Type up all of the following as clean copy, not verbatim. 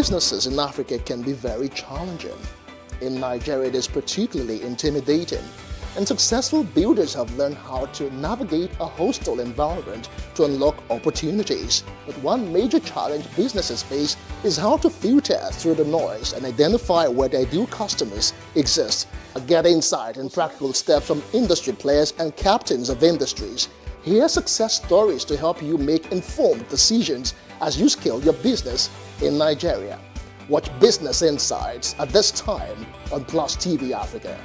businesses in Africa can be very challenging. In Nigeria, it is particularly intimidating, and successful builders have learned how to navigate a hostile environment to unlock opportunities. But one major challenge businesses face is how to filter through the noise and identify where their ideal customers exist. Get insight and practical steps from industry players and captains of industries. Hear success stories to help you make informed decisions as you scale your business in Nigeria. Watch Business Insights at this time on Plus TV Africa.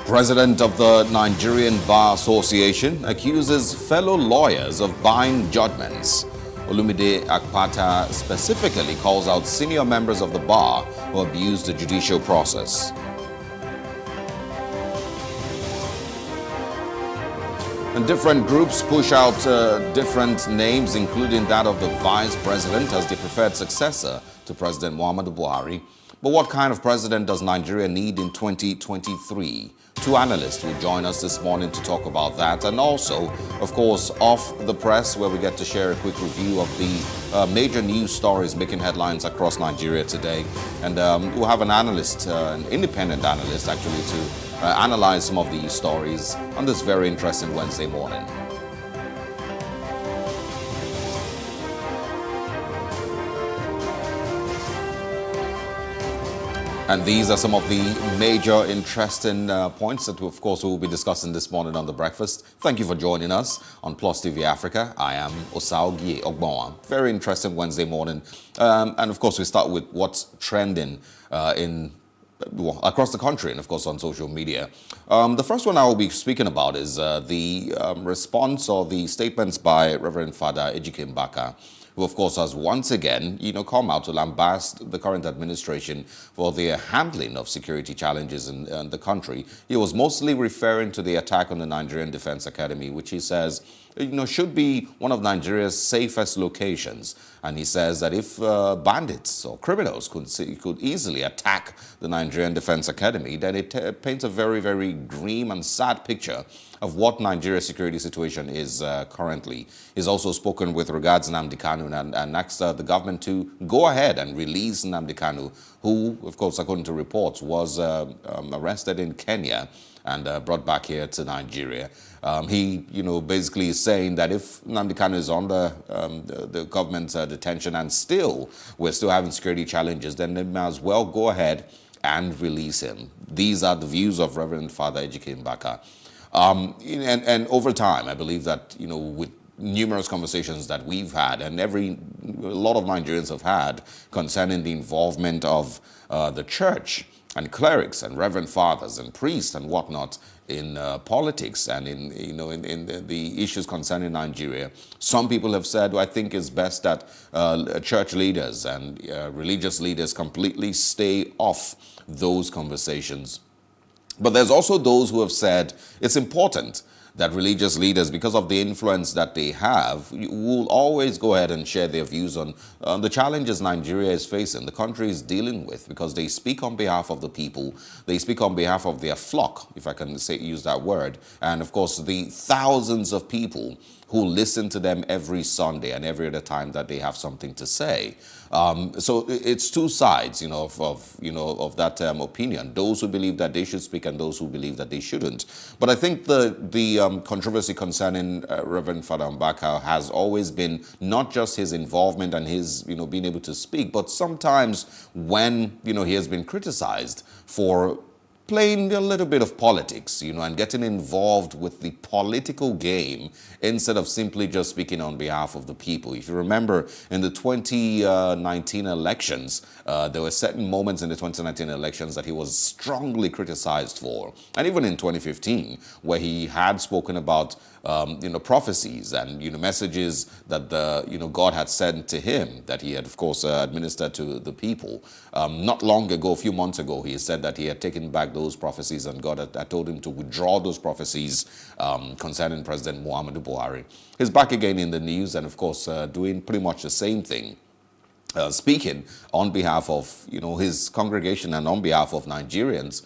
President of the Nigerian Bar Association accuses fellow lawyers of buying judgments. Olumide Akpata specifically calls out senior members of the bar who abused the judicial process. And different groups push out different names, including that of the vice president as the preferred successor to President Muhammadu Buhari. But what kind of president does Nigeria need in 2023? Two analysts will join us this morning to talk about that, and also, of course, Off the Press, where we get to share a quick review of the major news stories making headlines across Nigeria today. And we'll have an analyst, an independent analyst actually, to analyze some of these stories on this very interesting Wednesday morning. And these are some of the major interesting points that, of course, we will be discussing this morning on The Breakfast. Thank you for joining us on Plus TV Africa. I am Osaogie Ogbonwa. Very interesting Wednesday morning. And, of course, we start with what's trending across the country and, of course, on social media. The first one I will be speaking about is the response or the statements by Reverend Father Ejike Mbaka, who, of course, has once again, come out to lambast the current administration for their handling of security challenges in the country. He was mostly referring to the attack on the Nigerian Defense Academy, which he says, should be one of Nigeria's safest locations. And he says that if bandits or criminals could easily attack the Nigerian Defense Academy, then it paints a very, very grim and sad picture of what Nigeria's security situation is currently. He's also spoken with regards to Nnamdi Kanu and asked the government to go ahead and release Nnamdi Kanu, who, of course, according to reports, was arrested in Kenya and brought back here to Nigeria. He, basically is saying that if Nnamdi Kanu is under the government's detention and we're still having security challenges, then they may as well go ahead and release him. These are the views of Reverend Father Ejike Mbaka. And over time, I believe that, with numerous conversations that we've had and a lot of Nigerians have had concerning the involvement of the church and clerics and reverend fathers and priests and whatnot in politics and in the issues concerning Nigeria. Some people have said, I think it's best that church leaders and religious leaders completely stay off those conversations. But there's also those who have said it's important that religious leaders, because of the influence that they have, will always go ahead and share their views on the challenges Nigeria is facing, the country is dealing with, because they speak on behalf of the people, they speak on behalf of their flock, if I can use that word, and of course the thousands of people who listen to them every Sunday and every other time that they have something to say. So it's two sides, of that opinion. Those who believe that they should speak and those who believe that they shouldn't. But I think the controversy concerning Reverend Father Mbaka has always been not just his involvement and his, being able to speak, but sometimes when, he has been criticized for playing a little bit of politics, and getting involved with the political game instead of simply just speaking on behalf of the people. If you remember, in the 2019 elections, there were certain moments in the 2019 elections that he was strongly criticized for. And even in 2015, where he had spoken about prophecies and messages that God had sent to him, that he had of course administered to the people. Not long ago, a few months ago, he said that he had taken back those prophecies, and God had told him to withdraw those prophecies concerning President Muhammadu Buhari. He's back again in the news, and of course doing pretty much the same thing. Speaking on behalf of his congregation and on behalf of Nigerians,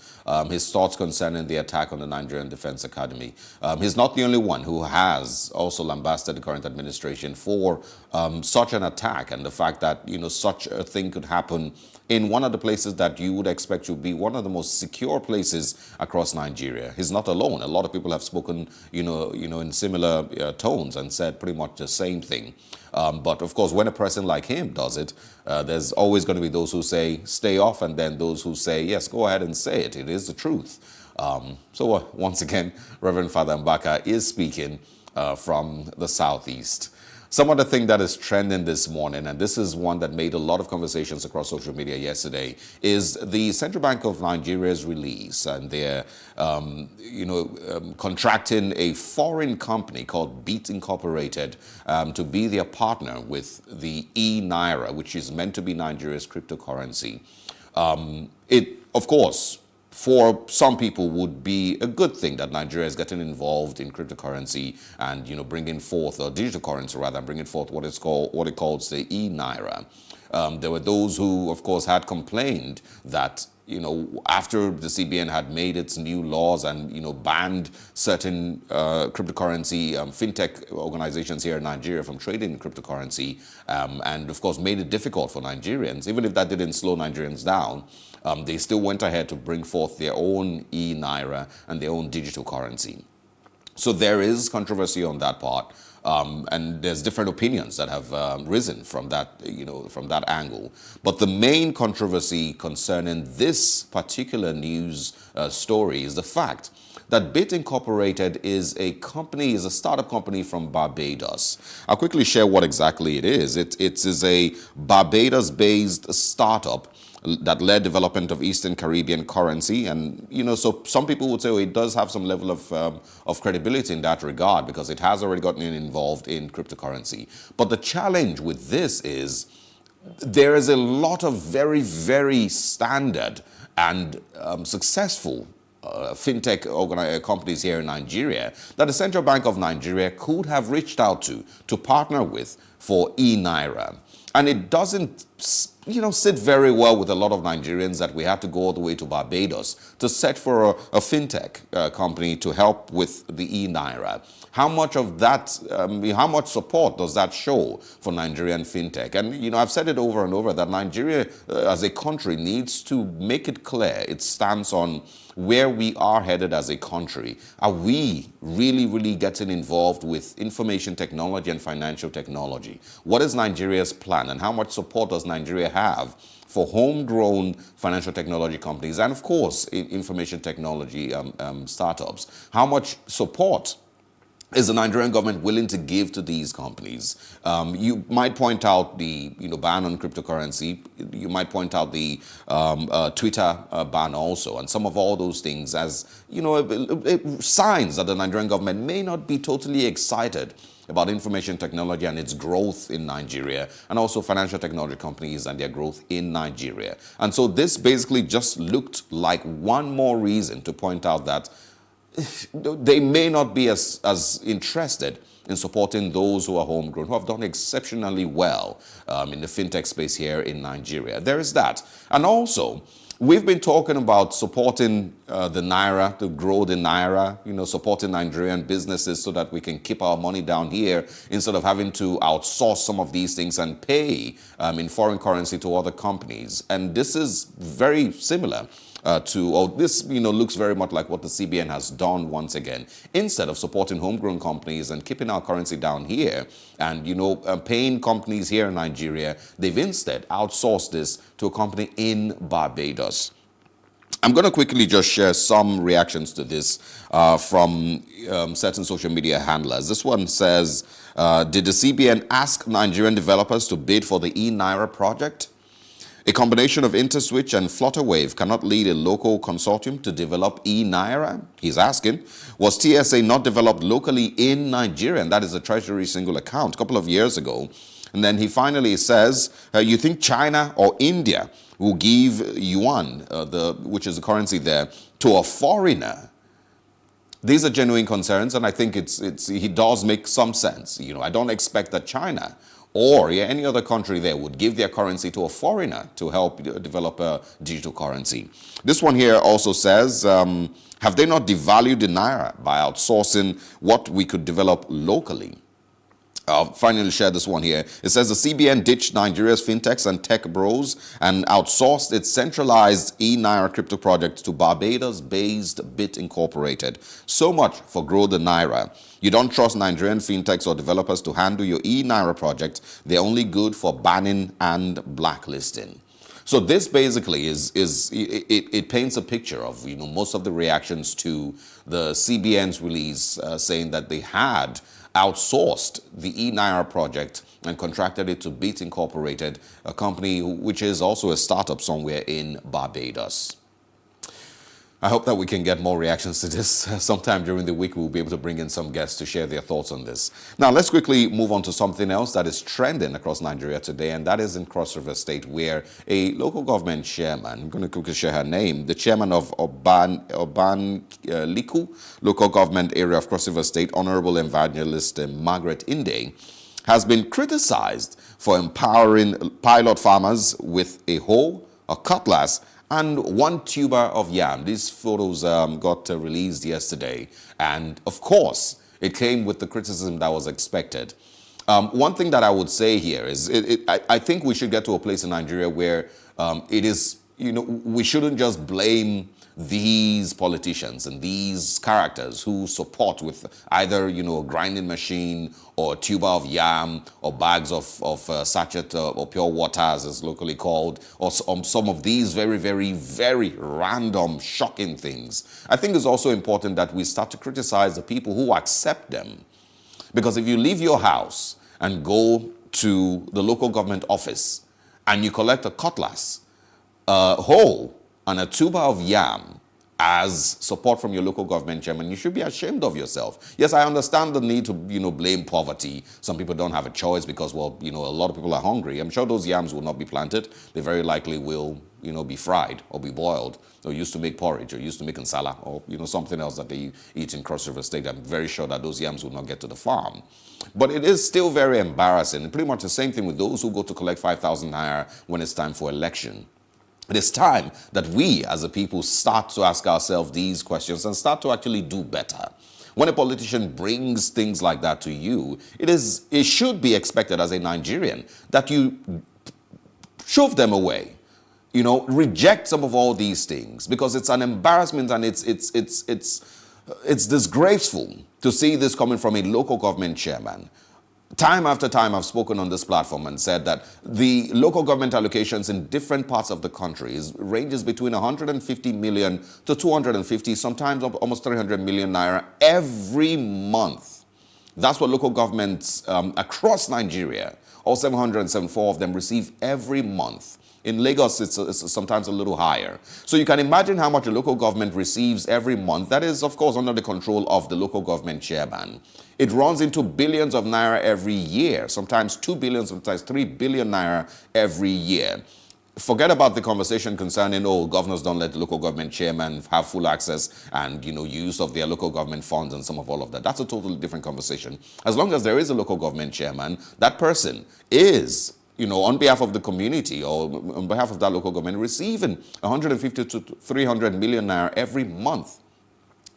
his thoughts concerning the attack on the Nigerian Defense Academy. He's not the only one who has also lambasted the current administration for such an attack, and the fact that such a thing could happen in one of the places that you would expect to be one of the most secure places across Nigeria. He's not alone. A lot of people have spoken in similar tones and said pretty much the same thing. But of course, when a person like him does it, there's always going to be those who say, stay off, and then those who say, yes, go ahead and say it. It is the truth. Once again, Reverend Father Mbaka is speaking from the Southeast. Some other thing that is trending this morning, and this is one that made a lot of conversations across social media yesterday, is the Central Bank of Nigeria's release, and they're, contracting a foreign company called Beat Incorporated to be their partner with the e-Naira, which is meant to be Nigeria's cryptocurrency. It, of course, for some people would be a good thing that Nigeria is getting involved in cryptocurrency and bringing forth, or digital currency rather, bringing forth what it calls the e-Naira. There were those who, of course, had complained that after the CBN had made its new laws and banned certain cryptocurrency fintech organizations here in Nigeria from trading in cryptocurrency, and of course made it difficult for Nigerians, even if that didn't slow Nigerians down. They still went ahead to bring forth their own e-Naira and their own digital currency. So there is controversy on that part, and there's different opinions that have risen from that, from that angle. But the main controversy concerning this particular news story is the fact that Bit Incorporated is a startup company from Barbados. I'll quickly share what exactly it is. It is a Barbados-based startup that led development of Eastern Caribbean currency. And, so some people would say, it does have some level of credibility in that regard because it has already gotten involved in cryptocurrency. But the challenge with this is there is a lot of very, very standard and successful fintech companies here in Nigeria that the Central Bank of Nigeria could have reached out to partner with for e-Naira. And it doesn't, sit very well with a lot of Nigerians that we have to go all the way to Barbados to search for a fintech company to help with the e-Naira. How much of that, how much support does that show for Nigerian fintech? And, I've said it over and over that Nigeria as a country needs to make it clear its stance on where we are headed as a country. Are we really, really getting involved with information technology and financial technology? What is Nigeria's plan, and how much support does Nigeria have for homegrown financial technology companies and, of course, information technology startups? How much support is the Nigerian government willing to give to these companies? You might point out the ban on cryptocurrency. You might point out the Twitter ban also, and some of all those things as signs that the Nigerian government may not be totally excited about information technology and its growth in Nigeria, and also financial technology companies and their growth in Nigeria. And so this basically just looked like one more reason to point out that they may not be as interested in supporting those who are homegrown, who have done exceptionally well in the fintech space here in Nigeria. There is that. And also, we've been talking about supporting the Naira, to grow the Naira, supporting Nigerian businesses so that we can keep our money down here instead of having to outsource some of these things and pay in foreign currency to other companies. And this is very similar this looks very much like what the CBN has done once again. Instead of supporting homegrown companies and keeping our currency down here and paying companies here in Nigeria, they've instead outsourced this to a company in Barbados. I'm going to quickly just share some reactions to this from certain social media handlers. This one says, did the CBN ask Nigerian developers to bid for the e-Naira project? A combination of InterSwitch and Flutterwave cannot lead a local consortium to develop e-Naira? He's asking. Was TSA not developed locally in Nigeria? And that is a Treasury single account a couple of years ago. And then he finally says, you think China or India will give yuan, which is the currency there, to a foreigner? These are genuine concerns, and I think he does make some sense. You know, I don't expect that China or any other country there would give their currency to a foreigner to help develop a digital currency. This one here also says, have they not devalued the Naira by outsourcing what we could develop locally? I'll finally share this one here. It says the CBN ditched Nigeria's fintechs and tech bros and outsourced its centralized e-Naira crypto project to Barbados-based Bit Incorporated. So much for Grow the Naira. You don't trust Nigerian fintechs or developers to handle your e-Naira project. They're only good for banning and blacklisting. So this basically it paints a picture of, you know, most of the reactions to the CBN's release saying that they had outsourced the e-Naira project and contracted it to Bit Incorporated, a company which is also a startup somewhere in Barbados. I hope that we can get more reactions to this. Sometime during the week, we'll be able to bring in some guests to share their thoughts on this. Now, let's quickly move on to something else that is trending across Nigeria today, and that is in Cross River State, where a local government chairman, I'm going to quickly share her name, the chairman of Oban Liku, local government area of Cross River State, Honorable Evangelist Margaret Inde, has been criticized for empowering pilot farmers with a hoe, a cutlass, and one tuber of yam. These photos got released yesterday. And of course, it came with the criticism that was expected. One thing that I would say here is I think we should get to a place in Nigeria where it is, you know, we shouldn't just blame these politicians and these characters who support with either, you know, a grinding machine or a tuber of yam or bags of sachet or pure water, as it's locally called, or some of these very, very, very random, shocking things. I think it's also important that we start to criticize the people who accept them. Because if you leave your house and go to the local government office and you collect a cutlass, a hoe, and a tuber of yam as support from your local government chairman, you should be ashamed of yourself. Yes, I understand the need to, you know, blame poverty. Some people don't have a choice because, well, you know, a lot of people are hungry. I'm sure those yams will not be planted. They very likely will, you know, be fried or be boiled or used to make porridge or used to make nsala or, you know, something else that they eat in Cross River State. I'm very sure that those yams will not get to the farm. But it is still very embarrassing. And pretty much the same thing with those who go to collect 5,000 naira when it's time for election. It is time that we as a people start to ask ourselves these questions and start to actually do better. When a politician brings things like that to you, it should be expected as a Nigerian that you shove them away. You know, reject some of all these things because it's an embarrassment and it's disgraceful to see this coming from a local government chairman. Time after time, I've spoken on this platform and said that the local government allocations in different parts of the country ranges between 150 million to 250, sometimes almost 300 million naira every month. That's what local governments across Nigeria, all 774 of them, receive every month. In Lagos, it's sometimes a little higher. So you can imagine how much a local government receives every month. That is, of course, under the control of the local government chairman. It runs into billions of naira every year, sometimes 2 billion, sometimes 3 billion naira every year. Forget about the conversation concerning, oh, governors don't let the local government chairman have full access and, you know, use of their local government funds and some of all of that. That's a totally different conversation. As long as there is a local government chairman, that person is, you know, on behalf of the community or on behalf of that local government, receiving 150 to 300 million naira every month.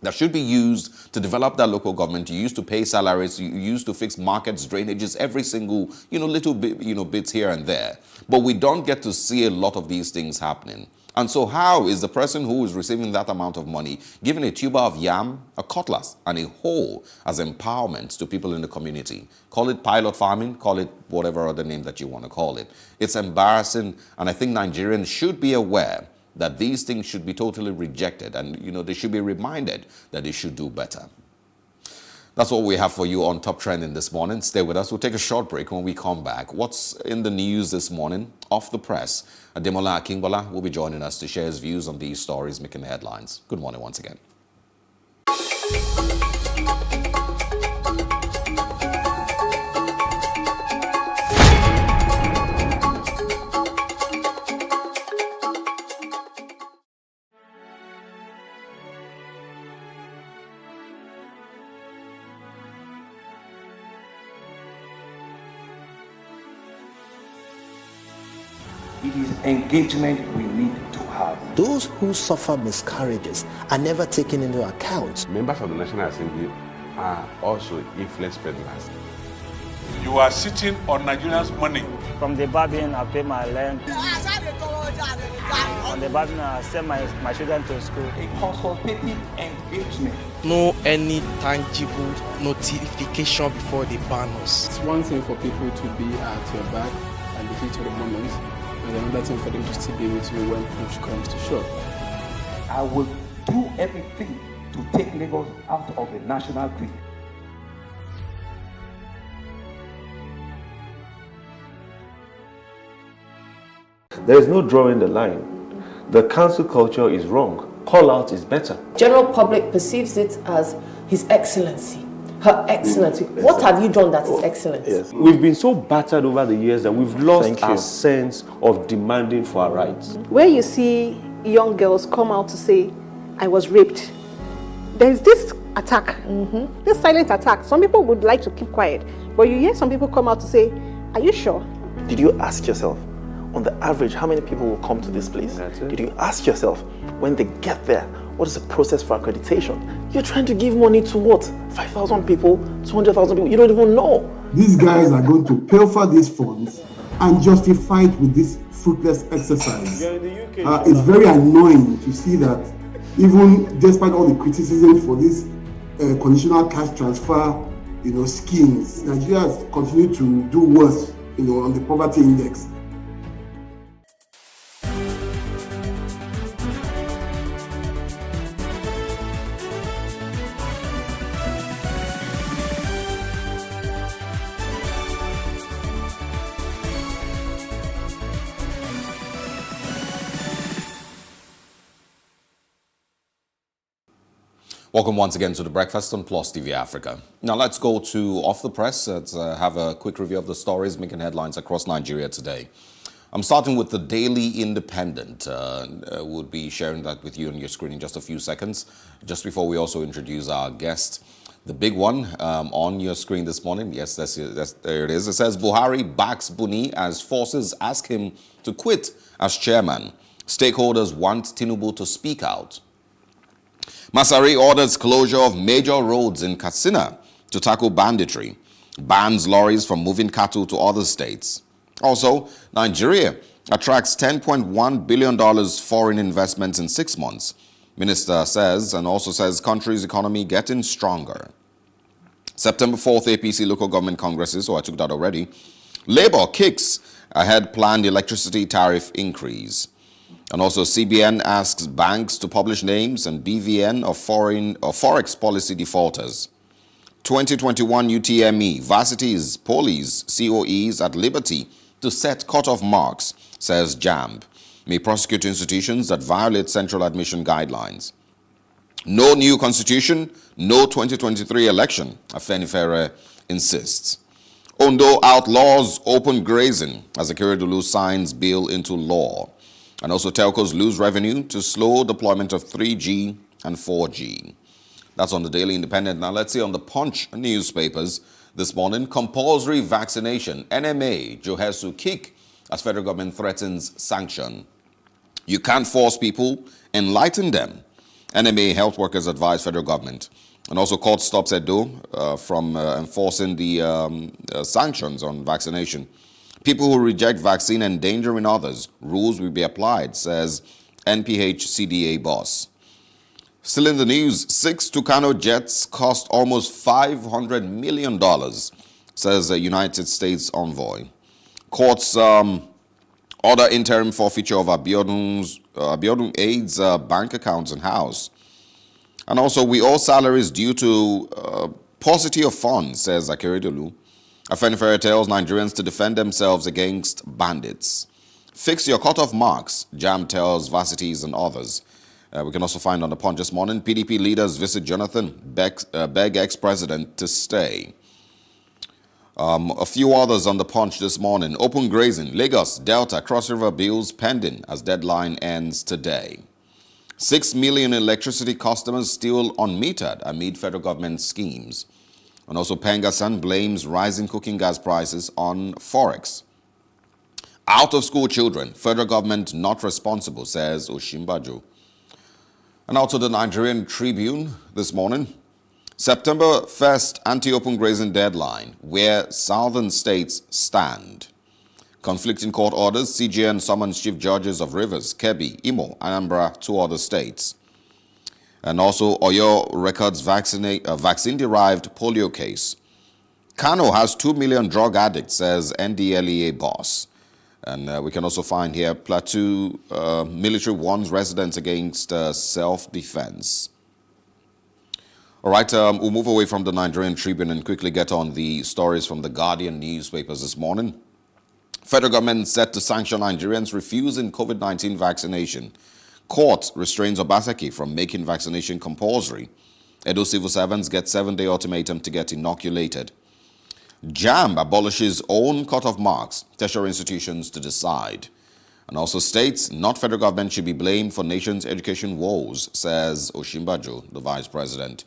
That should be used to develop that local government, used to pay salaries, used to fix markets, drainages, every single, you know, little bit, you know, bits here and there. But we don't get to see a lot of these things happening. And so how is the person who is receiving that amount of money given a tuber of yam, a cutlass, and a hoe as empowerment to people in the community? Call it pilot farming, call it whatever other name that you want to call it. It's embarrassing, and I think Nigerians should be aware that these things should be totally rejected, and they should be reminded that they should do better. That's what we have for you on Top Trending this morning. Stay with us. We'll take a short break. When we come back, what's in the news this morning? Off the press. Ademola Akingbola will be joining us to share his views on these stories making the headlines. Good morning once again. It is engagement we need to have. Those who suffer miscarriages are never taken into account. Members of the National Assembly are also influence peddlers. You are sitting on Nigerians' money. From the barbing, I pay my rent. On the barbing, I send my children to school. A consultative engagement. No any tangible notification before they ban us. It's one thing for people to be at your back and the heat of the moment, and another thing for them to still be with you when push comes to shove. I will do everything to take Lagos out of the national grid. There is no drawing the line. The council culture is wrong. Call out is better. General public perceives it as His Excellency, Her Excellency. What have you done that is excellent? Yes. We've been so battered over the years that we've lost our sense of demanding for our rights. Where you see young girls come out to say, I was raped, there's this attack, this silent attack. Some people would like to keep quiet, but you hear some people come out to say, are you sure? Did you ask yourself, on the average, how many people will come to this place? Did you ask yourself, when they get there, what is the process for accreditation? You're trying to give money to what? 5,000 people, 200,000 people, you don't even know. These guys are going to pilfer these funds and justify it with this fruitless exercise. It's very annoying to see that even despite all the criticism for this conditional cash transfer, schemes, Nigeria has continued to do worse, on the poverty index. Welcome once again to The Breakfast on PlusTvAfrica. Now let's go to Off the Press. Let's have a quick review of the stories making headlines across Nigeria today. I'm starting with the Daily Independent. We'll be sharing that with you on your screen in just a few seconds. Just before we also introduce our guest, the big one on your screen this morning. Yes, there it is. It says Buhari backs Buni as forces ask him to quit as chairman. Stakeholders want Tinubu to speak out. Masari orders closure of major roads in Katsina to tackle banditry. Bans lorries from moving cattle to other states. Also, Nigeria attracts $10.1 billion foreign investments in 6 months. Minister says, and also says, country's economy getting stronger. September 4th, APC local government congresses, I took that already. Labour kicks ahead planned electricity tariff increase. And also CBN asks banks to publish names and BVN of forex policy defaulters. 2021 UTME, varsities, polies, COEs at liberty to set cutoff marks, says JAMB. May prosecute institutions that violate central admission guidelines. No new constitution, no 2023 election, Afenifere insists. Ondo outlaws open grazing as Akeredolu signs bill into law. And also telcos lose revenue to slow deployment of 3G and 4G. That's on the Daily Independent. Now let's see on the Punch newspapers this morning. Compulsory vaccination. NMA, Johesu kick as federal government threatens sanction. You can't force people, enlighten them. NMA health workers advise federal government. And also court stops Edo from enforcing the sanctions on vaccination. People who reject vaccine endangering others. Rules will be applied, says NPH CDA boss. Still in the news, 6 Tucano jets cost almost $500 million, says a United States envoy. Courts order interim forfeiture of Abiodun's Abiodun aids bank accounts and house. And also, we owe salaries due to paucity of funds, says Akeredolu. Afenifere tells Nigerians to defend themselves against bandits. Fix your cutoff marks, JAM tells varsities and others. We can also find on the Punch this morning, PDP leaders visit Jonathan, beg ex-president to stay. A few others on the Punch this morning. Open grazing, Lagos, Delta, Cross River bills pending as deadline ends today. 6 million electricity customers still unmetered amid federal government schemes. And also Pengasan blames rising cooking gas prices on Forex. Out of school children, federal government not responsible, says Oshimbajo. And also the Nigerian Tribune this morning. September 1st anti-open grazing deadline, where southern states stand. Conflicting court orders, CJN summons chief judges of Rivers, Kebbi, Imo, Anambra, 2 other states. And also Oyo records vaccine-derived polio case. Kano has 2 million drug addicts, says NDLEA boss. And we can also find here Plateau military warns residents against self-defense. All right, we'll move away from the Nigerian Tribune and quickly get on the stories from the Guardian newspapers this morning. Federal government set to sanction Nigerians refusing COVID-19 vaccination. Court restrains Obaseki from making vaccination compulsory. Edo civil servants get 7-day ultimatum to get inoculated. JAM abolishes own cutoff marks. Tertiary institutions to decide. And also states, not federal government, should be blamed for nation's education woes, says Oshimbajo, the vice president.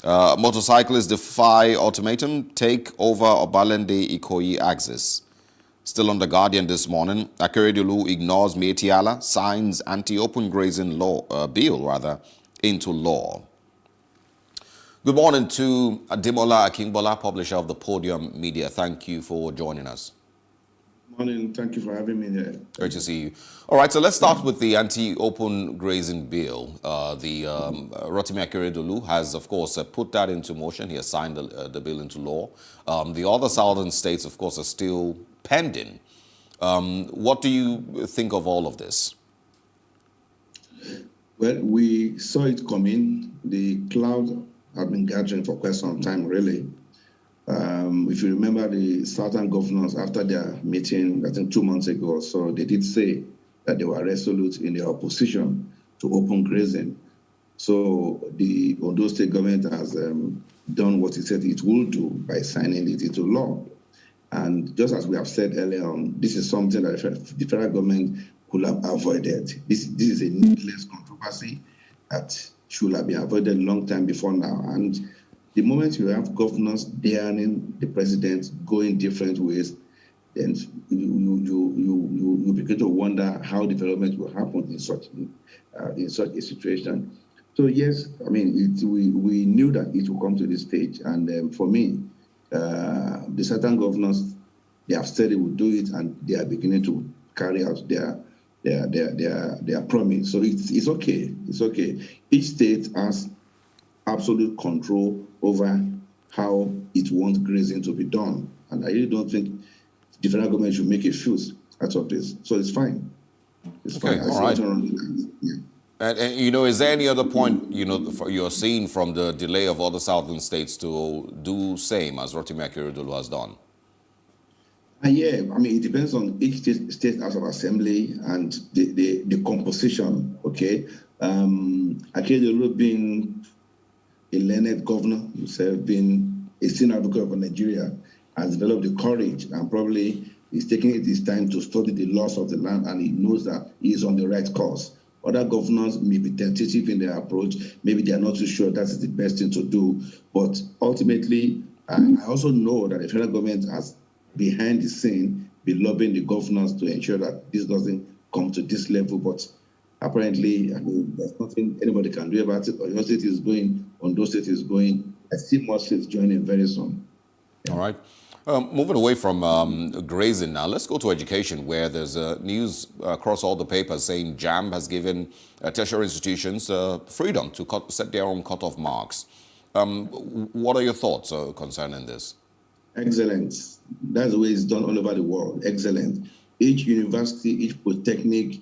Motorcyclists defy ultimatum, take over Obalende Ikoyi axis. Still on the Guardian this morning, Akeredolu ignores Mietiala, signs anti-open grazing bill into law. Good morning to Ademola Akingbola, publisher of the Podium Media. Thank you for joining us. Morning. Thank you for having me here. Great to see you. All right, so let's start with the anti-open grazing bill. Rotimi Akeredolu has, of course, put that into motion. He has signed the bill into law. The other southern states, of course, are still pending. What do you think of all of this? Well, we saw it coming. The cloud had been gathering for quite some time, really. If you remember the southern governors, after their meeting, I think 2 months ago or so, they did say that they were resolute in their opposition to open grazing. So the Ondo State government has done what it said it will do by signing it into law. And just as we have said earlier on, this is something that the federal government could have avoided. This is a needless controversy that should have been avoided a long time before now. And the moment you have governors daring the president going different ways, then you begin to wonder how development will happen in such a situation. So yes, I mean, we knew that it will come to this stage, and for me, the certain governors, they have said they will do it, and they are beginning to carry out their promise. So it's okay. It's okay. Each state has absolute control over how it wants grazing to be done, and I really don't think the federal government should make a fuss out of this. So it's fine. It's okay, fine. All right. Yeah. And you know, is there any other point, you know, you're seeing from the delay of other southern states to do same as Rotimi Akeredolu has done? Yeah, I mean, it depends on each state house of assembly and the composition, okay? Akeredolu being a learned governor, himself being a senior advocate of Nigeria, has developed the courage and probably is taking his time to study the laws of the land, and he knows that he is on the right course. Other governors may be tentative in their approach. Maybe they are not too sure that's the best thing to do. But ultimately, I also know that the federal government has, behind the scene, been lobbying the governors to ensure that this doesn't come to this level. But apparently, I mean, there's nothing anybody can do about it. Oyo State is going, Ondo State is going. I see more states joining very soon. All right. Moving away from grazing now, let's go to education, where there's news across all the papers saying JAM has given tertiary institutions freedom to set their own cutoff marks. What are your thoughts concerning this? Excellent. That's the way it's done all over the world. Excellent. Each university, each polytechnic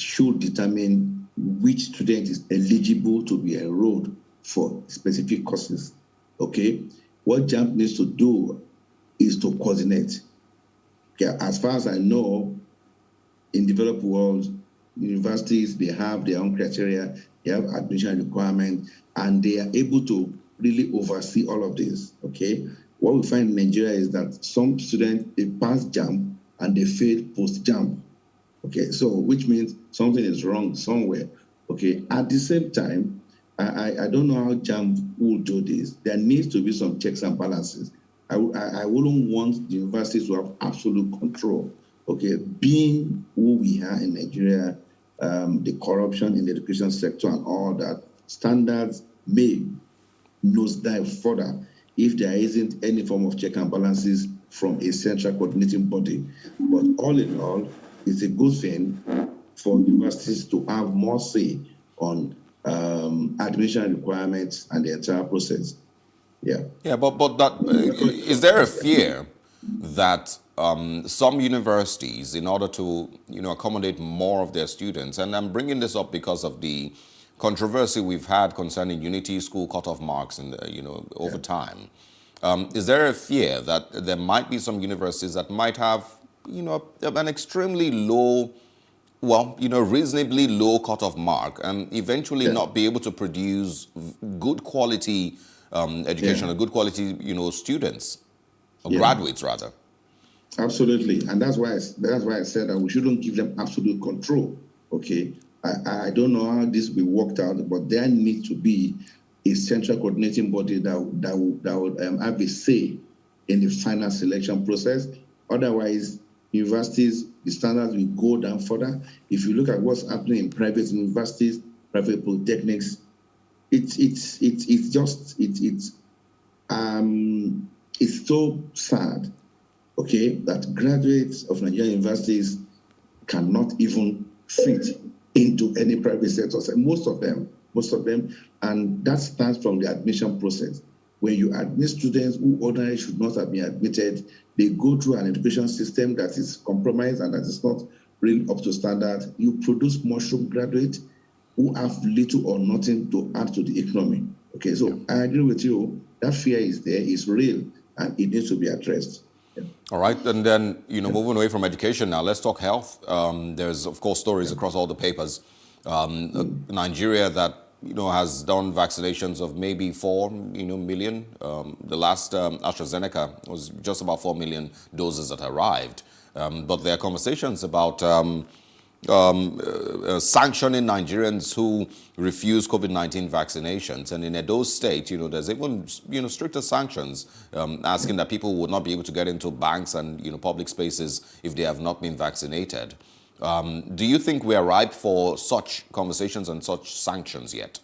should determine which student is eligible to be enrolled for specific courses. Okay, what JAMB needs to do is to coordinate. Okay, as far as I know, in developed world, universities, they have their own criteria, they have admission requirements, and they are able to really oversee all of this. Okay, what we find in Nigeria is that some students, they pass JAMB and they fail post-JAMB. Okay, so which means something is wrong somewhere. Okay, at the same time, I don't know how JAMB will do this. There needs to be some checks and balances. I wouldn't want the universities to have absolute control. Okay, being who we are in Nigeria, the corruption in the education sector and all that, standards may nosedive further if there isn't any form of check and balances from a central coordinating body. But all in all, it's a good thing for universities to have more say on admission requirements and the entire process. Yeah. Yeah, but that is there a fear that some universities, in order to accommodate more of their students, and I'm bringing this up because of the controversy we've had concerning Unity School cutoff marks and over time, is there a fear that there might be some universities that might have an extremely low, reasonably low cutoff mark and eventually not be able to produce good quality education or good quality students or graduates rather? Absolutely, and that's why I said that we shouldn't give them absolute control. Okay, I don't know how this will be worked out, but there needs to be a central coordinating body that would have a say in the final selection process. Otherwise, universities, the standards will go down further. If you look at what's happening in private universities, private polytechnics, it's so sad. Okay, that graduates of Nigerian universities cannot even fit into any private sector. Most of them, and that starts from the admission process. When you admit students who ordinarily should not have been admitted, they go through an education system that is compromised and that is not really up to standard. You produce mushroom graduates who have little or nothing to add to the economy. Okay, so I agree with you. That fear is there, is real, and it needs to be addressed. All right, and then, moving away from education now, let's talk health. There's, of course, stories across all the papers. Nigeria that, has done vaccinations of maybe 4, million. The last AstraZeneca was just about 4 million doses that arrived. But there are conversations about sanctioning Nigerians who refuse COVID-19 vaccinations. And in Edo State, there's even, stricter sanctions asking that people would not be able to get into banks and, public spaces if they have not been vaccinated. Do you think we are ripe for such conversations and such sanctions yet?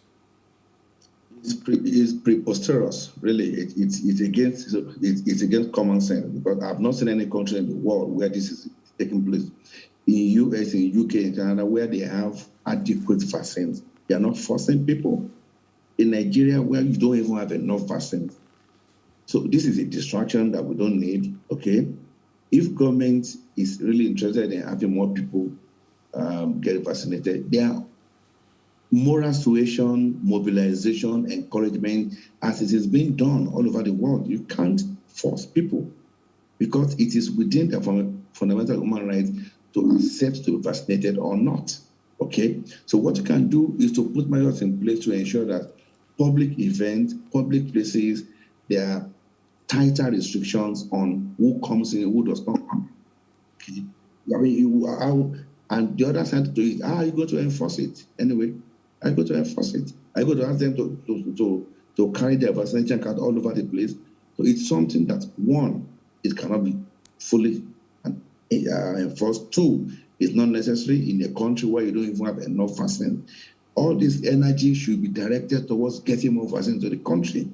It's preposterous, really. It's against common sense, because I've not seen any country in the world where this is taking place. In US, in UK, in Canada, where they have adequate vaccines, they are not forcing people. In Nigeria, where you don't even have enough vaccines. So this is a distraction that we don't need, okay? If government is really interested in having more people get vaccinated, there are moral suasion, mobilization, encouragement, as it is being done all over the world. You can't force people because it is within their fundamental human rights to accept to be vaccinated or not, okay? So what you can do is to put measures in place to ensure that public events, public places, there are tighter restrictions on who comes in, who does not come. Okay? I mean, and the other side to it, how are you going to enforce it? Anyway, I go to enforce it. I go to ask them to carry their vaccination card all over the place. So it's something that, one, it cannot be fully enforced. 2, it's not necessary in a country where you don't even have enough vaccine. All this energy should be directed towards getting more vaccine to the country.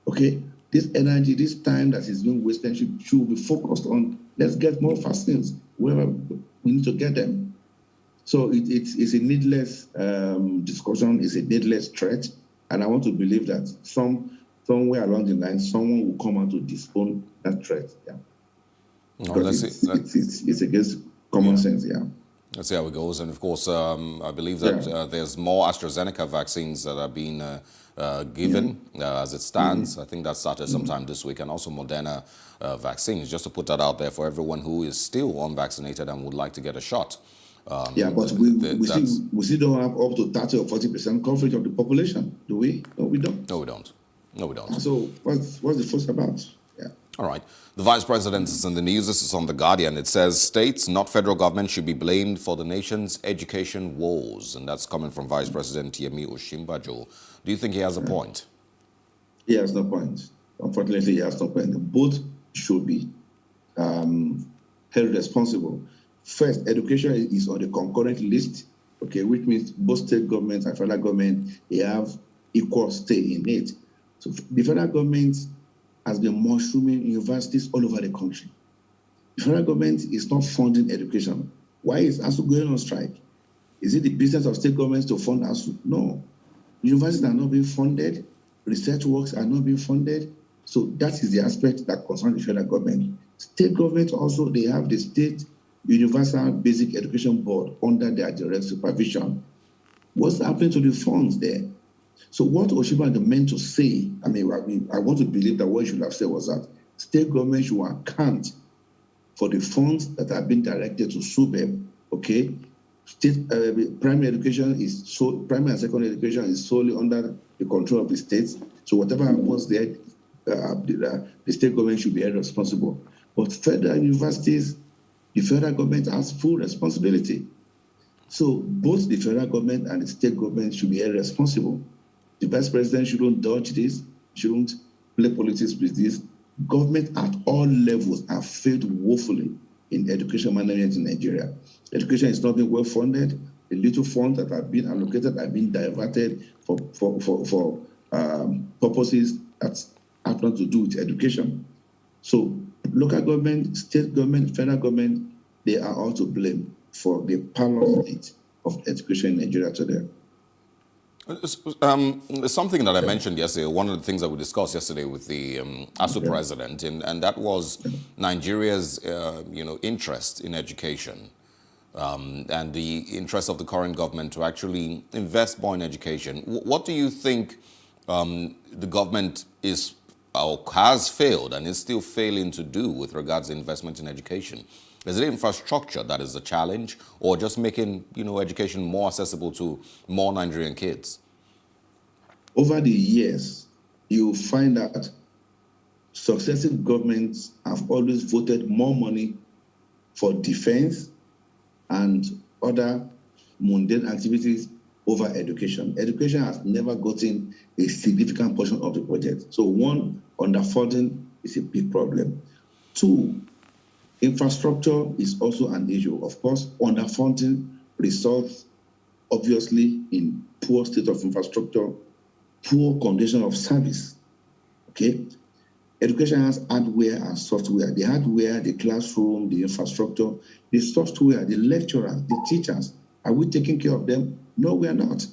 Okay? This energy, this time that is being wasted should be focused on, let's get more vaccines wherever we need to get them. So it's a needless discussion, it's a needless threat, and I want to believe that somewhere along the line, someone will come out to dispose that threat. Yeah. No, it's against common sense, yeah. Let's see how it goes. And of course, I believe that there's more AstraZeneca vaccines that are being given as it stands. I think that started sometime this week, and also Moderna vaccines, just to put that out there for everyone who is still unvaccinated and would like to get a shot. But we still don't have up to 30 or 40% coverage of the population, do we? No, we don't. No, we don't. No, we don't. So what's the fuss about? Yeah. All right. The Vice President is in the news. This is on The Guardian. It says states, not federal government, should be blamed for the nation's education woes. And that's coming from Vice President Yemi Osinbajo. Do you think he has a point? He has no point. Unfortunately, he has no point. Both should be held responsible. First, education is on the concurrent list, okay, which means both state governments and federal government, they have equal stake in it. So the federal government has been mushrooming universities all over the country. The federal government is not funding education. Why is ASU going on strike? Is it the business of state governments to fund ASU? No. Universities are not being funded. Research works are not being funded. So that is the aspect that concerns the federal government. State governments also, they have the State Universal Basic Education Board under their direct supervision. What's happening to the funds there? So what Osinbajo meant to say, I want to believe that what he should have said was that state government should account for the funds that have been directed to SUBEB, okay? State primary education primary and secondary education is solely under the control of the states. So whatever happens there, the state government should be held responsible. But federal universities, the federal government has full responsibility. So both the federal government and the state government should be held responsible. The vice president shouldn't dodge this, shouldn't play politics with this. Government at all levels have failed woefully in education management in Nigeria. Education is not being well funded. The little funds that have been allocated have been diverted for purposes that have nothing to do with education. So local government, state government, federal government, they are all to blame for the parallel state of education in Nigeria today. Something that I mentioned yesterday, one of the things that we discussed yesterday with the ASU president, and that was Nigeria's interest in education and the interest of the current government to actually invest more in education. What do you think the government is or has failed and is still failing to do with regards to investment in education? Is it infrastructure that is the challenge, or just making education more accessible to more Nigerian kids? Over the years, you find that successive governments have always voted more money for defense and other mundane activities over education. Education has never gotten a significant portion of the budget. So one, underfunding is a big problem. Two, infrastructure is also an issue. Of course, underfunding results obviously in poor state of infrastructure, poor condition of service. Okay? Education has hardware and software. The hardware, the classroom, the infrastructure, the software, the lecturers, the teachers. Are we taking care of them? No, we are not.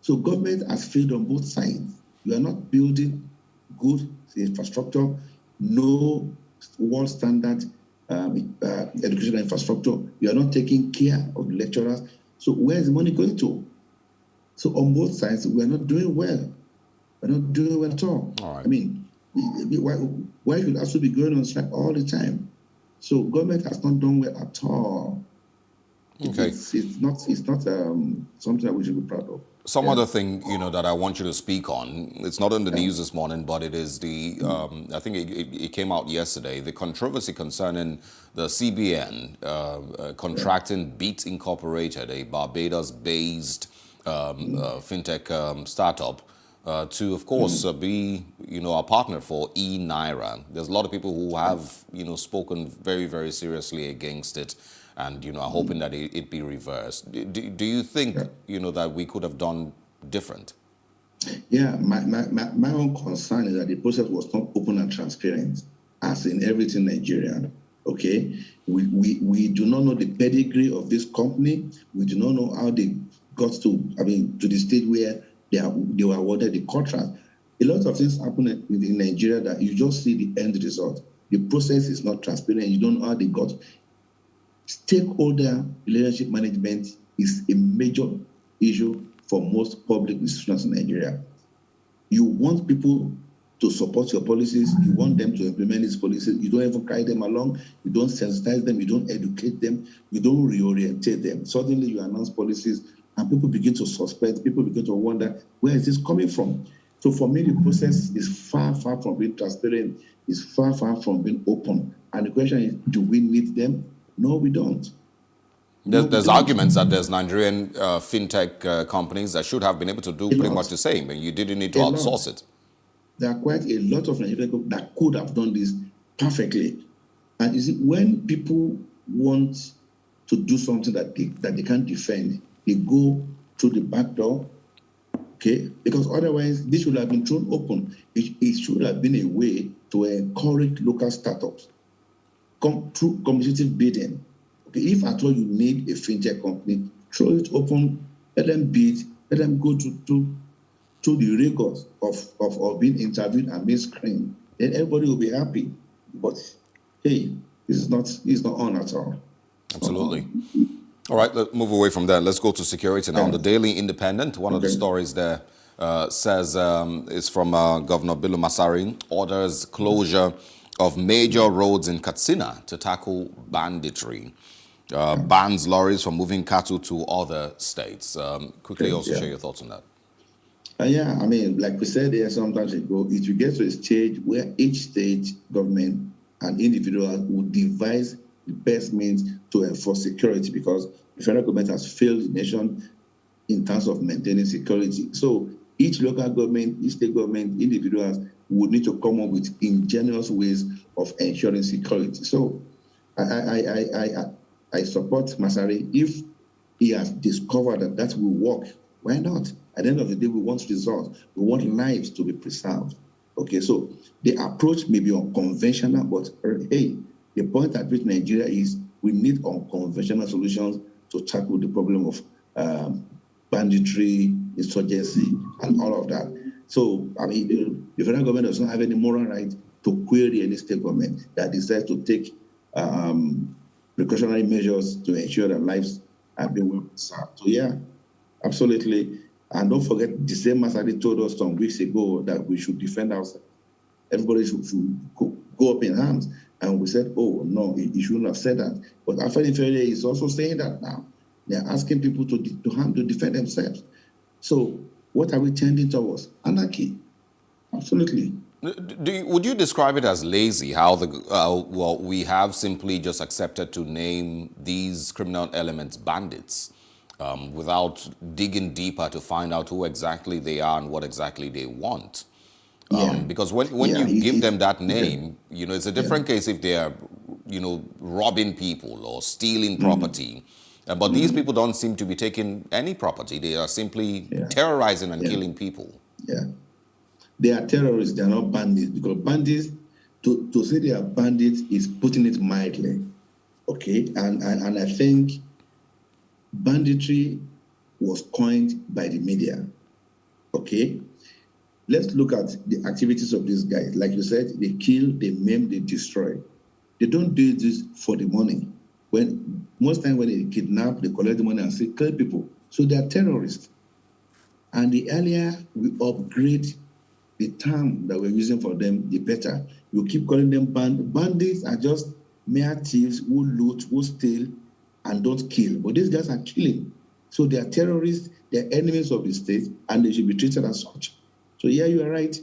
So government has failed on both sides. We are not building good infrastructure, no world standard educational infrastructure. We are not taking care of the lecturers. So where is the money going to? So on both sides, we are not doing well. We're not doing well at all. All right. I mean, why should ASU be going on strike all the time? So government has not done well at all. Okay. It's not something that we should be proud of. Some other thing, that I want you to speak on, it's not in the news this morning, but it is the, I think it came out yesterday, the controversy concerning the CBN contracting Beat Incorporated, a Barbados-based fintech startup, to, of course, be, a partner for eNaira. There's a lot of people who have, spoken very, very seriously against it, and are hoping that it be reversed. Do you think that we could have done different? Yeah, my own concern is that the process was not open and transparent, as in everything Nigerian. Okay, we do not know the pedigree of this company. We do not know how they got to the state where they were awarded the contract. A lot of things happen in Nigeria that you just see the end result. The process is not transparent. You don't know how they got. Stakeholder relationship management is a major issue for most public institutions in Nigeria. You want people to support your policies, you want them to implement these policies, you don't even carry them along, you don't sensitize them, you don't educate them, you don't reorientate them. Suddenly you announce policies and people begin to suspect, people begin to wonder, where is this coming from? So for me, the process is far, far from being transparent, is far, far from being open. And the question is, do we need them? No, we don't. There's arguments that there's Nigerian fintech companies that should have been able to do pretty much the same, and you didn't need to outsource it. There are quite a lot of Nigerian companies that could have done this perfectly. And you see, when people want to do something that they can't defend, they go through the back door, okay? Because otherwise, this should have been thrown open. It should have been a way to encourage local startups through competitive bidding. Okay, if at all you need a fintech company, throw it open, let them bid, let them go to the rigors of being interviewed and being screened. Then everybody will be happy. But hey, it's not on at all. Absolutely. All right, let's move away from that. Let's go to security now. The Daily Independent, one of the stories there says is from Governor Bello Masari, orders closure of major roads in Katsina to tackle banditry. Bans lorries from moving cattle to other states. Quickly also share your thoughts on that. Yeah, I mean, like we said here sometimes ago, it will get to a stage where each state government and individual will devise the best means to enforce security, because the federal government has failed the nation in terms of maintaining security. So each local government, each state government, individuals would need to come up with ingenious ways of ensuring security. So I support Masari. If he has discovered that will work, why not? At the end of the day, we want results. We want lives to be preserved. Okay, so the approach may be unconventional, but hey, the point at which Nigeria is, we need unconventional solutions to tackle the problem of banditry, insurgency, and all of that. So, I mean, the federal government does not have any moral right to query any state government that decides to take precautionary measures to ensure that lives are being well preserved. So, yeah, absolutely. And don't forget, the same Masari told us some weeks ago that we should defend ourselves. Everybody should go up in arms. And we said, oh, no, he shouldn't have said that. But Alpha Inferior is also saying that now. They're asking people to defend themselves. So what are we tending towards? Anarchy. Absolutely. Would you describe it as lazy, how well, we have simply just accepted to name these criminal elements bandits without digging deeper to find out who exactly they are and what exactly they want? Because when you give them that name, you know, it's a different case if they are, you know, robbing people or stealing property. But these people don't seem to be taking any property. They are simply terrorizing and killing people. Yeah. They are terrorists. They are not bandits. Because bandits, to say they are bandits is putting it mildly. Okay? And I think banditry was coined by the media. Okay? Let's look at the activities of these guys. Like you said, they kill, they maim, they destroy. They don't do this for the money. Most time when they kidnap, they collect the money and say, kill people. So they are terrorists. And the earlier we upgrade the term that we're using for them, the better. You keep calling them bandits are just mere thieves who loot, who steal, and don't kill. But these guys are killing. So they are terrorists, they're enemies of the state, and they should be treated as such. So yeah, you are right.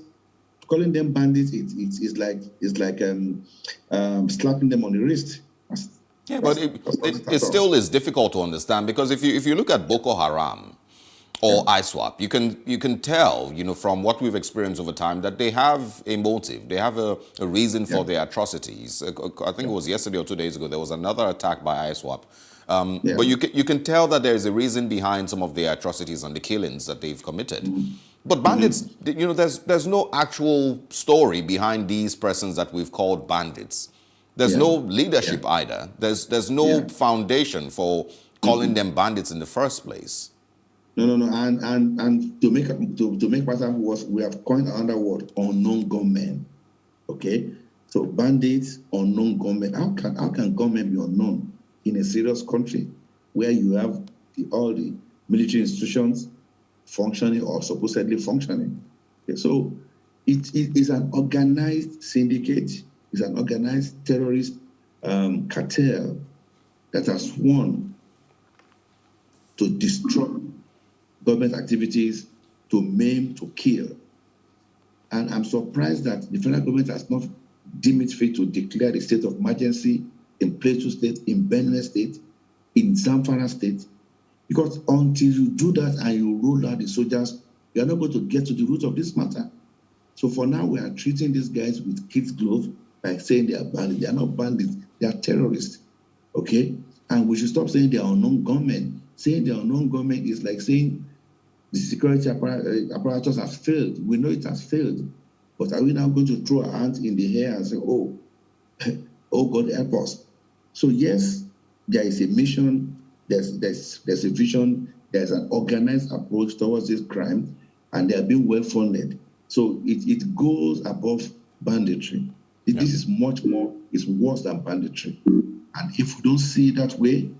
Calling them bandits, it's like slapping them on the wrist. But it still is difficult to understand, because if you look at Boko Haram or ISWAP, you can tell, you know, from what we've experienced over time that they have a motive, they have a reason for their atrocities. I think it was yesterday or 2 days ago there was another attack by ISWAP. But you can tell that there is a reason behind some of the atrocities and the killings that they've committed. But bandits, you know, there's no actual story behind these persons that we've called bandits. There's no leadership either. There's no foundation for calling them bandits in the first place. No. And to make matters worse, we have coined another word: unknown gunmen. Okay, so bandits, unknown gunmen. How can gunmen be unknown? in a serious country where you have all the military institutions functioning or supposedly functioning. Okay, so it is an organized syndicate, it's an organized terrorist cartel that has sworn to destroy government activities, to maim, to kill. And I'm surprised that the federal government has not deemed it fit to declare the state of emergency in Plateau State, in Benue State, in Zamfara State. Because until you do that and you roll out the soldiers, you are not going to get to the root of this matter. So for now, we are treating these guys with kids' gloves by saying they are bandits. They are not bandits, they are terrorists. Okay? And we should stop saying they are unknown gunmen. Saying they are unknown gunmen is like saying the security apparatus has failed. We know it has failed. But are we now going to throw our hands in the air and say, oh, oh God, help us? So yes, there is a mission, there's a vision, there's an organized approach towards this crime, and they are being well funded. So it goes above banditry. This is much more, it's worse than banditry. And if we don't see it that way,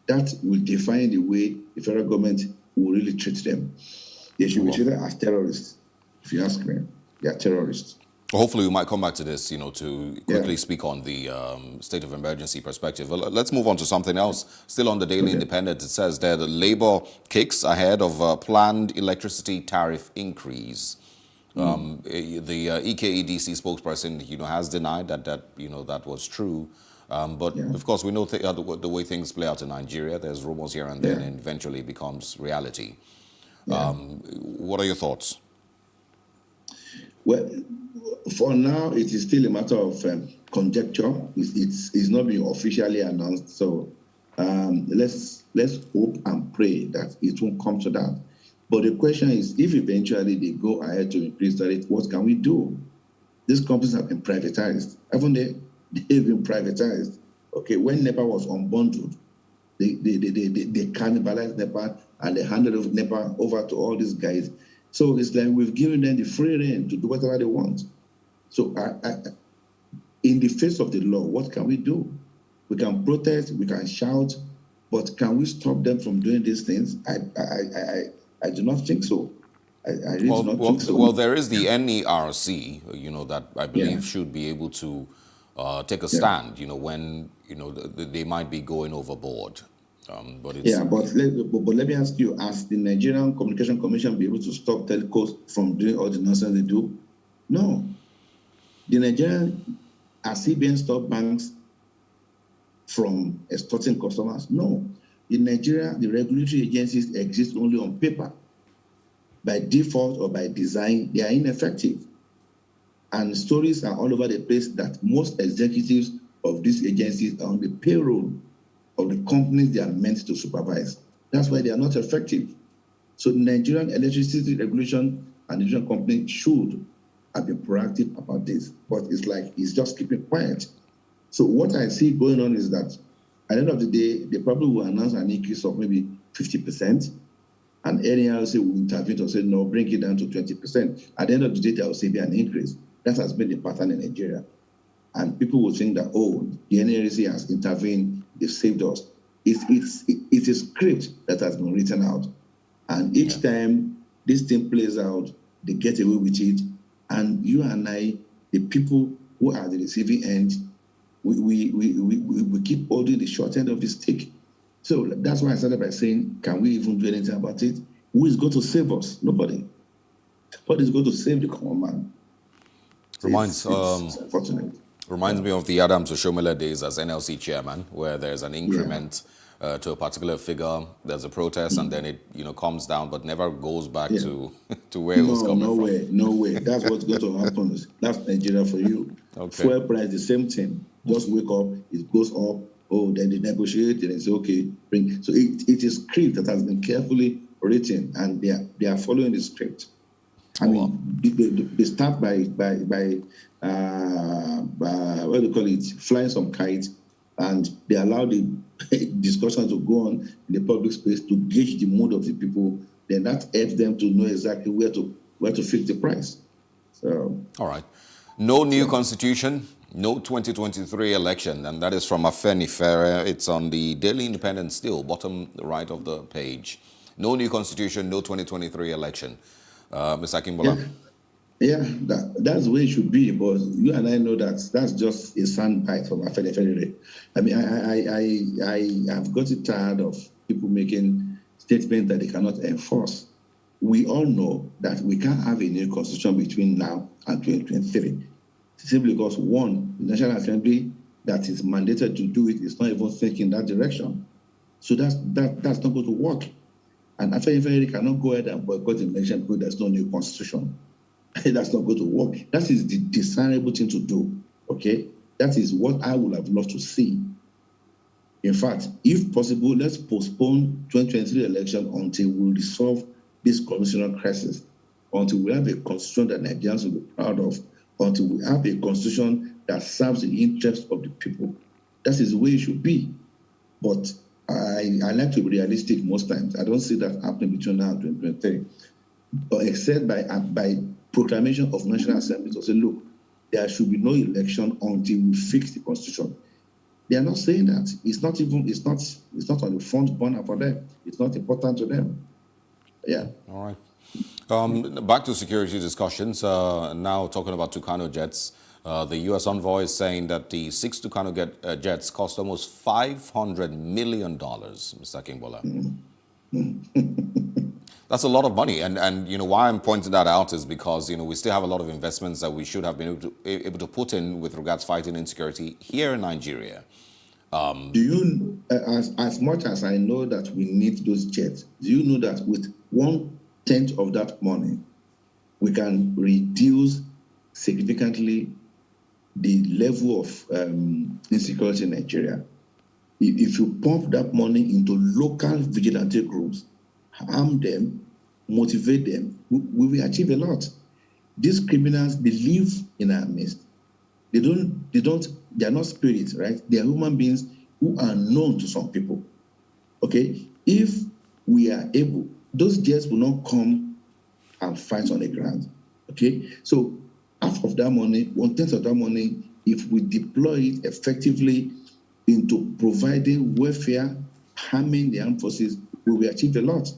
that will define the way the federal government will really treat them. They should be treated as terrorists. If you ask me, they are terrorists. Hopefully we might come back to this, to quickly speak on the state of emergency perspective. Well, let's move on to something else. Still on the Daily Independent, it says there the Labour kicks ahead of a planned electricity tariff increase. The EKEDC spokesperson, has denied that was true. But of course, we know the way things play out in Nigeria. There's rumors here and there, and eventually it becomes reality. What are your thoughts? Well, for now, it is still a matter of conjecture. It's not been officially announced. So let's hope and pray that it won't come to that. But the question is, if eventually they go ahead to increase the rate, what can we do? These companies have been privatized. Haven't they? They've been privatized. Okay, when NEPA was unbundled, they cannibalized NEPA and they handed NEPA over to all these guys. So it's like we've given them the free rein to do whatever they want. So in the face of the law, what can we do? We can protest, we can shout, but can we stop them from doing these things? I do not think so. I really do not think so. Well, there is the NERC, that I believe should be able to take a stand, when, they might be going overboard. But let me ask you, as the Nigerian Communication Commission be able to stop telcos from doing all the nonsense they do? No. The Nigerian, has CBN stopped banks from extorting customers? No. In Nigeria, the regulatory agencies exist only on paper. By default or by design, they are ineffective. And stories are all over the place that most executives of these agencies are on the payroll of the companies they are meant to supervise. That's why they are not effective. So the Nigerian electricity regulation and Nigerian company should have been proactive about this. But it's just keeping quiet. So what I see going on is that at the end of the day, they probably will announce an increase of maybe 50%. And NERC will intervene to say, no, bring it down to 20%. At the end of the day, they will say be an increase. That has been the pattern in Nigeria. And people will think that, the NERC has intervened, they've saved us. It's a script that has been written out. And each time this thing plays out, they get away with it. And you and I, the people who are the receiving end, we keep holding the short end of the stick. So that's why I started by saying, can we even do anything about it? Who is going to save us? Nobody. What is going to save the common man? Reminds unfortunate. Reminds me of the Adams Oshomole days as NLC chairman, where there's an increment to a particular figure, there's a protest, and then it comes down, but never goes back to where it was coming from. No way. That's what's going to happen. That's Nigeria for you. Okay. Fuel price, the same thing. Just wake up, it goes up. Then they negotiate, and they say, okay, bring. So it is script that has been carefully written, and they are following the script. I mean, they start by what do you call it, flying some kites, and they allow the discussion to go on in the public space to gauge the mood of the people. Then that helps them to know exactly where to fix the price. So, all right, no new constitution, No 2023 election, and that is from Afenifere. It's on the Daily Independent still, bottom right of the page. No new constitution, no 2023 election. Mr. Akimbola. Yeah, that's the way it should be. But you and I know that that's just a soundbite from Afenifere. I mean, I have gotten tired of people making statements that they cannot enforce. We all know that we can't have a new constitution between now and 2023. Simply because, one, the National Assembly that is mandated to do it is not even thinking that direction. So that's not going to work. And Afenifere cannot go ahead and boycott the election because there's no new constitution. That's not going to work. That is the desirable thing to do, okay? That is what I would have loved to see. In fact, if possible, let's postpone 2023 election until we resolve this constitutional crisis, until we have a constitution that Nigerians will be proud of, until we have a constitution that serves the interests of the people. That is the way it should be. But I like to be realistic most times. I don't see that happening between now and 2023, but except by proclamation of National Assembly to say, look, there should be no election until we fix the constitution. They are not saying that. It's not on the front burner for them. It's not important to them. Yeah. All right. Back to security discussions. Now talking about Tucano jets. The U.S. envoy is saying that the 6 Tucano jets cost almost $500 million, Mr. Akingbola. That's a lot of money. And you know, why I'm pointing that out is because, you know, we still have a lot of investments that we should have been able to put in with regards to fighting insecurity here in Nigeria. Do you, as much as I know that we need those jets, do you know that with 1/10 of that money, we can reduce significantly the level of insecurity in Nigeria? If you pump that money into local vigilante groups, arm them, motivate them, we will achieve a lot. These criminals, they live in our midst. They are not spirits, right? They are human beings who are known to some people. Okay? If we are able, those jets will not come and fight on the ground. Okay? So half of that money, 1/10 of that money, if we deploy it effectively into providing welfare, harming the armed forces, we will achieve a lot.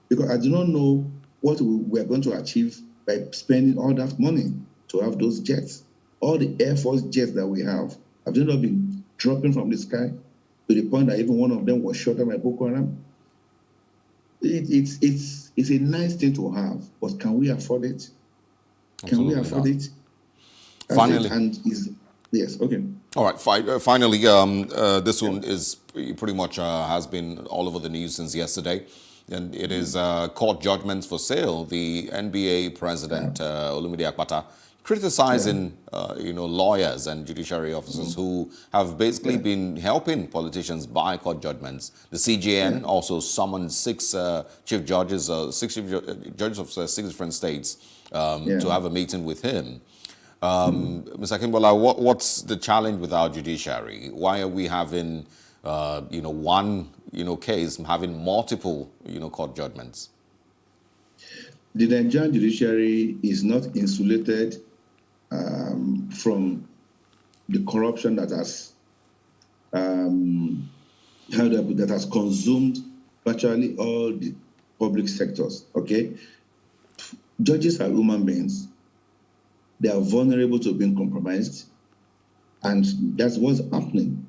Because I do not know what we are going to achieve by spending all that money to have those jets. All the Air Force jets that we have they not been dropping from the sky to the point that even one of them was shot at by Boko Haram? It's a nice thing to have, but can we afford it? Can we afford it? Finally. Yes, okay. All right, finally, this one is pretty much has been all over the news since yesterday. And it is court judgments for sale. The NBA president, Olumide Akpata, criticizing lawyers and judiciary officers who have basically been helping politicians buy court judgments. The CJN also summoned six chief judges of 6 different states to have a meeting with him. Mr. Akimbola, what's the challenge with our judiciary? Why are we having one case having multiple court judgments? The Nigerian judiciary is not insulated from the corruption that has that has consumed virtually all the public sectors. Okay, judges are human beings. They are vulnerable to being compromised, and that's what's happening.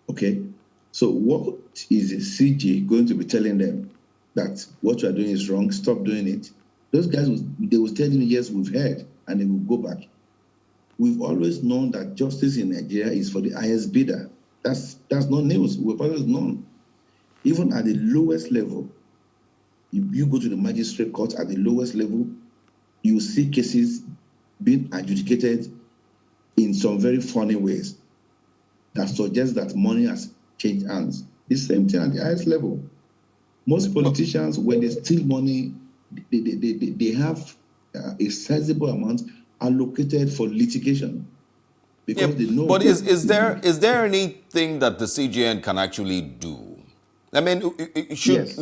Okay, so what is the CJ going to be telling them? That what you are doing is wrong, stop doing it? Those guys, they will tell you, yes, we've heard, and they will go back. We've always known that justice in Nigeria is for the highest bidder. That's not news. We've always known. Even at the lowest level, if you go to the magistrate court at the lowest level, you see cases being adjudicated in some very funny ways that suggest that money has changed hands. The same thing at the highest level. Most politicians, when they steal money, they have a sizable amount allocated for litigation because they know. But is there anything that the CJN can actually do I mean,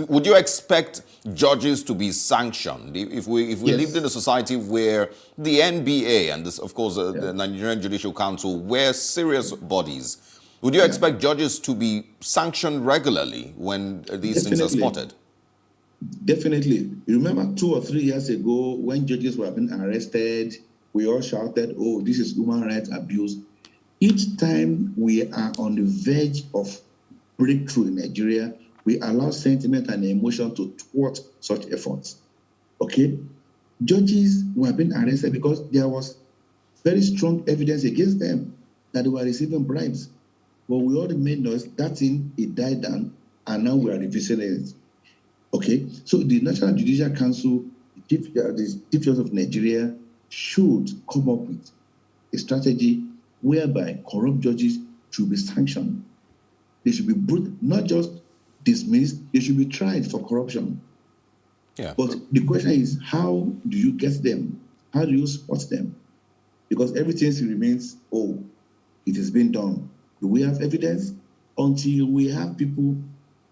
would you expect judges to be sanctioned if we lived in a society where the NBA and this, of course, the Nigerian Judicial Council were serious bodies? Would you expect judges to be sanctioned regularly when these things are spotted? Definitely. You remember 2 or 3 years ago when judges were being arrested, we all shouted, "Oh, this is human rights abuse." Each time we are on the verge of breakthrough in Nigeria, we allow sentiment and emotion to thwart such efforts. Okay? Judges were being arrested because there was very strong evidence against them that they were receiving bribes. But we all made noise, that thing, it died down, and now we are revisiting it. Okay? So the National Judicial Council, the Chief Justice of Nigeria, should come up with a strategy whereby corrupt judges should be sanctioned. They should be not just dismissed, they should be tried for corruption. Yeah. But the question is, how do you get them? How do you spot them? Because everything remains, oh, it has been done. Do we have evidence? Until we have people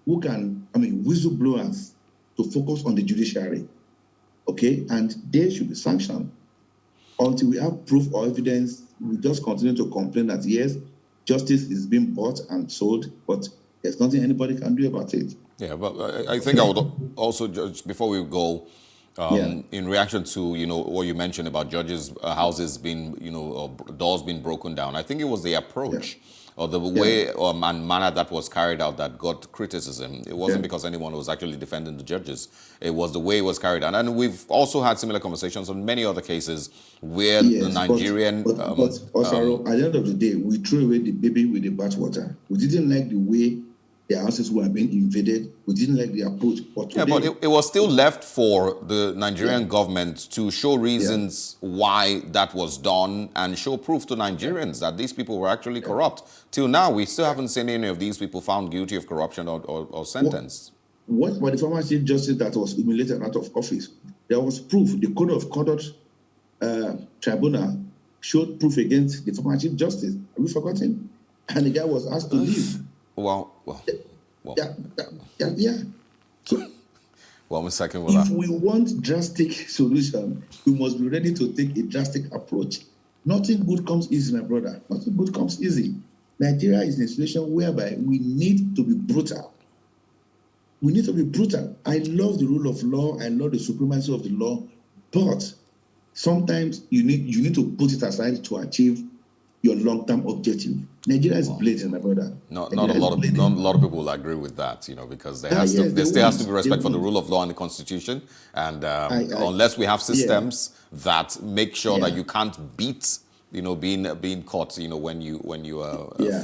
who can, whistleblowers, to focus on the judiciary, okay? And they should be sanctioned. Until we have proof or evidence, we just continue to complain that, yes, justice is being bought and sold, but there's nothing anybody can do about it. Yeah, but I think I would also, just before we go, in reaction to, what you mentioned about judges' houses being, doors being broken down, I think it was the approach or the way or manner that was carried out that got criticism. It wasn't because anyone was actually defending the judges. It was the way it was carried out. And we've also had similar conversations on many other cases where the Nigerian... But also, at the end of the day, we threw away the baby with the bathwater. We didn't like the way the houses were being invaded. We didn't like the approach. But today, but it was still left for the Nigerian government to show reasons why that was done and show proof to Nigerians that these people were actually corrupt. Till now, we still haven't seen any of these people found guilty of corruption or sentenced. What about the former Chief Justice that was humiliated out of office? There was proof. The Code of Conduct Tribunal showed proof against the former Chief Justice. Have we forgotten? And the guy was asked to leave. Well. Yeah. So, if we want drastic solution, we must be ready to take a drastic approach. Nothing good comes easy, my brother. Nothing good comes easy. Nigeria is in a situation whereby we need to be brutal. We need to be brutal. I love the rule of law. I love the supremacy of the law. But sometimes you need to put it aside to achieve your long-term objective. Nigeria is bleeding, my brother. Not a lot of people will agree with that, because there still has to be respect for the rule of law and the Constitution. And unless we have systems that make sure that you can't beat, being caught, when you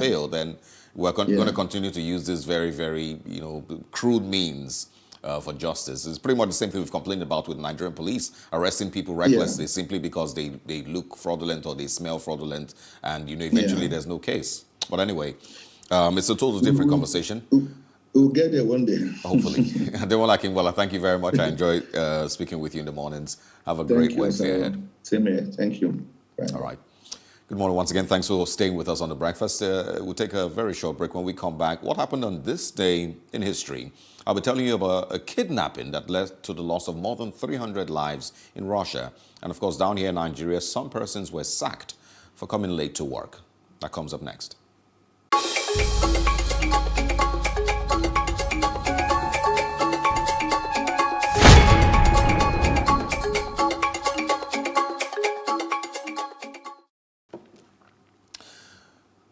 fail, then we're going to continue to use this very, very, crude means for justice. It's pretty much the same thing we've complained about with Nigerian police, arresting people recklessly simply because they look fraudulent or they smell fraudulent, and eventually there's no case. But anyway, it's a totally different conversation. We'll get there one day. Hopefully. Demola Kingwala, thank you very much. I enjoy speaking with you in the mornings. Have a great Wednesday ahead. Same here. Thank you. Bye. All right. Good morning once again. Thanks for staying with us on The Breakfast. We'll take a very short break. When we come back, what happened on this day in history? I'll be telling you about a kidnapping that led to the loss of more than 300 lives in Russia. And of course, down here in Nigeria, some persons were sacked for coming late to work. That comes up next.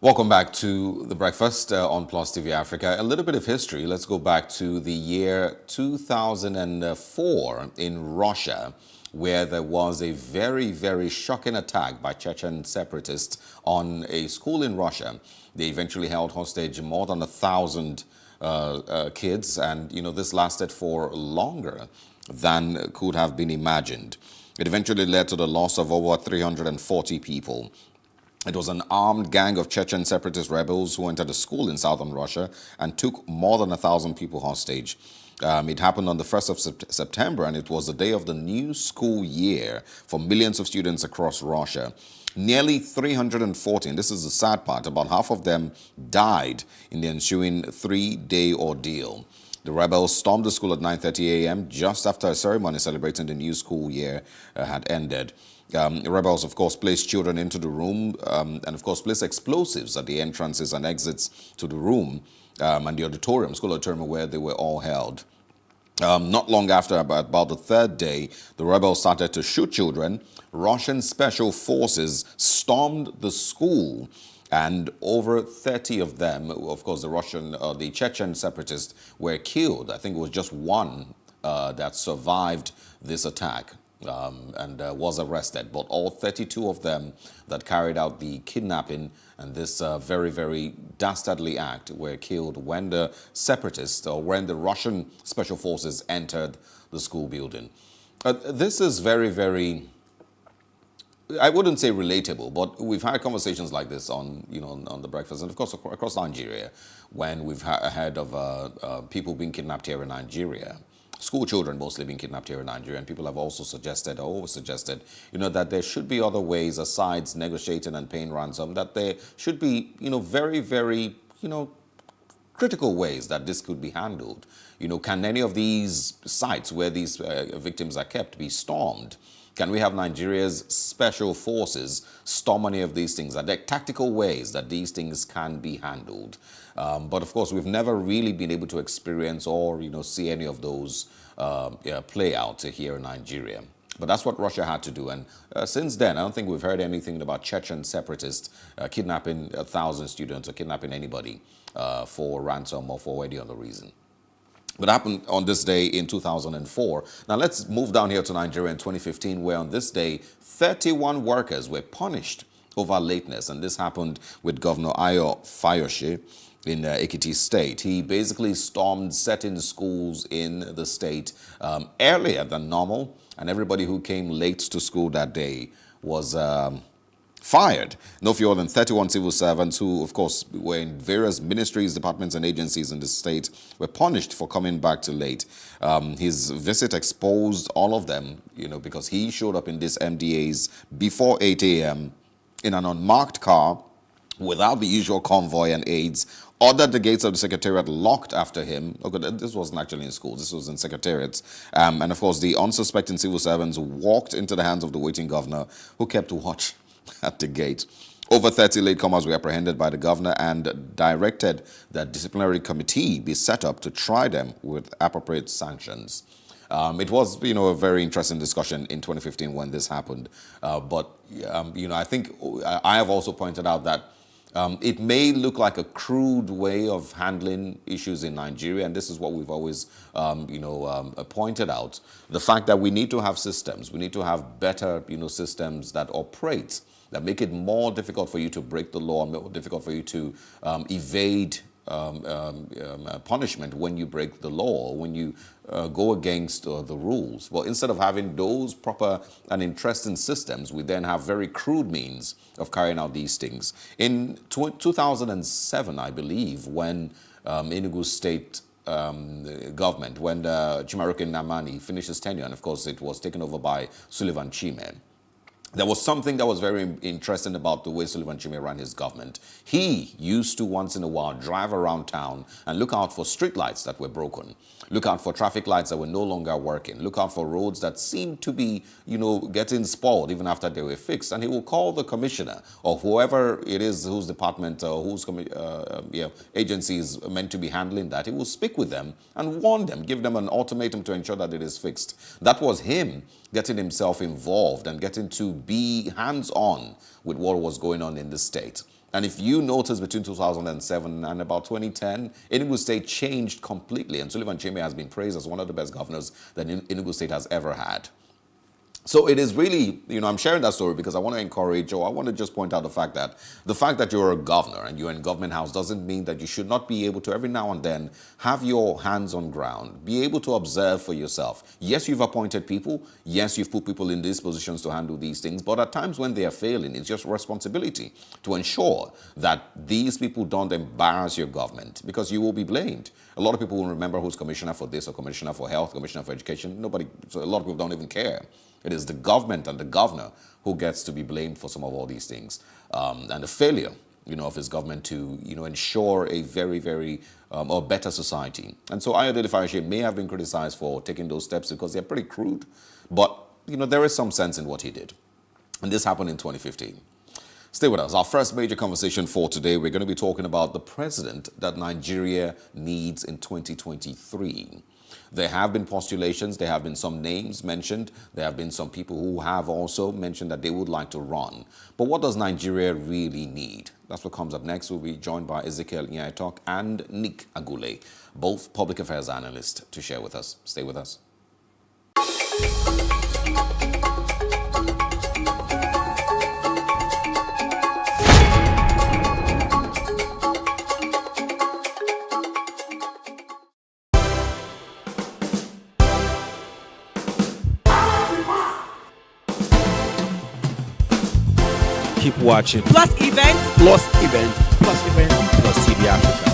Welcome back to The Breakfast on PlusTvAfrica. A little bit of history. Let's go back to the year 2004 in Russia, where there was a very, very shocking attack by Chechen separatists on a school in Russia. They eventually held hostage more than 1,000 kids, and this lasted for longer than could have been imagined. It eventually led to the loss of over 340 people. It was an armed gang of Chechen separatist rebels who entered a school in southern Russia and took more than 1,000 people hostage. It happened on the 1st of September, and it was the day of the new school year for millions of students across Russia. Nearly 314, this is the sad part, about half of them died in the ensuing 3-day ordeal. The rebels stormed the school at 9:30 a.m. just after a ceremony celebrating the new school year had ended. The rebels, of course, placed children into the room and, of course, placed explosives at the entrances and exits to the room and the auditorium, school auditorium, where they were all held. Not long after, about the third day, the rebels started to shoot children. Russian special forces stormed the school, and over 30 of them, of course, the Chechen separatists were killed. I think it was just one that survived this attack and was arrested. But all 32 of them that carried out the kidnapping and this very, very dastardly act were killed when the separatists or when the Russian special forces entered the school building. This is very, very, I wouldn't say relatable, but we've had conversations like this on, on the breakfast, and of course across Nigeria, when we've heard of people being kidnapped here in Nigeria. School children mostly being kidnapped here in Nigeria, and people have also suggested, that there should be other ways asides negotiating and paying ransom, that there should be, very, very, critical ways that this could be handled. Can any of these sites where these victims are kept be stormed? Can we have Nigeria's special forces storm any of these things? Are there tactical ways that these things can be handled? But of course, we've never really been able to experience or, see any of those play out here in Nigeria. But that's what Russia had to do. And since then, I don't think we've heard anything about Chechen separatists kidnapping 1,000 students or kidnapping anybody for ransom or for any other reason. What happened on this day in 2004. Now let's move down here to Nigeria in 2015, where on this day, 31 workers were punished over lateness. And this happened with Governor Ayo Fayose in Ekiti State. He basically stormed certain schools in the state earlier than normal, and everybody who came late to school that day was fired. No fewer than 31 civil servants who, of course, were in various ministries, departments, and agencies in the state were punished for coming back too late. His visit exposed all of them, because he showed up in these MDAs before 8 a.m. in an unmarked car without the usual convoy and aides, ordered the gates of the secretariat locked after him. Okay, this wasn't actually in schools, this was in secretariats. And of course, the unsuspecting civil servants walked into the hands of the waiting governor, who kept watch at the gate. Over 30 latecomers were apprehended by the governor and directed that disciplinary committee be set up to try them with appropriate sanctions. It was, a very interesting discussion in 2015 when this happened. But I think I have also pointed out that it may look like a crude way of handling issues in Nigeria, and this is what we've always, pointed out. The fact that we need to have systems, we need to have better, systems that operate, that make it more difficult for you to break the law, more difficult for you to evade punishment when you break the law, when you go against the rules. Well, instead of having those proper and interesting systems, we then have very crude means of carrying out these things. In 2007, I believe, when Enugu State government, when Chimaroke Namani finished his tenure, and of course it was taken over by Sullivan Chime, there was something that was very interesting about the way Sullivan Chime ran his government. He used to once in a while drive around town and look out for street lights that were broken, look out for traffic lights that were no longer working, look out for roads that seemed to be, getting spoiled even after they were fixed. And he will call the commissioner or whoever it is whose department or whose agency is meant to be handling that. He will speak with them and warn them, give them an ultimatum to ensure that it is fixed. That was him getting himself involved and getting to be hands-on with what was going on in the state. And if you notice, between 2007 and about 2010, Enugu State changed completely, and Sullivan Chime has been praised as one of the best governors that Enugu State has ever had. So it is really, I'm sharing that story because I want to encourage, or I want to just point out the fact that you're a governor and you're in government house doesn't mean that you should not be able to every now and then have your hands on ground, be able to observe for yourself. Yes, you've appointed people. Yes, you've put people in these positions to handle these things. But at times when they are failing, it's just responsibility to ensure that these people don't embarrass your government, because you will be blamed. A lot of people will remember who's commissioner for this or commissioner for health, commissioner for education. A lot of people don't even care. It is the government and the governor who gets to be blamed for some of all these things. And the failure, of his government to, ensure a very, very or better society. And so Ayodele Fayose may have been criticized for taking those steps because they're pretty crude. But, there is some sense in what he did. And this happened in 2015. Stay with us. Our first major conversation for today, we're going to be talking about the president that Nigeria needs in 2023. There have been postulations, there have been some names mentioned, there have been some people who have also mentioned that they would like to run. But what does Nigeria really need? That's what comes up next. We'll be joined by Ezekiel Nyaitok and Nick Agule, both public affairs analysts, to share with us. Stay with us. Keep watching Plus Events, Plus Events, Plus Events on PlusTvAfrica.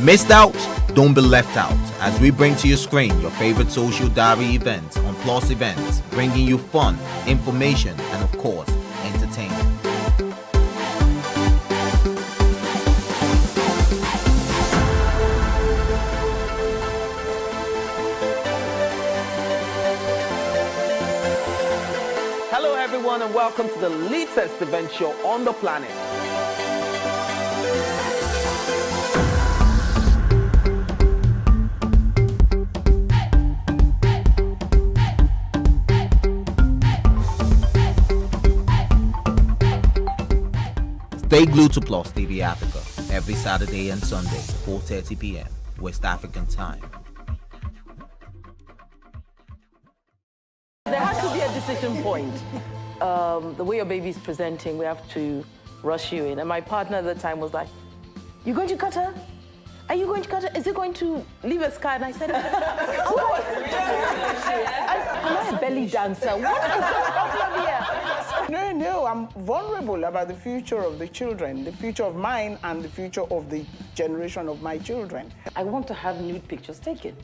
Missed out? Don't be left out as we bring to your screen your favorite social diary events on Plus Events, bringing you fun, information, and of course, entertainment. Hello everyone and welcome to the latest event show on the planet. Stay glued to PlusTvAfrica every Saturday and Sunday, 4:30 p.m. West African time. There has to be a decision point. The way your baby is presenting, we have to rush you in. And my partner at the time was like, "You going to cut her? Are you going to cut her? Is it going to leave a scar?" And I said, "Am I a belly dancer? What is the problem here?" No, I'm vulnerable about the future of the children, the future of mine and the future of the generation of my children. I want to have nude pictures taken.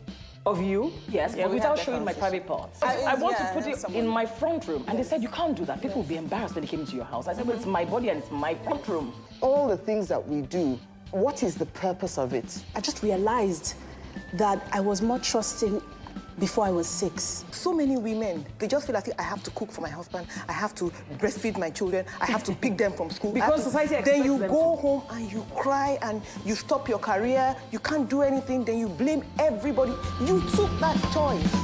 Of you? Yes, Yeah, but we without have showing my private parts. I want to put it in my front room. And they said, "You can't do that. People will be embarrassed when they came into your house." I said, "Well, it's my body and it's my front room." All the things that we do, what is the purpose of it? I just realized that I was more trusting before I was 6. So many women, they just feel like I have to cook for my husband, I have to breastfeed my children, I have to pick them from school. Because society expects Then you them go to. home and you cry and you stop your career, you can't do anything, then you blame everybody. You took that choice.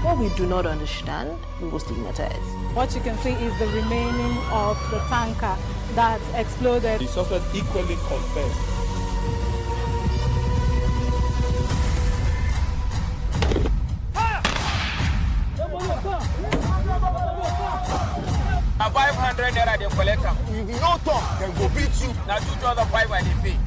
What we do not understand, we will stigmatize. What you can see is the remaining of the tanker that exploded. The suspect equally confessed. Now 500 naira they collect am. If you no talk, dem go beat you. Now 2,500 I dey pay.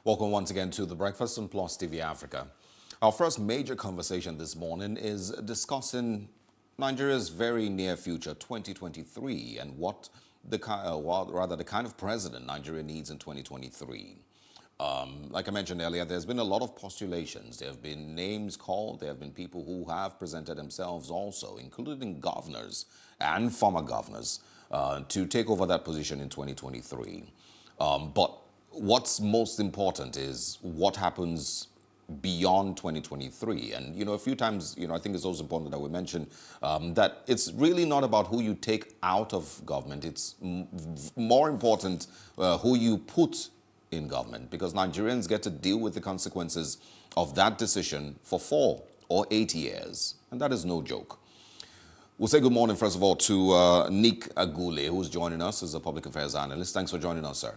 Welcome once again to The Breakfast on Plus TV Africa. Our first major conversation this morning is discussing Nigeria's very near future, 2023, and what the kind of president Nigeria needs in 2023. Like I mentioned earlier, there's been a lot of postulations. There have been names called. There have been people who have presented themselves also, including governors and former governors, to take over that position in 2023. But what's most important is what happens beyond 2023. And, a few times, I think it's also important that we mention that it's really not about who you take out of government. It's more important who you put in government, because Nigerians get to deal with the consequences of that decision for 4 or 8 years. And that is no joke. We'll say good morning, first of all, to Nick Agule, who's joining us as a public affairs analyst. Thanks for joining us, sir.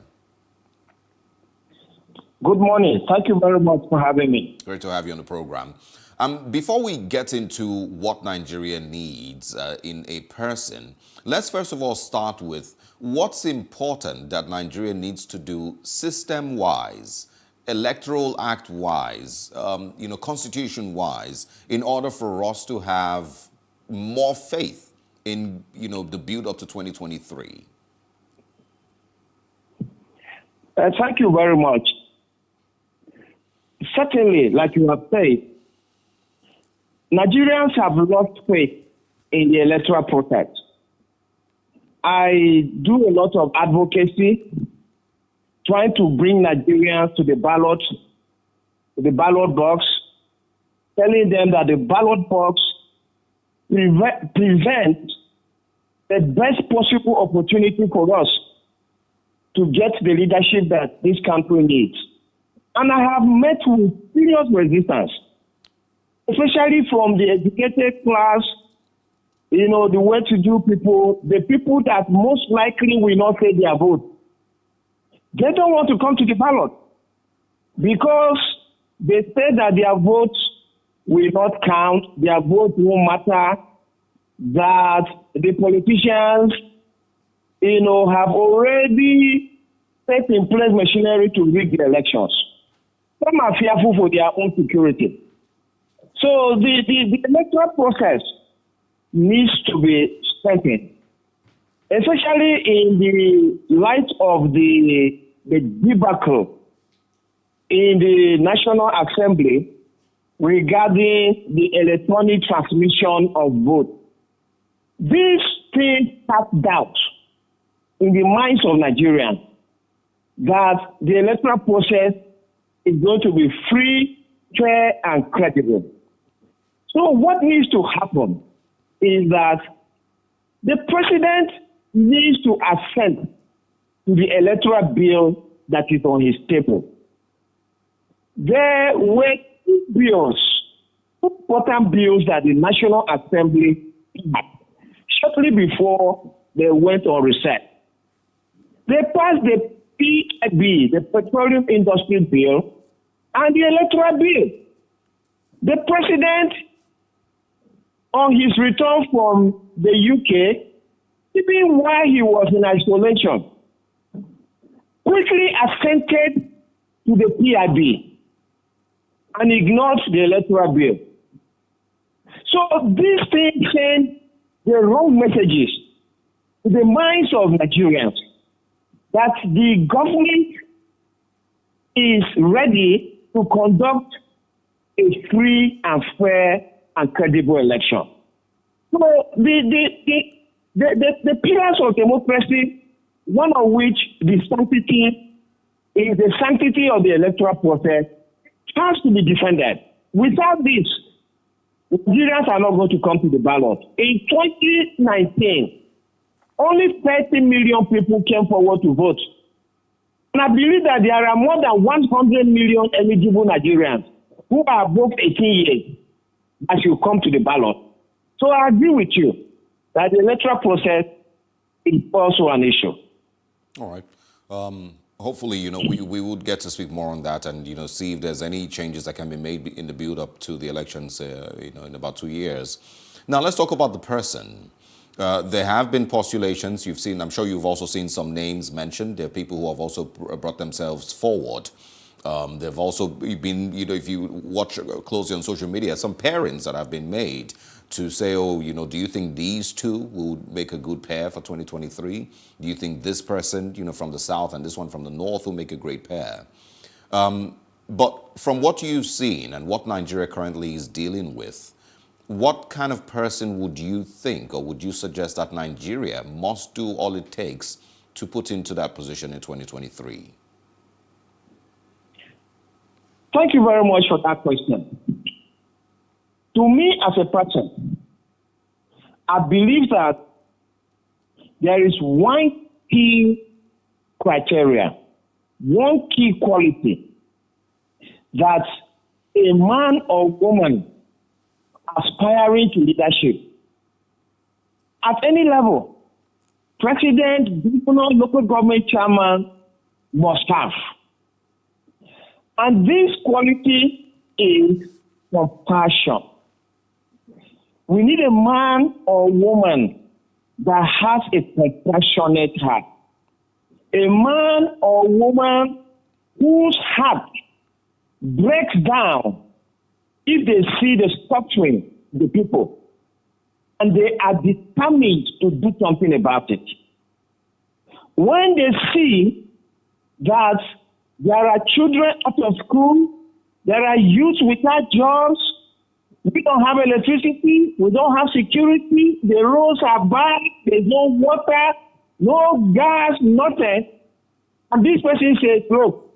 Good morning. Thank you very much for having me. Great to have you on the program. Before we get into what Nigeria needs in a person, let's first of all start with what's important that Nigeria needs to do system-wise, Electoral Act-wise, Constitution-wise, in order for us to have more faith in, the build-up to 2023. Thank you very much. Certainly, like you have said, Nigerians have lost faith in the electoral process. I do a lot of advocacy, trying to bring Nigerians to the ballot box, telling them that the ballot box presents the best possible opportunity for us to get the leadership that this country needs. And I have met with serious resistance, especially from the educated class, the well-to-do people, the people that most likely will not say their vote. They don't want to come to the ballot because they say that their votes will not count, their vote won't matter, that the politicians, have already set in place machinery to rig the elections. Some are fearful for their own security. So the electoral process needs to be strengthened, especially in the light of the debacle in the National Assembly regarding the electronic transmission of vote. This thing cast doubt in the minds of Nigerians that the electoral process is going to be free, fair, and credible. So what needs to happen is that the president needs to assent to the electoral bill that is on his table. There were 2 bills, 2 important bills that the National Assembly passed shortly before they went on recess. They passed the PIB, the Petroleum Industry Bill, and the Electoral Bill. The president, on his return from the UK, even while he was in isolation, quickly assented to the PIB and ignored the Electoral Bill. So this thing sent the wrong messages to the minds of Nigerians that the government is ready to conduct a free and fair and credible election. So the pillars of democracy, one of which the sanctity is the sanctity of the electoral process, has to be defended. Without this, Nigerians are not going to come to the ballot. In 2019, only 30 million people came forward to vote. And I believe that there are more than 100 million eligible Nigerians who are above 18 years that should come to the ballot. So I agree with you that the electoral process is also an issue. All right. Hopefully, we would get to speak more on that and, see if there's any changes that can be made in the build-up to the elections, in about 2 years. Now, let's talk about the person. There have been postulations. I'm sure you've also seen some names mentioned. There are people who have also brought themselves forward. There've also been, if you watch closely on social media, some pairings that have been made to say, oh, do you think these two will make a good pair for 2023? Do you think this person, from the south and this one from the north will make a great pair? But from what you've seen and what Nigeria currently is dealing with, what kind of person would you think, or would you suggest that Nigeria must do all it takes to put into that position in 2023? Thank you very much for that question. To me, as a person, I believe that there is one key criteria, one key quality that a man or woman aspiring to leadership at any level, president, governor, local government chairman, must have. And this quality is compassion. We need a man or woman that has a compassionate heart. A man or woman whose heart breaks down if they see the suffering of the people, and they are determined to do something about it. When they see that there are children out of school, there are youth without jobs, we don't have electricity, we don't have security, the roads are bad, there's no water, no gas, nothing. And this person says, look,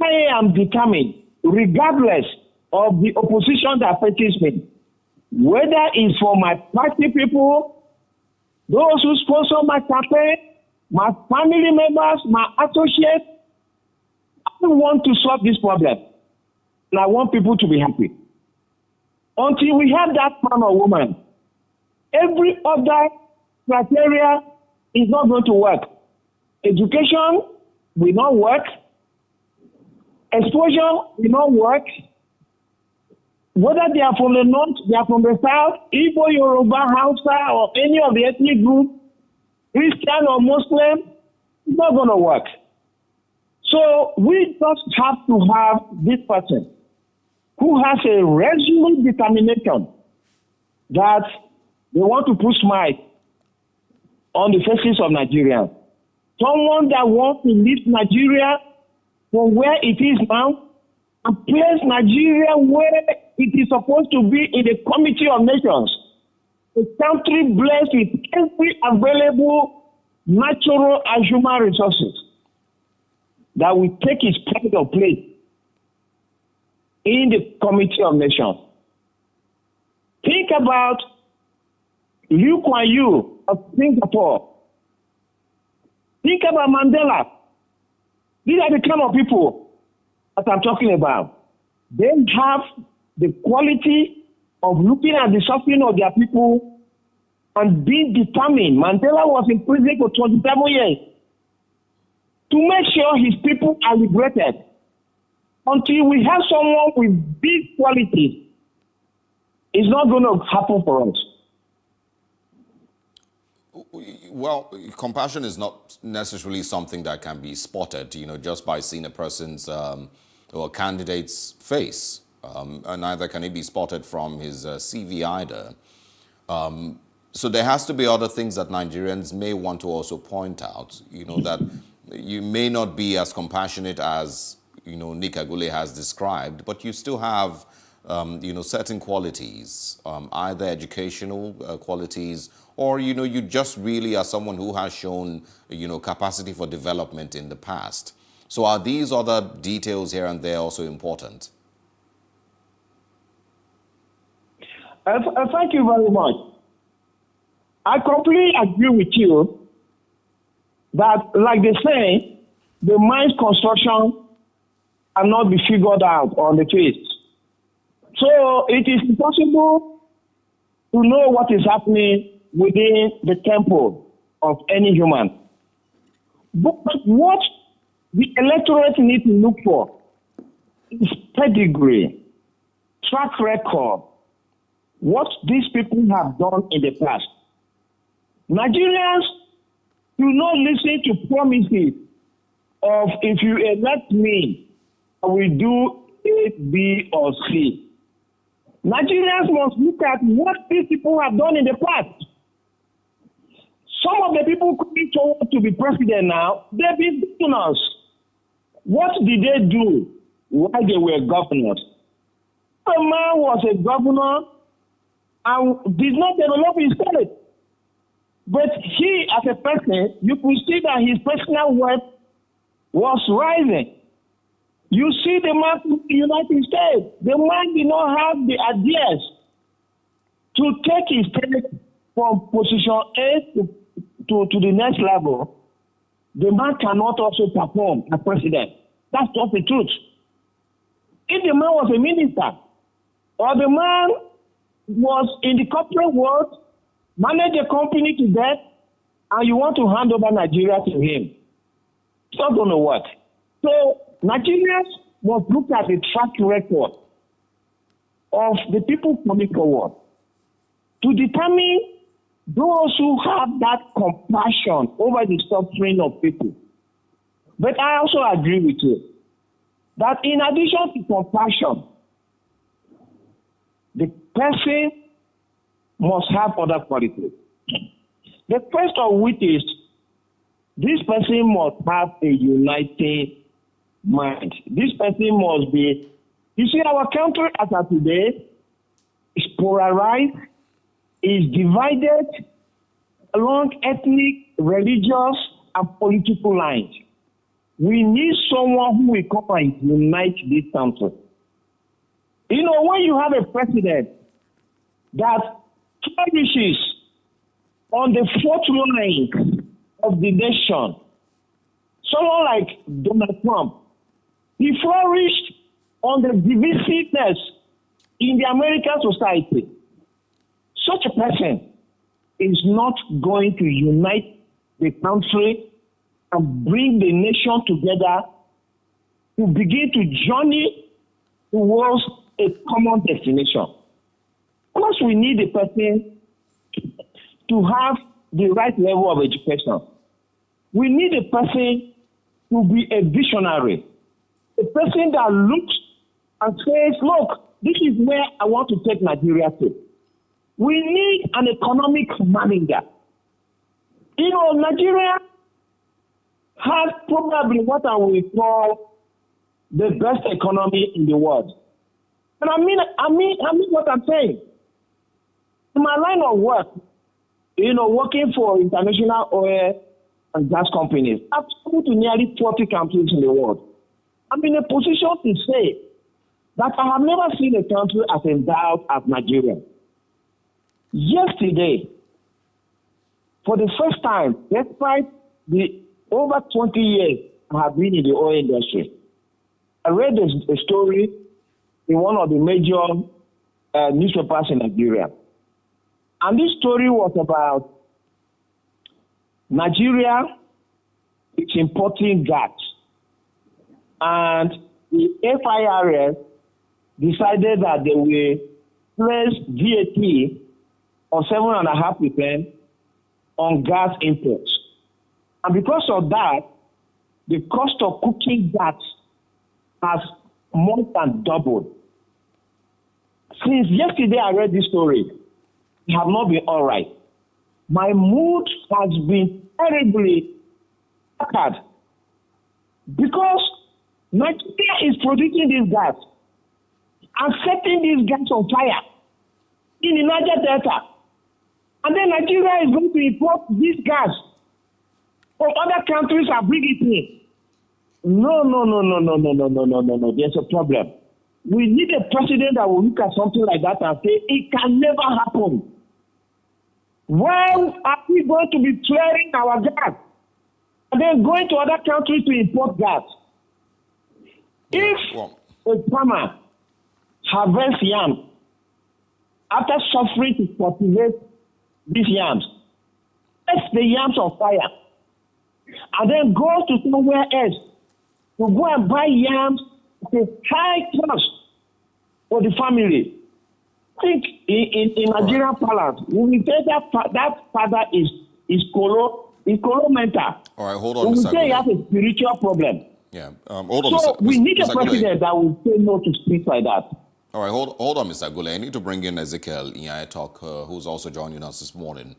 I am determined, regardless of the opposition that faces me, whether it's for my party people, those who sponsor my campaign, my family members, my associates, I want to solve this problem. And I want people to be happy. Until we have that man or woman, every other criteria is not going to work. Education will not work. Exposure will not work. Whether they are from the north, they are from the south, Igbo, Yoruba, Hausa, or any of the ethnic group, Christian or Muslim, it's not going to work. So we just have to have this person who has a resolute determination that they want to put smile on the faces of Nigerians. Someone that wants to lift Nigeria from where it is now and place Nigeria where it is supposed to be in the Committee of Nations. A country blessed with every available natural and human resources that will take its pride of place in the Committee of Nations. Think about Lee Kuan Yew of Singapore. Think about Mandela. These are the kind of people that I'm talking about. They have the quality of looking at the suffering of their people and being determined. Mandela was in prison for 27 years to make sure his people are liberated. Until we have someone with big qualities, it's not going to happen for us. Well, compassion is not necessarily something that can be spotted, just by seeing a person's or a candidate's face. And neither can it be spotted from his CV either. So there has to be other things that Nigerians may want to also point out, that you may not be as compassionate as, Nick Agule has described, but you still have, certain qualities, either educational qualities, or, you just really are someone who has shown, capacity for development in the past. So are these other details here and there also important? Thank you very much. I completely agree with you that, like they say, the mind's construction cannot be figured out on the face. So it is impossible to know what is happening within the temple of any human. But what the electorate need to look for is pedigree, track record, what these people have done in the past. Nigerians do not listen to promises of, if you elect me, we do A, B, or C. Nigerians must look at what these people have done in the past. Some of the people coming forward to be president now, they've been governors. What did they do while they were governors? A man was a governor and did not develop his state. But he, as a person, you could see that his personal wealth was rising. You see the man in the United States, the man did not have the ideas to take his state from position A to the next level. The man cannot also perform as president. That's just the truth. If the man was a minister, or the man was in the corporate world, manage a company to death, and you want to hand over Nigeria to him, it's not going to work. So Nigerians must look at the track record of the people coming forward to determine those who have that compassion over the suffering of people. But I also agree with you that in addition to compassion, the person must have other qualities. The first of which is this person must have a united mind. This person must be, you see, our country as of today is polarized, is divided along ethnic, religious, and political lines. We need someone who will come and unite this country. You know, when you have a president that flourishes on the fourth line of the nation, someone like Donald Trump, he flourished on the divisiveness in the American society. Such a person is not going to unite the country and bring the nation together to begin to journey towards a common destination. Plus, we need a person to have the right level of education. We need a person to be a visionary, a person that looks and says, look, this is where I want to take Nigeria to. We need an economic manager. You know, Nigeria has probably what I will call the best economy in the world. And I mean what I'm saying. In my line of work, you know, working for international oil and gas companies, I've traveled to nearly 40 countries in the world. I'm in a position to say that I have never seen a country as endowed as Nigeria. Yesterday, for the first time, despite the over 20 years I have been in the oil industry, I read a story in one of the major newspapers in Nigeria. And this story was about Nigeria is importing gas. And the FIRS decided that they will place VAT of 7.5% on gas imports. And because of that, the cost of cooking gas has more than doubled. Since yesterday I read this story, it has not been all right. My mood has been terribly battered because Nigeria is producing this gas and setting this gas on fire in the Niger Delta. And then Nigeria is going to import this gas from other countries and bring it in. No. There's a problem. We need a president that will look at something like that and say, it can never happen. Why are we going to be clearing our gas and then going to other countries to import gas? If a farmer harvests yams after suffering to cultivate these yams, sets the yams on fire, and then goes to somewhere else to go and buy yams at a high cost for the family. I think in Nigerian parlance, we will say that father is mental. All right, hold on, we Mr. will say he has a spiritual problem. Yeah. Hold on, So we need a Mr. president that will say no to speak like that. All right, hold on, Mr. Gule. I need to bring in Ezekiel Inyayetok, who's also joining us this morning.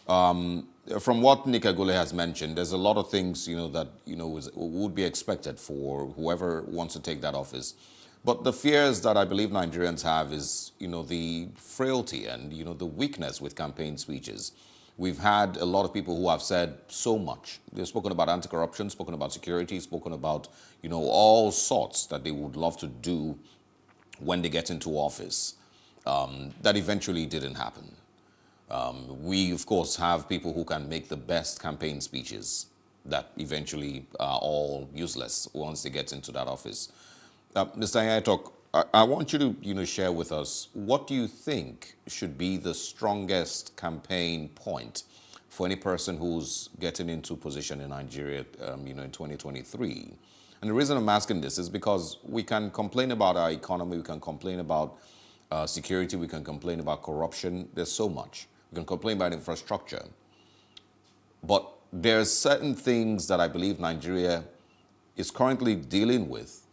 From what Nika Gule has mentioned, there's a lot of things, that, would be expected for whoever wants to take that office. But the fears that I believe Nigerians have is, the frailty and, the weakness with campaign speeches. We've had a lot of people who have said so much. They've spoken about anti-corruption, spoken about security, spoken about, all sorts that they would love to do when they get into office. That eventually didn't happen. We, of course, have people who can make the best campaign speeches that eventually are all useless once they get into that office. Mr. Inyayetok, I want you to, share with us, what do you think should be the strongest campaign point for any person who's getting into position in Nigeria, in 2023? And the reason I'm asking this is because we can complain about our economy, we can complain about security, we can complain about corruption. There's so much. We can complain about infrastructure. But there's certain things that I believe Nigeria is currently dealing with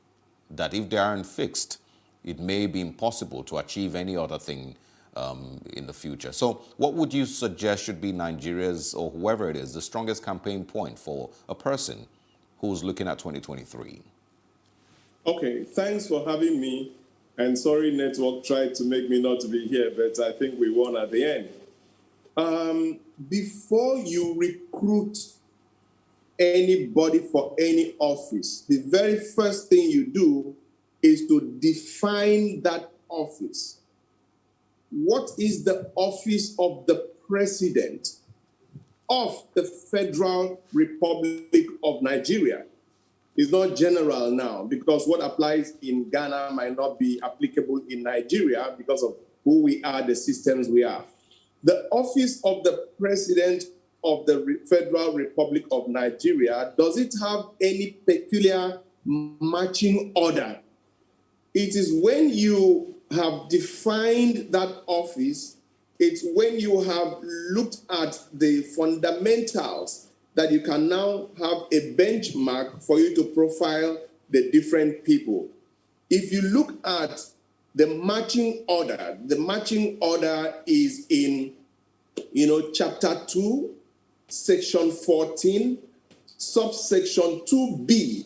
that if they aren't fixed, it may be impossible to achieve any other thing in the future. So what would you suggest should be Nigeria's, or whoever it is, the strongest campaign point for a person who's looking at 2023? Okay, thanks for having me. And sorry, network tried to make me not to be here, but I think we won at the end. Before you recruit anybody for any office, the very first thing you do is to define that office. What is the office of the President of the Federal Republic of Nigeria? It's not general now, because what applies in Ghana might not be applicable in Nigeria because of who we are, the systems we are. The office of the President of the Federal Republic of Nigeria, does it have any peculiar marching order? It is when you have defined that office, it's when you have looked at the fundamentals that you can now have a benchmark for you to profile the different people. If you look at the marching order is in, chapter 2, section 14, subsection 2B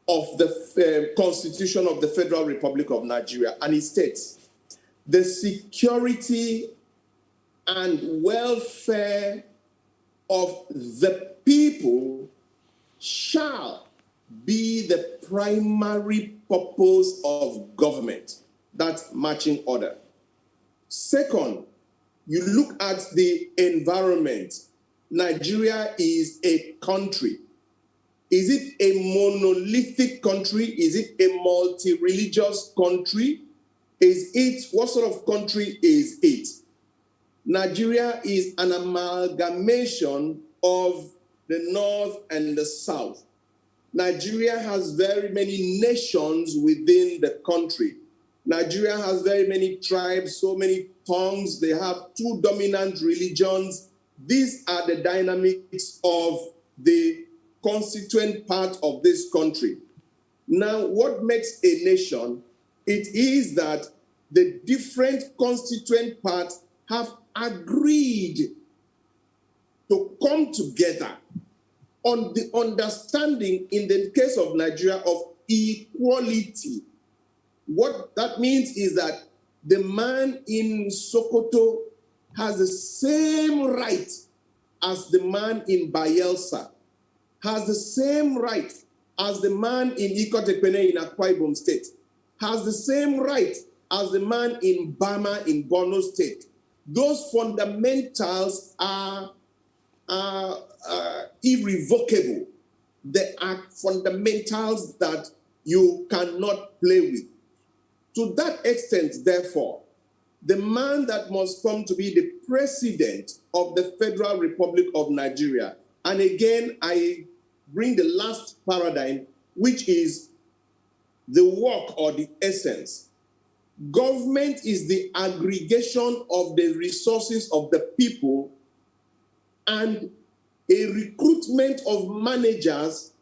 of the Constitution of the Federal Republic of Nigeria. And it states, the security and welfare of the people shall be the primary purpose of government. That's marching order. Second, you look at the environment. Nigeria is a country. Is it a monolithic country? Is it a multi-religious country? What sort of country is it? Nigeria is an amalgamation of the North and the South. Nigeria has very many nations within the country. Nigeria has very many tribes, so many tongues. They have two dominant religions. These are the dynamics of the constituent part of this country. Now, what makes a nation? It is that the different constituent parts have agreed to come together on the understanding, in the case of Nigeria, of equality. What that means is that the man in Sokoto has the same right as the man in Bayelsa, has the same right as the man in Ikotekpene in Akwa Ibom State, has the same right as the man in Bama in Borno State. Those fundamentals are irrevocable. They are fundamentals that you cannot play with. To that extent, therefore, the man that must come to be the President of the Federal Republic of Nigeria, and again, I bring the last paradigm, which is the work or the essence. Government is the aggregation of the resources of the people and a recruitment of managers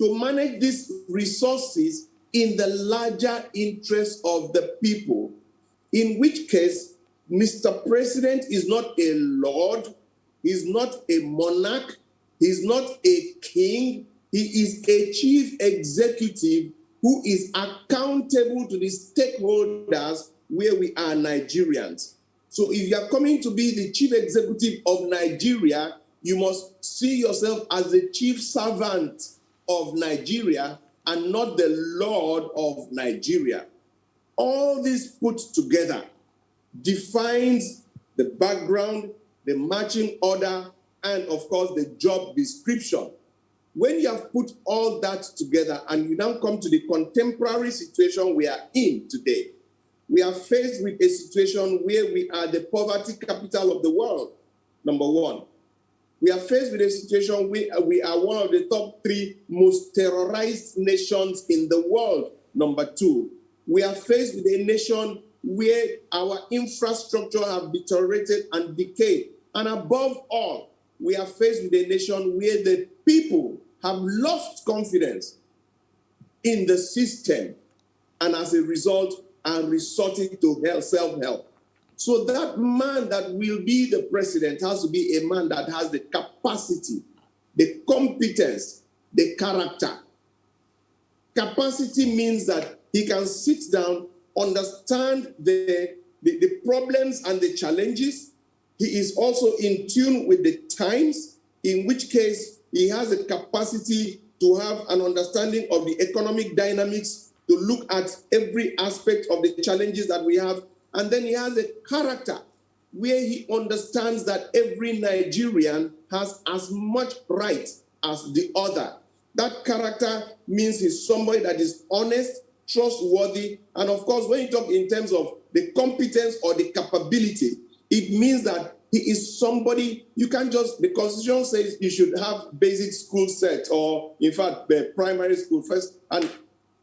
to manage these resources in the larger interest of the people, in which case, Mr. President is not a lord, he's not a monarch, he's not a king, he is a chief executive who is accountable to the stakeholders where we are Nigerians. So if you are coming to be the chief executive of Nigeria, you must see yourself as the chief servant of Nigeria and not the lord of Nigeria. All this put together defines the background, the marching order, and of course the job description. When you have put all that together and you now come to the contemporary situation we are in today, we are faced with a situation where we are the poverty capital of the world, number one. We are faced with a situation where we are one of the top 3 most terrorized nations in the world, number two. We are faced with a nation where our infrastructure have deteriorated and decayed. And above all, we are faced with a nation where the people have lost confidence in the system and as a result are resorting to self-help. So that man that will be the president has to be a man that has the capacity, the competence, the character. Capacity means that he can sit down, understand the problems and the challenges. He is also in tune with the times, in which case he has a capacity to have an understanding of the economic dynamics, to look at every aspect of the challenges that we have. And then he has a character where he understands that every Nigerian has as much right as the other. That character means he's somebody that is honest, trustworthy, and of course, when you talk in terms of the competence or the capability, it means that he is somebody, you can't just, the Constitution says you should have basic school set, or in fact, primary school first. And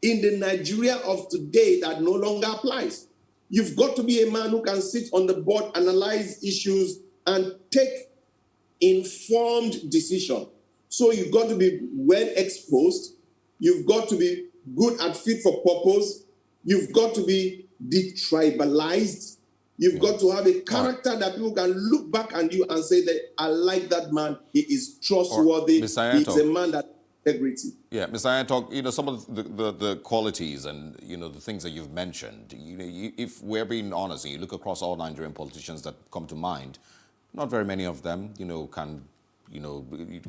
in the Nigeria of today, that no longer applies. You've got to be a man who can sit on the board, analyze issues, and take informed decision. So you've got to be well exposed. You've got to be good at fit for purpose. You've got to be detribalized. You've got to have a character that people can look back at you and say that I like that man. He is trustworthy. He's a man that integrity. Yeah, Mr. Ayantok, some of the qualities and, the things that you've mentioned, if we're being honest, and you look across all Nigerian politicians that come to mind, not very many of them, can,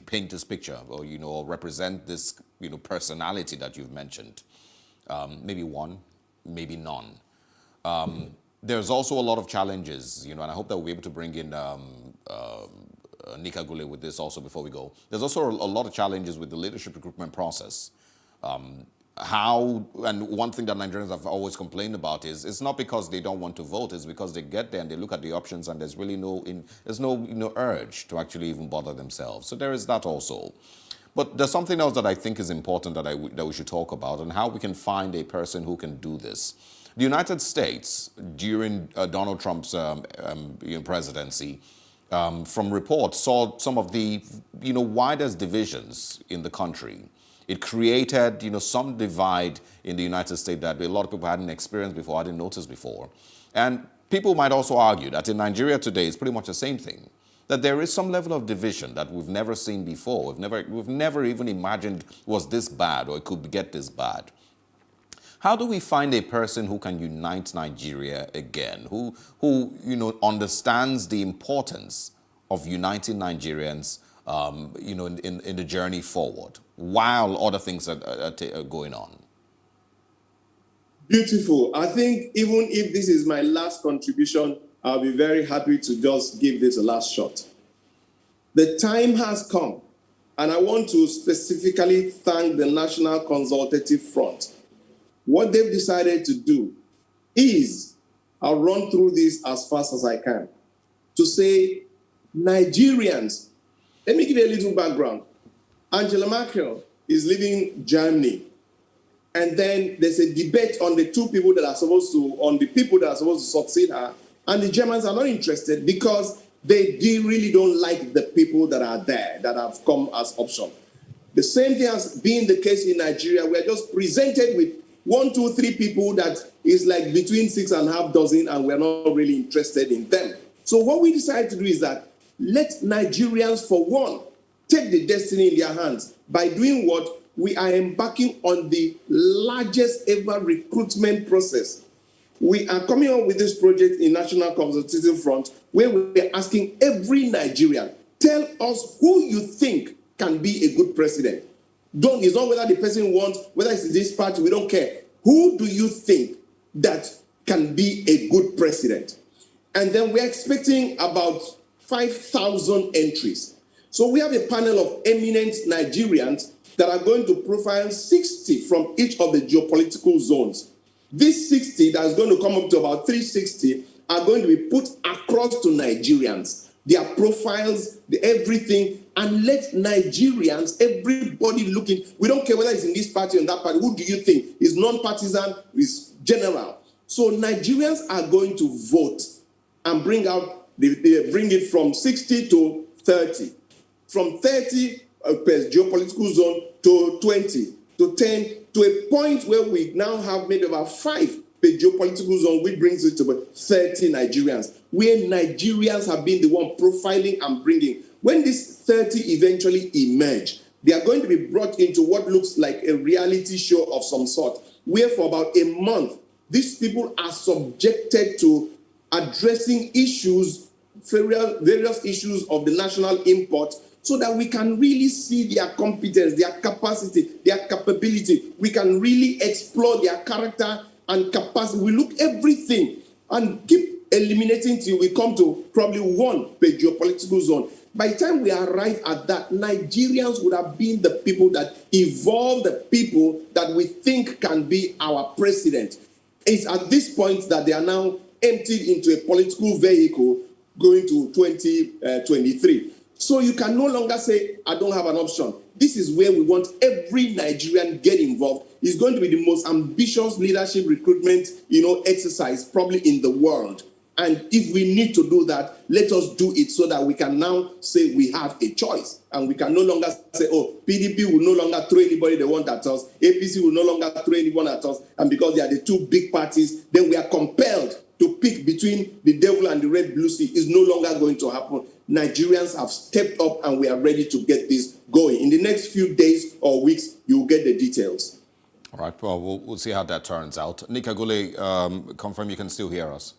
paint this picture or, or represent this, personality that you've mentioned. Maybe one, maybe none. There's also a lot of challenges, and I hope that we'll be able to bring in Nika Gule with this also before we go. There's also a lot of challenges with the leadership recruitment process. And one thing that Nigerians have always complained about is it's not because they don't want to vote, it's because they get there and they look at the options and there's really no urge to actually even bother themselves. So there is that also. But there's something else that I think is important that we should talk about, and how we can find a person who can do this. The United States, during Donald Trump's presidency, from reports, saw some of the widest divisions in the country. It created some divide in the United States that a lot of people hadn't experienced before, hadn't noticed before. And people might also argue that in Nigeria today it's pretty much the same thing. That there is some level of division that we've never seen before. We've never even imagined was this bad or it could get this bad. How do we find a person who can unite Nigeria again, who understands the importance of uniting Nigerians, in the journey forward, while other things are going on? Beautiful. I think even if this is my last contribution, I'll be very happy to just give this a last shot. The time has come, and I want to specifically thank the National Consultative Front. What they've decided to do is, I'll run through this as fast as I can, to say, Nigerians, let me give you a little background. Angela Merkel is leaving Germany. And then there's a debate on the people that are supposed to succeed her. And the Germans are not interested because they really don't like the people that are there, that have come as option. The same thing has been the case in Nigeria. We are just presented with 1, 2, 3 people that is like between 6.5 dozen, and we're not really interested in them. So what we decided to do is that let Nigerians, for one, take the destiny in their hands by doing what? We are embarking on the largest ever recruitment process. We are coming up with this project in National Consultative Front, where we are asking every Nigerian, tell us who you think can be a good president. It's not whether the person wants, whether it's this party, we don't care. Who do you think that can be a good president? And then we're expecting about 5,000 entries. So we have a panel of eminent Nigerians that are going to profile 60 from each of the geopolitical zones. These 60 that is going to come up to about 360 are going to be put across to Nigerians. Their profiles, everything, and let Nigerians, everybody looking, we don't care whether it's in this party or in that party, who do you think? Is non-partisan, is general. So Nigerians are going to vote and bring it from 60 to 30. From 30 per geopolitical zone to 20, to 10, to a point where we now have maybe about 5 per geopolitical zone, which brings it to about 30 Nigerians, where Nigerians have been the one profiling and bringing. When these 30 eventually emerge, they are going to be brought into what looks like a reality show of some sort, where for about a month, these people are subjected to addressing issues, various issues of the national import, so that we can really see their competence, their capacity, their capability. We can really explore their character and capacity. We look everything and keep eliminating till we come to probably 1 per geopolitical zone. By the time we arrive at that, Nigerians would have been the people that evolve the people that we think can be our president. It's at this point that they are now emptied into a political vehicle going to 2023. So you can no longer say, I don't have an option. This is where we want every Nigerian get involved. It's going to be the most ambitious leadership recruitment, exercise probably in the world. And if we need to do that, let us do it so that we can now say we have a choice. And we can no longer say, oh, PDP will no longer throw anybody they want at us. APC will no longer throw anyone at us. And because they are the 2 big parties, then we are compelled to pick between the devil and the red blue sea. Is no longer going to happen. Nigerians have stepped up and we are ready to get this going. In the next few days or weeks, you'll get the details. All right, well, we'll see how that turns out. Nick Agule, confirm you can still hear us.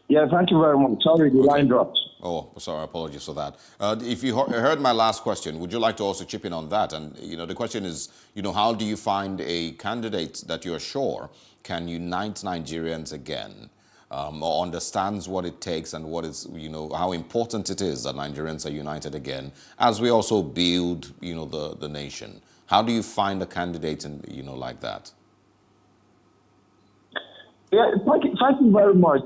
Yeah, thank you very much. Sorry, the line dropped. Oh, sorry, apologies for that. If you heard my last question, would you like to also chip in on that? And, the question is, how do you find a candidate that you're sure can unite Nigerians again, or understands what it takes and what is, how important it is that Nigerians are united again as we also build, the nation? How do you find a candidate, like that? Yeah, thank you very much.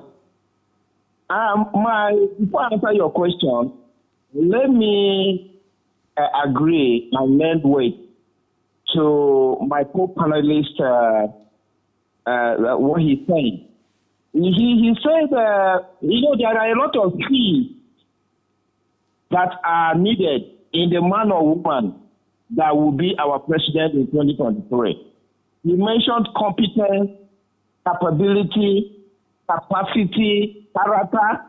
Before I answer your question, let me agree and lend weight to my co-panelist, what he's saying. He said, there are a lot of keys that are needed in the man or woman that will be our president in 2023. He mentioned competence, capability, capacity, character,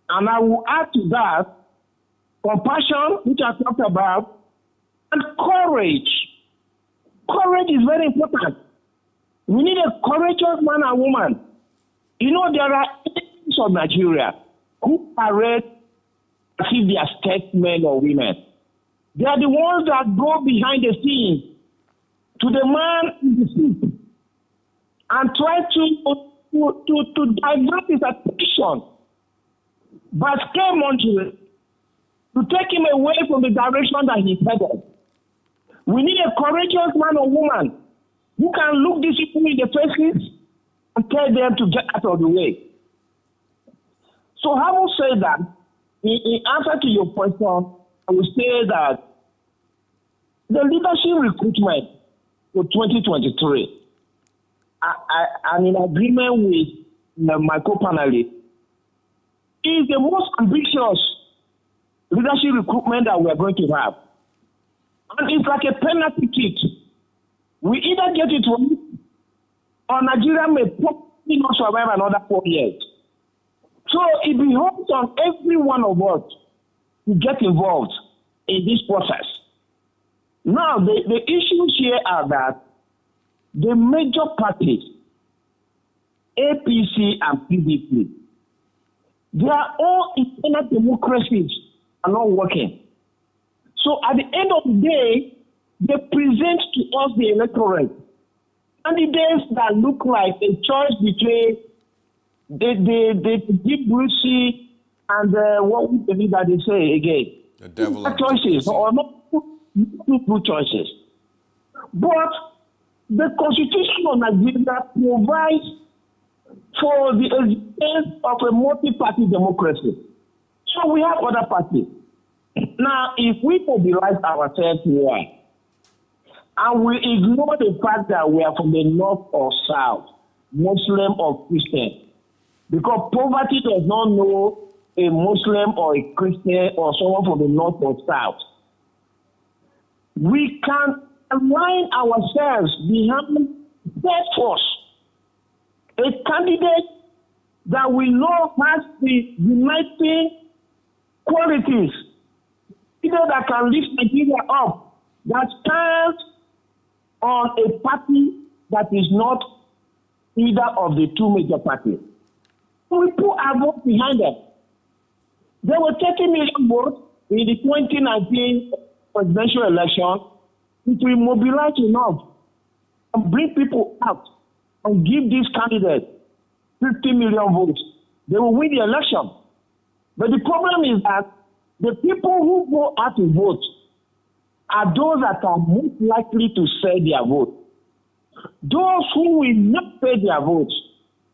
and I will add to that compassion, which I talked about, and courage. Courage is very important. We need a courageous man and woman. There are enemies of Nigeria who parade as if they are statesmen or women. They are the ones that go behind the scenes to the man in the seat and try to divert his attention, but came onto it to take him away from the direction that he's headed. We need a courageous man or woman who can look these people in the faces and tell them to get out of the way. So I will say that, in answer to your question, I will say that the leadership recruitment for 2023, I'm in agreement with my co-panelist, is the most ambitious leadership recruitment that we are going to have. And it's like a penalty kick. We either get it right, or Nigeria may probably not survive another 4 years. So it behoves on every one of us to get involved in this process. Now, the issues here are that the major parties, APC and PDP, they are all internal democracies are not working. So at the end of the day, they present to us the electorate candidates that look like a choice between the deep Brucey and what we believe that they say again. The devil and choices or not two choices. But the Constitution of Nigeria provides for the existence of a multi-party democracy. So we have other parties. Now, if we mobilize ourselves here and we ignore the fact that we are from the north or south, Muslim or Christian, because poverty does not know a Muslim or a Christian or someone from the north or south, we can align ourselves behind that force. A candidate that we know has the uniting qualities, either that can lift Nigeria up, that stands on a party that is not either of the two major parties. We put our vote behind them. There were 30 million votes in the 2019 presidential election. If we mobilize enough and bring people out and give these candidates 50 million votes, they will win the election. But the problem is that the people who go out to vote are those that are most likely to sell their vote. Those who will not pay their votes,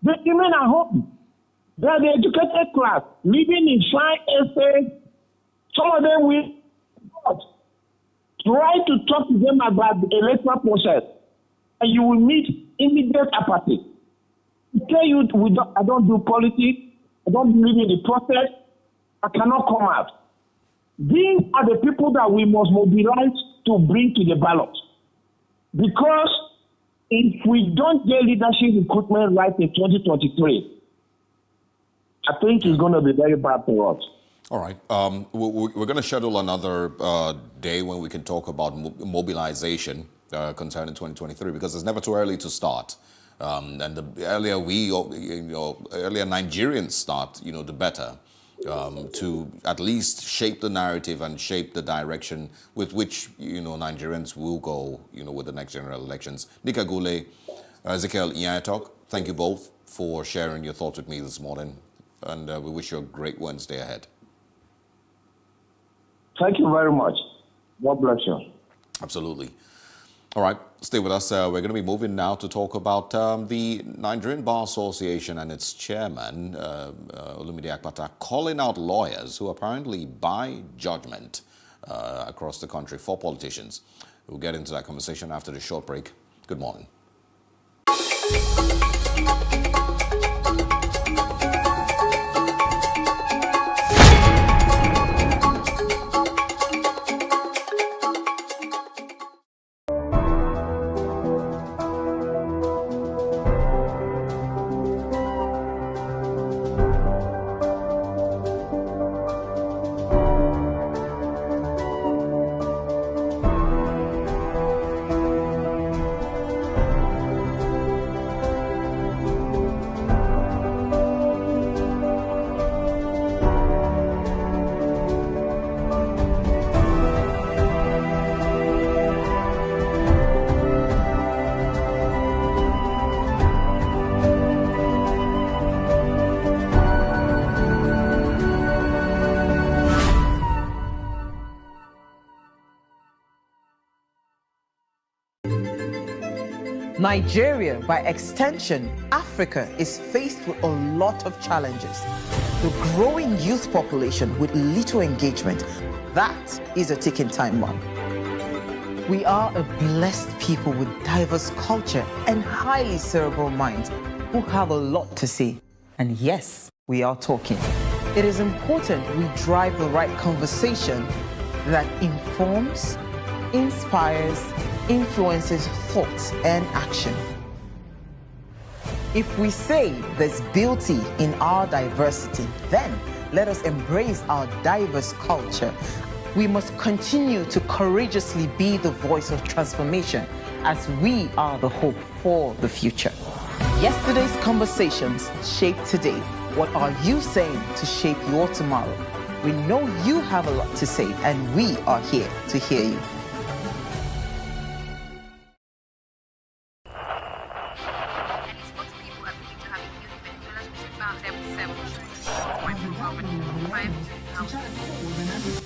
they remain at home. They are the educated class, living in fine estates. Some of them will not. Try to talk to them about the electoral process, and you will meet immediate apathy. I tell you, I don't do politics. I don't believe in the process. I cannot come out. These are the people that we must mobilize to bring to the ballot. Because if we don't get leadership recruitment right in 2023, I think it's going to be very bad for us. All right. We're going to schedule another day when we can talk about mobilization concerning 2023, because it's never too early to start. And the earlier earlier Nigerians start, the better, to at least shape the narrative and shape the direction with which, Nigerians will go, with the next general elections. Nika Gule, Ezekiel Iyatok, thank you both for sharing your thoughts with me this morning. And we wish you a great Wednesday ahead. Thank you very much. God bless you. Absolutely. All right, stay with us. We're going to be moving now to talk about the Nigerian Bar Association and its chairman, Olumide Akpata, calling out lawyers who apparently buy judgment across the country for politicians. We'll get into that conversation after the short break. Good morning. Nigeria, by extension, Africa, is faced with a lot of challenges. The growing youth population with little engagement, that is a ticking time bomb. We are a blessed people with diverse culture and highly cerebral minds who have a lot to say. And yes, we are talking. It is important we drive the right conversation that informs, inspires, influences thought and action. If we say there's beauty in our diversity, then let us embrace our diverse culture. We must continue to courageously be the voice of transformation as we are the hope for the future. Yesterday's conversations shape today. What are you saying to shape your tomorrow? We know you have a lot to say, and we are here to hear you.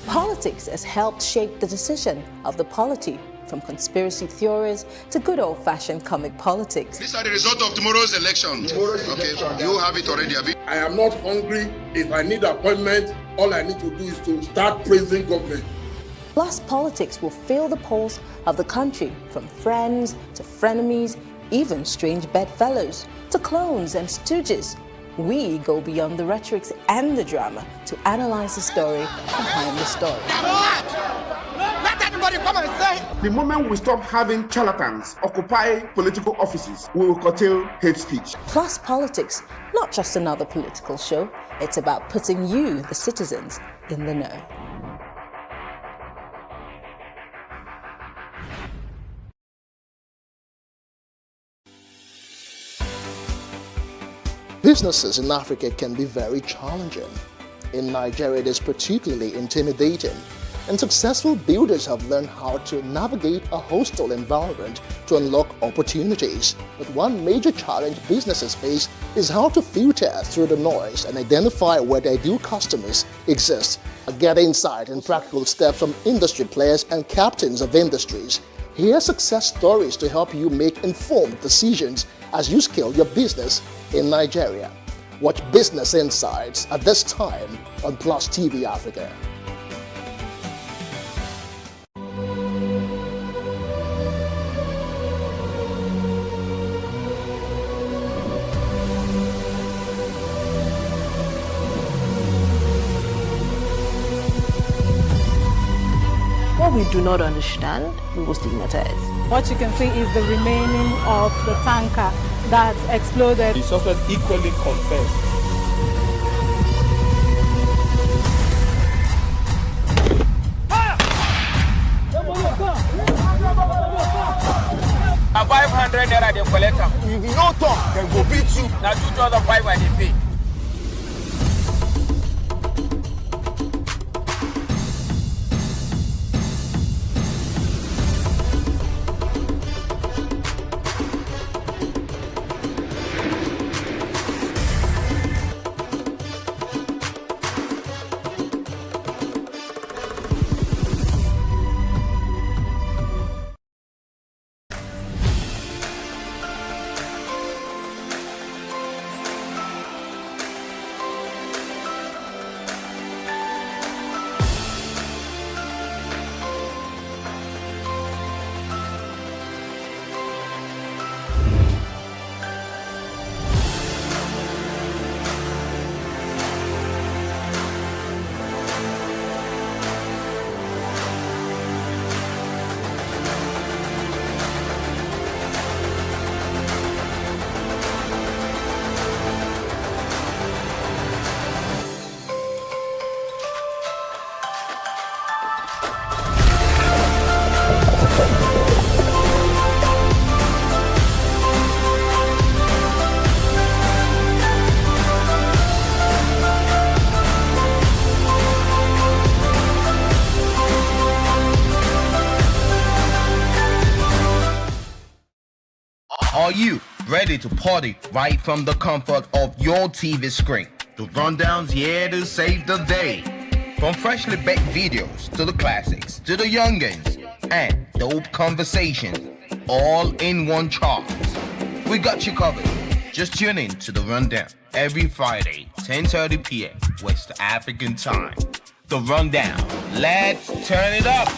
Politics has helped shape the decision of the polity, from conspiracy theories to good old-fashioned comic politics. These are the results of tomorrow's election. Okay, you have it already, Abi. I am not hungry. If I need appointment, all I need to do is to start praising government. Plus, politics will fill the polls of the country, from friends to frenemies, even strange bedfellows, to clones and stooges. We go beyond the rhetorics and the drama to analyze the story behind the story. Let anybody come and say. The moment we stop having charlatans occupy political offices, we will curtail hate speech. Plus Politics, not just another political show. It's about putting you, the citizens, in the know. Businesses in Africa can be very challenging. In Nigeria, it is particularly intimidating, and successful builders have learned how to navigate a hostile environment to unlock opportunities. But one major challenge businesses face is how to filter through the noise and identify where their ideal customers exist. Get insight and practical steps from industry players and captains of industries. Hear success stories to help you make informed decisions as you scale your business in Nigeria. Watch Business Insights at this time on PlusTvAfrica. What we do not understand, we will stigmatize. What you can see is the remaining of the tanker that exploded. The suspect equally confessed. A 500 naira they collect am. If you no talk, dem go beat you. Na 2,500 I dey pay. Are you ready to party right from the comfort of your TV screen? The Rundown's here to save the day. From freshly baked videos to the classics to the youngins and dope conversations, all in one chart. We got you covered. Just tune in to The Rundown every Friday, 10:30 p.m. West African time. The Rundown. Let's turn it up.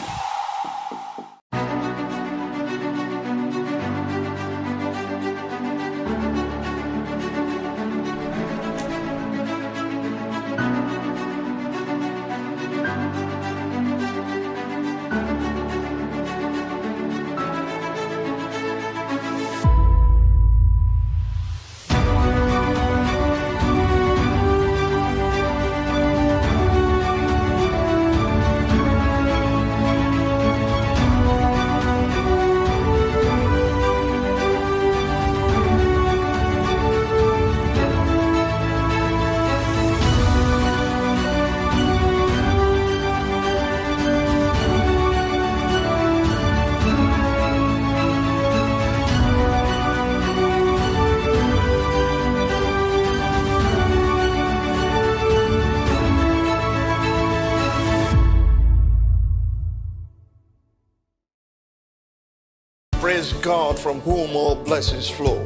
God from whom all blessings flow.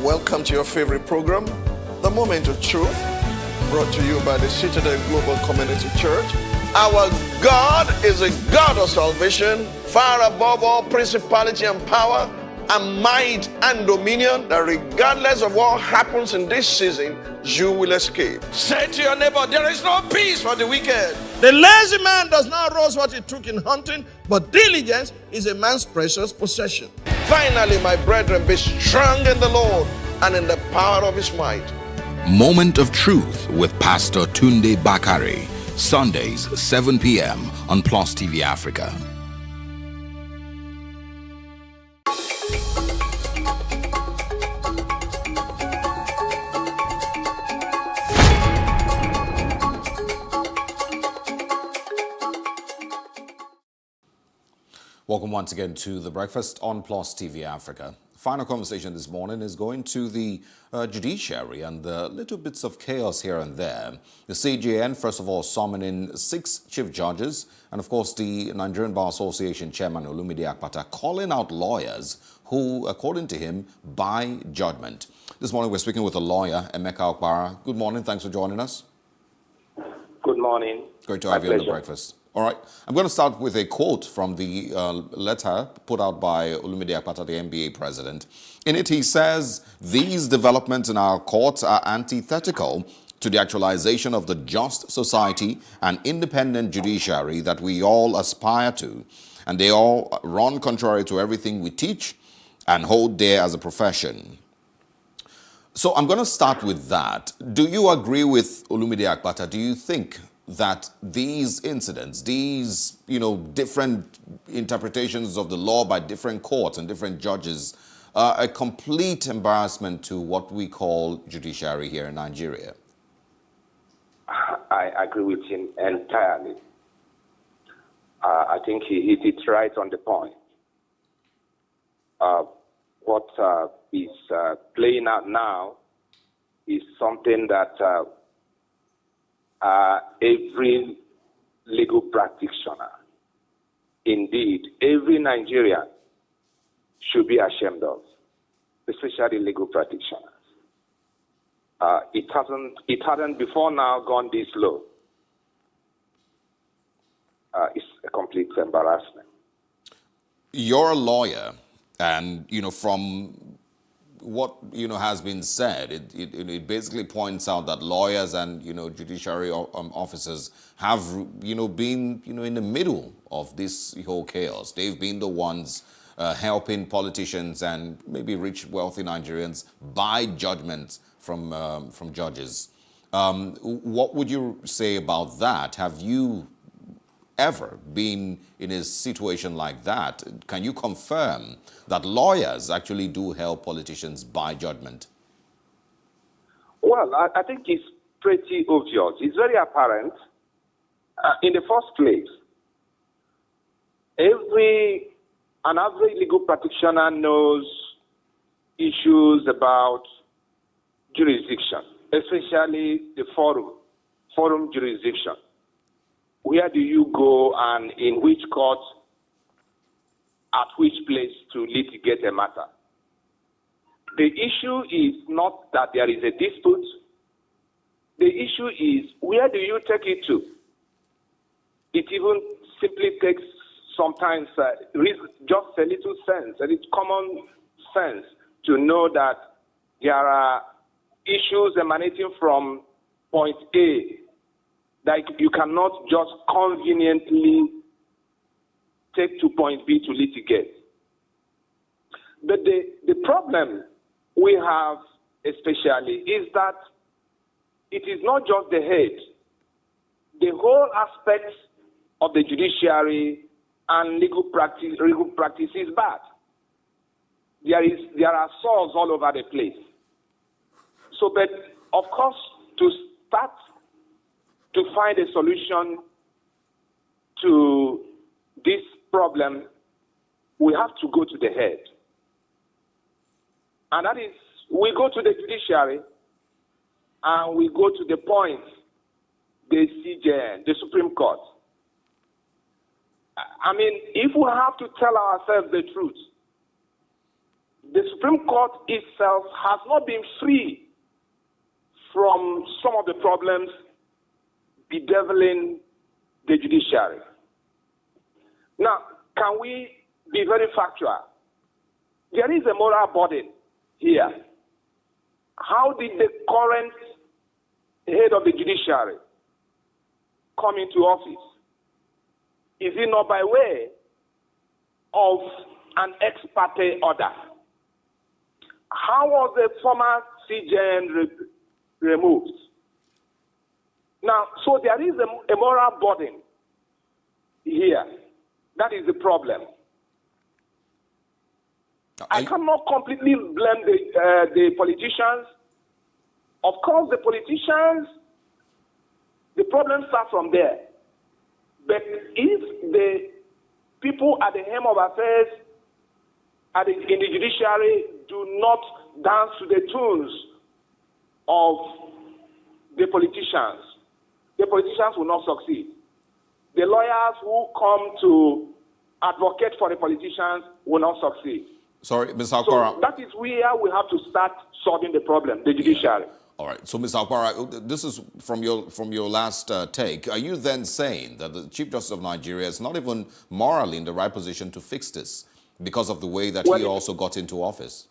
Welcome to your favorite program, The Moment of Truth, brought to you by the Citadel Global Community Church. Our God is a God of salvation, far above all principality and power, and might and dominion, that regardless of what happens in this season, you will escape. Say to your neighbor, there is no peace for the wicked. The lazy man does not roast what he took in hunting, but diligence is a man's precious possession. Finally, my brethren, be strong in the Lord and in the power of his might. Moment of Truth with Pastor Tunde Bakare, Sundays, 7 p.m. on PlusTvAfrica. Welcome once again to The Breakfast on PlusTvAfrica. Final conversation this morning is going to the judiciary and the little bits of chaos here and there. The CJN, first of all, summoning 6 chief judges, and of course the Nigerian Bar Association chairman, Olumide Akpata, calling out lawyers who, according to him, buy judgment. This morning we're speaking with a lawyer, Emeka Okpara. Good morning, thanks for joining us. Good morning. Great to have you on The Breakfast. All right, I'm going to start with a quote from the letter put out by Olumide Akpata, the NBA president. In it, he says, these developments in our courts are antithetical to the actualization of the just society and independent judiciary that we all aspire to, and they all run contrary to everything we teach and hold dear as a profession. So I'm going to start with that. Do you agree with Olumide Akpata? Do you think that these incidents, these, different interpretations of the law by different courts and different judges are a complete embarrassment to what we call judiciary here in Nigeria? I agree with him entirely. I think he hit it right on the point. What is playing out now is something that every legal practitioner, indeed, every Nigerian should be ashamed of, especially legal practitioners. It hasn't before now gone this low. It's a complete embarrassment. You're a lawyer, and from what has been said, it basically points out that lawyers and judiciary officers have been in the middle of this whole chaos. They've been the ones helping politicians and maybe rich, wealthy Nigerians buy judgments from judges. What would you say about that? Have you ever been in a situation like that? Can you confirm that lawyers actually do help politicians buy judgment? Well, I think it's pretty obvious. It's very apparent. In the first place, an average legal practitioner knows issues about jurisdiction, especially the forum jurisdiction. Where do you go and in which court, at which place to litigate a matter? The issue is not that there is a dispute. The issue is where do you take it to? It even simply takes sometimes just a little sense, a little common sense to know that there are issues emanating from point A that you cannot just conveniently take to point B to litigate. But the problem we have especially is that it is not just the head. The whole aspect of the judiciary and legal practice is bad. There are sores all over the place. So, but of course, to start to find a solution to this problem, we have to go to the head. And that is, we go to the judiciary and we go to the point, the CJN, the Supreme Court. I mean, if we have to tell ourselves the truth, Supreme Court itself has not been free from some of the problems bedeviling the judiciary. Now, can we be very factual? There is a moral burden here. How did the current head of the judiciary come into office? Is it not by way of an ex parte order? How was the former CJN removed? Now, so there is a moral burden here. That is the problem. I cannot completely blame the politicians. Of course, the politicians, the problems start from there. But if the people at the helm of affairs in the judiciary do not dance to the tunes of the politicians will not succeed. The lawyers who come to advocate for the politicians will not succeed. Sorry, Ms. Akpara. So that is where we have to start solving the problem, the judiciary. Yeah. All right. So, Ms. Akpara, this is from your last take. Are you then saying that the Chief Justice of Nigeria is not even morally in the right position to fix this because of the way that he also got into office?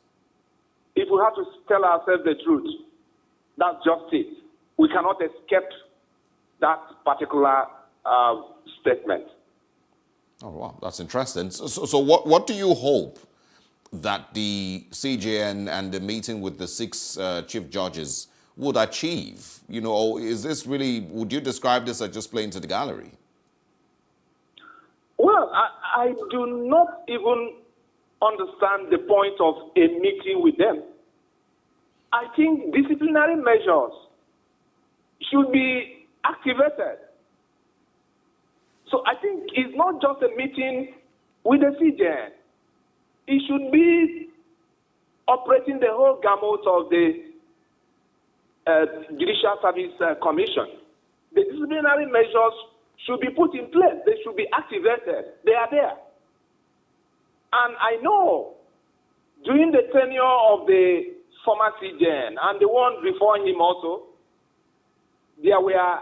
If we have to tell ourselves the truth, that's just it. We cannot escape that particular statement. Oh, wow. That's interesting. So what do you hope that the CJN and the meeting with the 6 chief judges would achieve? You know, or is this really, would you describe this as just playing to the gallery? Well, I do not even understand the point of a meeting with them. I think disciplinary measures should be activated. So I think it's not just a meeting with the CJN. It should be operating the whole gamut of the Judicial Service Commission. The disciplinary measures should be put in place. They should be activated. They are there. And I know during the tenure of the former CJN and the one before him also, there were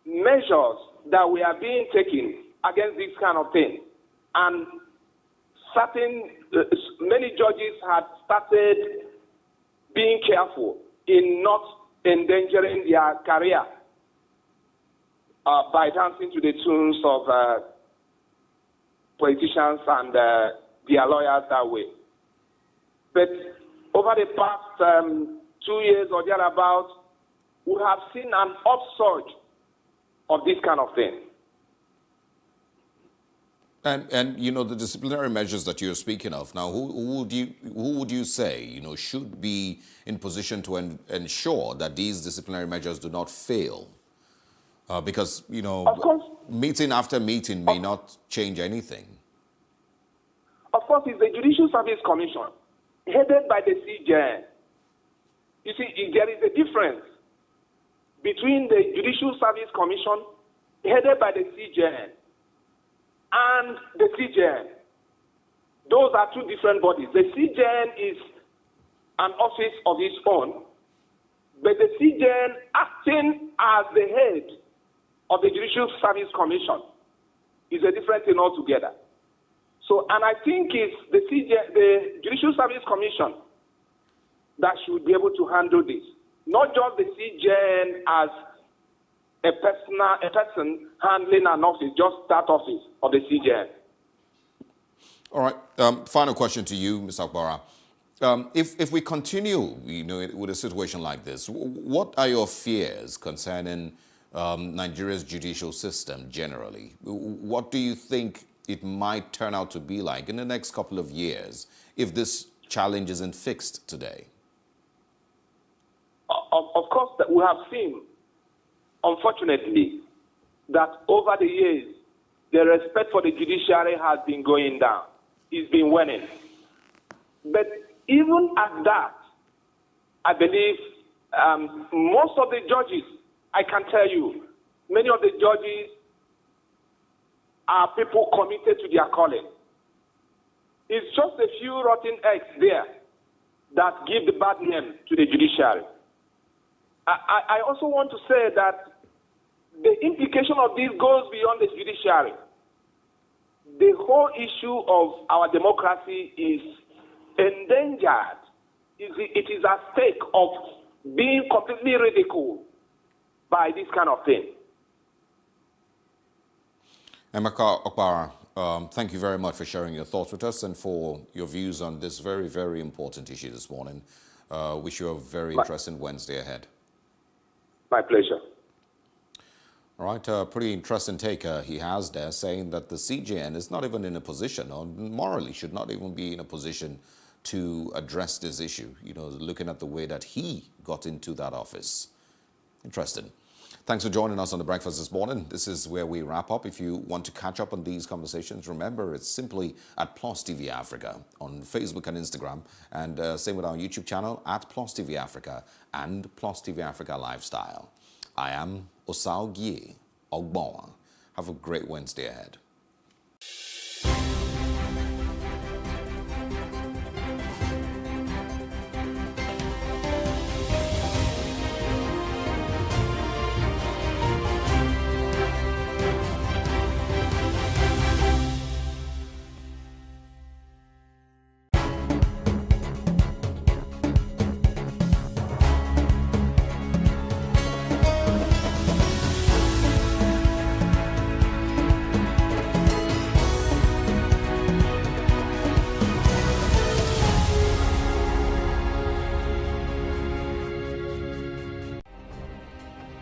measures that were being taken against this kind of thing. And many judges had started being careful in not endangering their career by dancing to the tunes of politicians and their lawyers that way. But over the past 2 years or thereabouts, we have seen an upsurge of this kind of thing. And you know, the disciplinary measures that you're speaking of now, who would you say, you know, should be in position to ensure that these disciplinary measures do not fail? Because, you know, of course, meeting after meeting may not change anything. Of course, it's the Judicial Service Commission, headed by the CJN. You see, there is a difference between the Judicial Service Commission, headed by the CJN, and the CJN. Those are two different bodies. The CJN is an office of its own, but the CJN acting as the head of the Judicial Service Commission is a different thing altogether. So, and I think it's the Judicial Service Commission that should be able to handle this, not just the CJN as a person handling an office, just that office of the CJN. All right. Final question to you, Ms. Akpara. If we continue, you know, with a situation like this, what are your fears concerning Nigeria's judicial system generally? What do you think it might turn out to be like in the next couple of years if this challenge isn't fixed today? Of course, that we have seen, unfortunately, that over the years, the respect for the judiciary has been going down. It's been waning. But even at that, I believe most of the judges, I can tell you, many of the judges are people committed to their calling. It's just a few rotten eggs there that give the bad name to the judiciary. I also want to say that the implication of this goes beyond the judiciary. The whole issue of our democracy is endangered. It is at stake of being completely ridiculed by this kind of thing. Emeka Okpara, thank you very much for sharing your thoughts with us and for your views on this very, very important issue this morning. Wish you a very interesting Wednesday ahead. My pleasure. All right, pretty interesting take he has there, saying that the CJN is not even in a position, or morally should not even be in a position to address this issue, you know, looking at the way that he got into that office. Interesting. Thanks for joining us on The Breakfast this morning. This is where we wrap up. If you want to catch up on these conversations, remember it's simply at PlusTvAfrica on Facebook and Instagram, and same with our YouTube channel at PlusTvAfrica and PlusTvAfrica Lifestyle. I am Osao Ogbonwa. Have a great Wednesday ahead.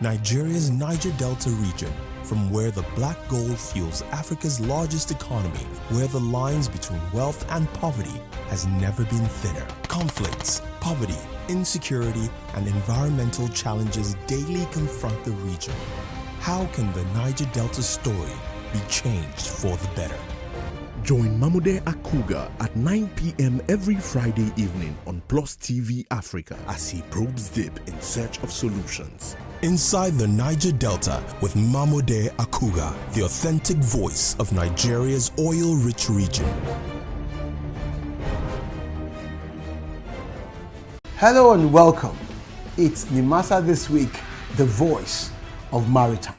Nigeria's Niger Delta region, from where the black gold fuels Africa's largest economy, where the lines between wealth and poverty has never been thinner. Conflicts, poverty, insecurity, and environmental challenges daily confront the region. How can the Niger Delta story be changed for the better? Join Mamude Akuga at 9 p.m. every Friday evening on PlusTvAfrica as he probes deep in search of solutions. Inside the Niger Delta with Mamude Akuga, the authentic voice of Nigeria's oil-rich region. Hello and welcome. It's Nimasa This Week, the voice of maritime.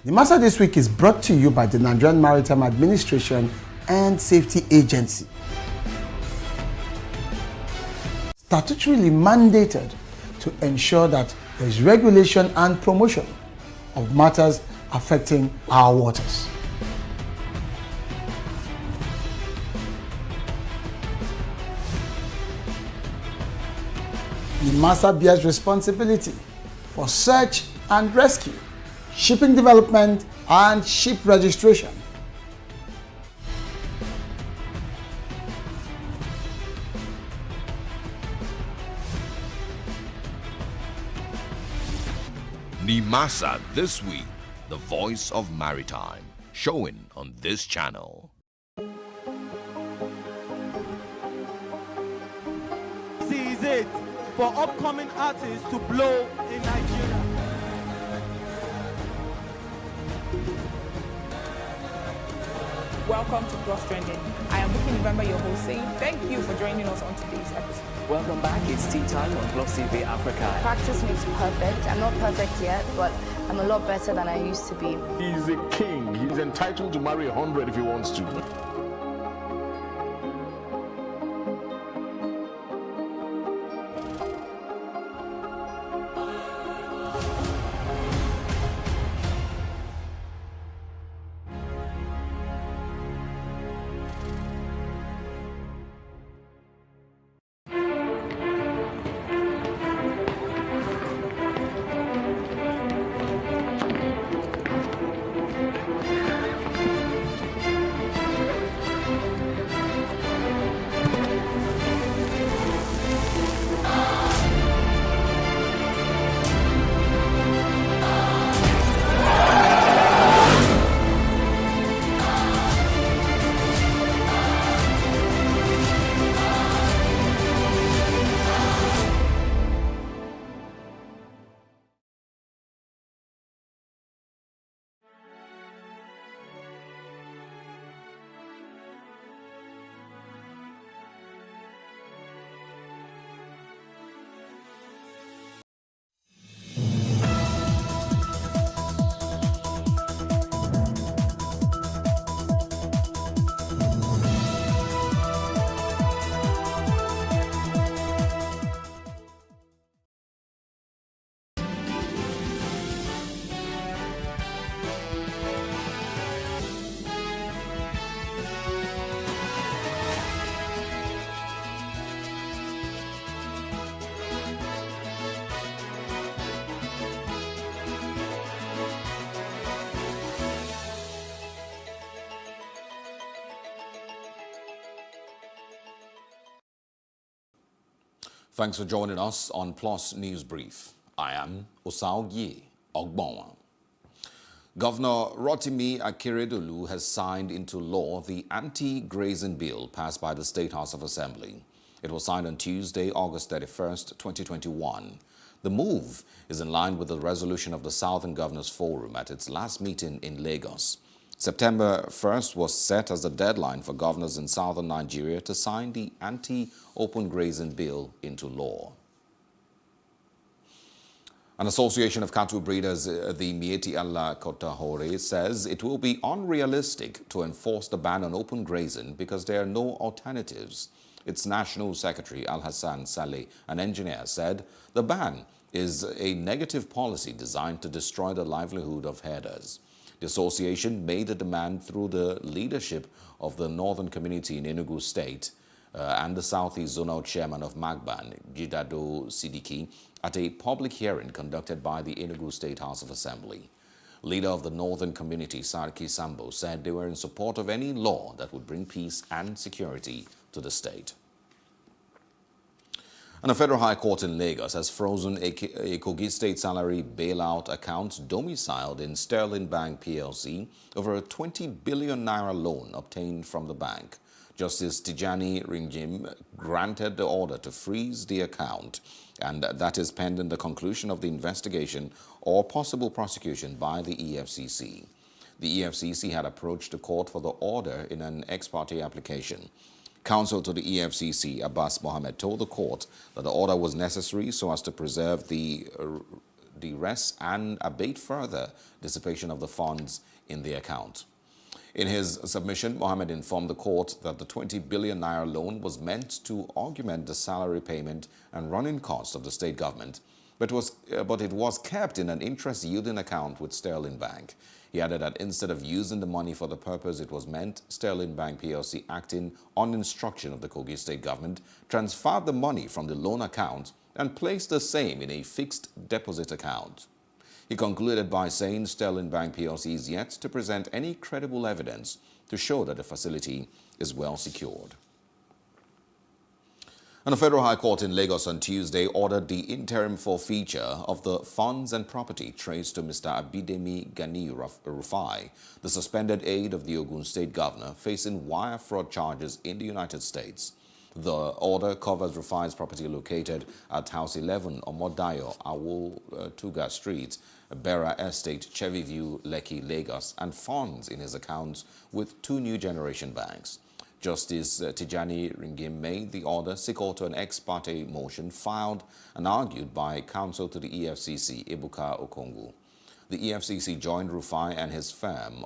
Nimasa This Week is brought to you by the Nigerian Maritime Administration and Safety Agency. Statutorily mandated to ensure that there is regulation and promotion of matters affecting our waters. NIMASA bears responsibility for search and rescue, shipping development, and ship registration. NIMASA This Week, the voice of maritime, showing on this channel. This is it for upcoming artists to blow in Nigeria. Welcome to Plus Trending. I am Bookie November, your host, saying thank you for joining us on today's episode. Welcome back. It's tea time on PlusTvAfrica. Practice makes perfect. I'm not perfect yet, but I'm a lot better than I used to be. He's a king. He's entitled to marry 100 if he wants to. Thanks for joining us on Plus News Brief. I am Osaogie Ogbonwa. Governor Rotimi Akeredolu has signed into law the anti-grazing bill passed by the State House of Assembly. It was signed on Tuesday, August 31st, 2021. The move is in line with the resolution of the Southern Governors Forum at its last meeting in Lagos. September 1st was set as the deadline for governors in southern Nigeria to sign the anti-open grazing bill into law. An association of cattle breeders, the Mieti Allah Kotahore, says it will be unrealistic to enforce the ban on open grazing because there are no alternatives. Its National Secretary, Al-Hassan Saleh, an engineer, said the ban is a negative policy designed to destroy the livelihood of herders. The association made a demand through the leadership of the northern community in Enugu State and the Southeast Zonal Chairman of Magban, Jidado Sidiki, at a public hearing conducted by the Enugu State House of Assembly. Leader of the northern community, Sarki Sambo, said they were in support of any law that would bring peace and security to the state. And a federal high court in Lagos has frozen a Kogi State salary bailout account domiciled in Sterling Bank PLC over a 20 billion naira loan obtained from the bank. Justice Tijani Ringim granted the order to freeze the account, and that is pending the conclusion of the investigation or possible prosecution by the EFCC. The EFCC had approached the court for the order in an ex parte application. Counsel to the EFCC, Abbas Mohammed, told the court that the order was necessary so as to preserve the rest and abate further dissipation of the funds in the account. In his submission, Mohammed informed the court that the 20 billion naira loan was meant to augment the salary payment and running costs of the state government, but it was kept in an interest-yielding account with Sterling Bank. He added that instead of using the money for the purpose it was meant, Sterling Bank PLC, acting on instruction of the Kogi State government, transferred the money from the loan account and placed the same in a fixed deposit account. He concluded by saying Sterling Bank PLC is yet to present any credible evidence to show that the facility is well secured. And a federal high court in Lagos on Tuesday ordered the interim forfeiture of the funds and property traced to Mr. Abidemi Gani Rufai, the suspended aide of the Ogun State governor, facing wire fraud charges in the United States. The order covers Rufai's property located at House 11, Omodayo, Tuga Street, Bera Estate, Cherry View, Lekki, Lagos, and funds in his accounts with two New Generation banks. Justice Tijani Ringim made the order sequel to an ex parte motion filed and argued by counsel to the EFCC, Ebuka Okongu. The EFCC joined Rufai and his firm,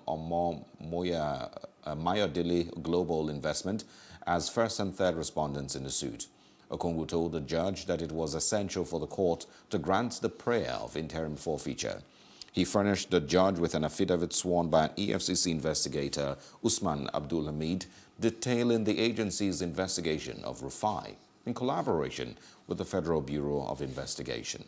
Mayodele Global Investment, as first and third respondents in the suit. Okongu told the judge that it was essential for the court to grant the prayer of interim forfeiture. He furnished the judge with an affidavit sworn by an EFCC investigator, Usman Abdul Hamid, detailing the agency's investigation of Rufai in collaboration with the Federal Bureau of Investigation.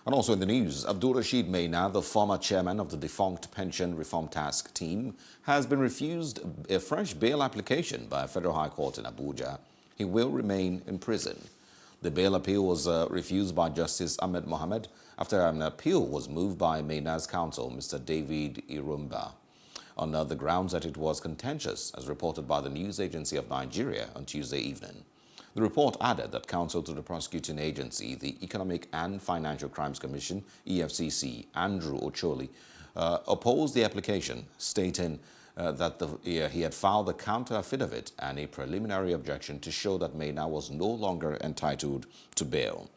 And also in the news, Abdul Rashid Maina, the former chairman of the defunct Pension Reform Task Team, has been refused a fresh bail application by a federal high court in Abuja. He will remain in prison. The bail appeal was refused by Justice Ahmed Mohammed after an appeal was moved by Maina's counsel, Mr. David Irumba, on the grounds that it was contentious, as reported by the News Agency of Nigeria on Tuesday evening. The report added that counsel to the prosecuting agency, the Economic and Financial Crimes Commission, EFCC, Andrew Ocholi, opposed the application, stating that he had filed a counter affidavit and a preliminary objection to show that Maina was no longer entitled to bail.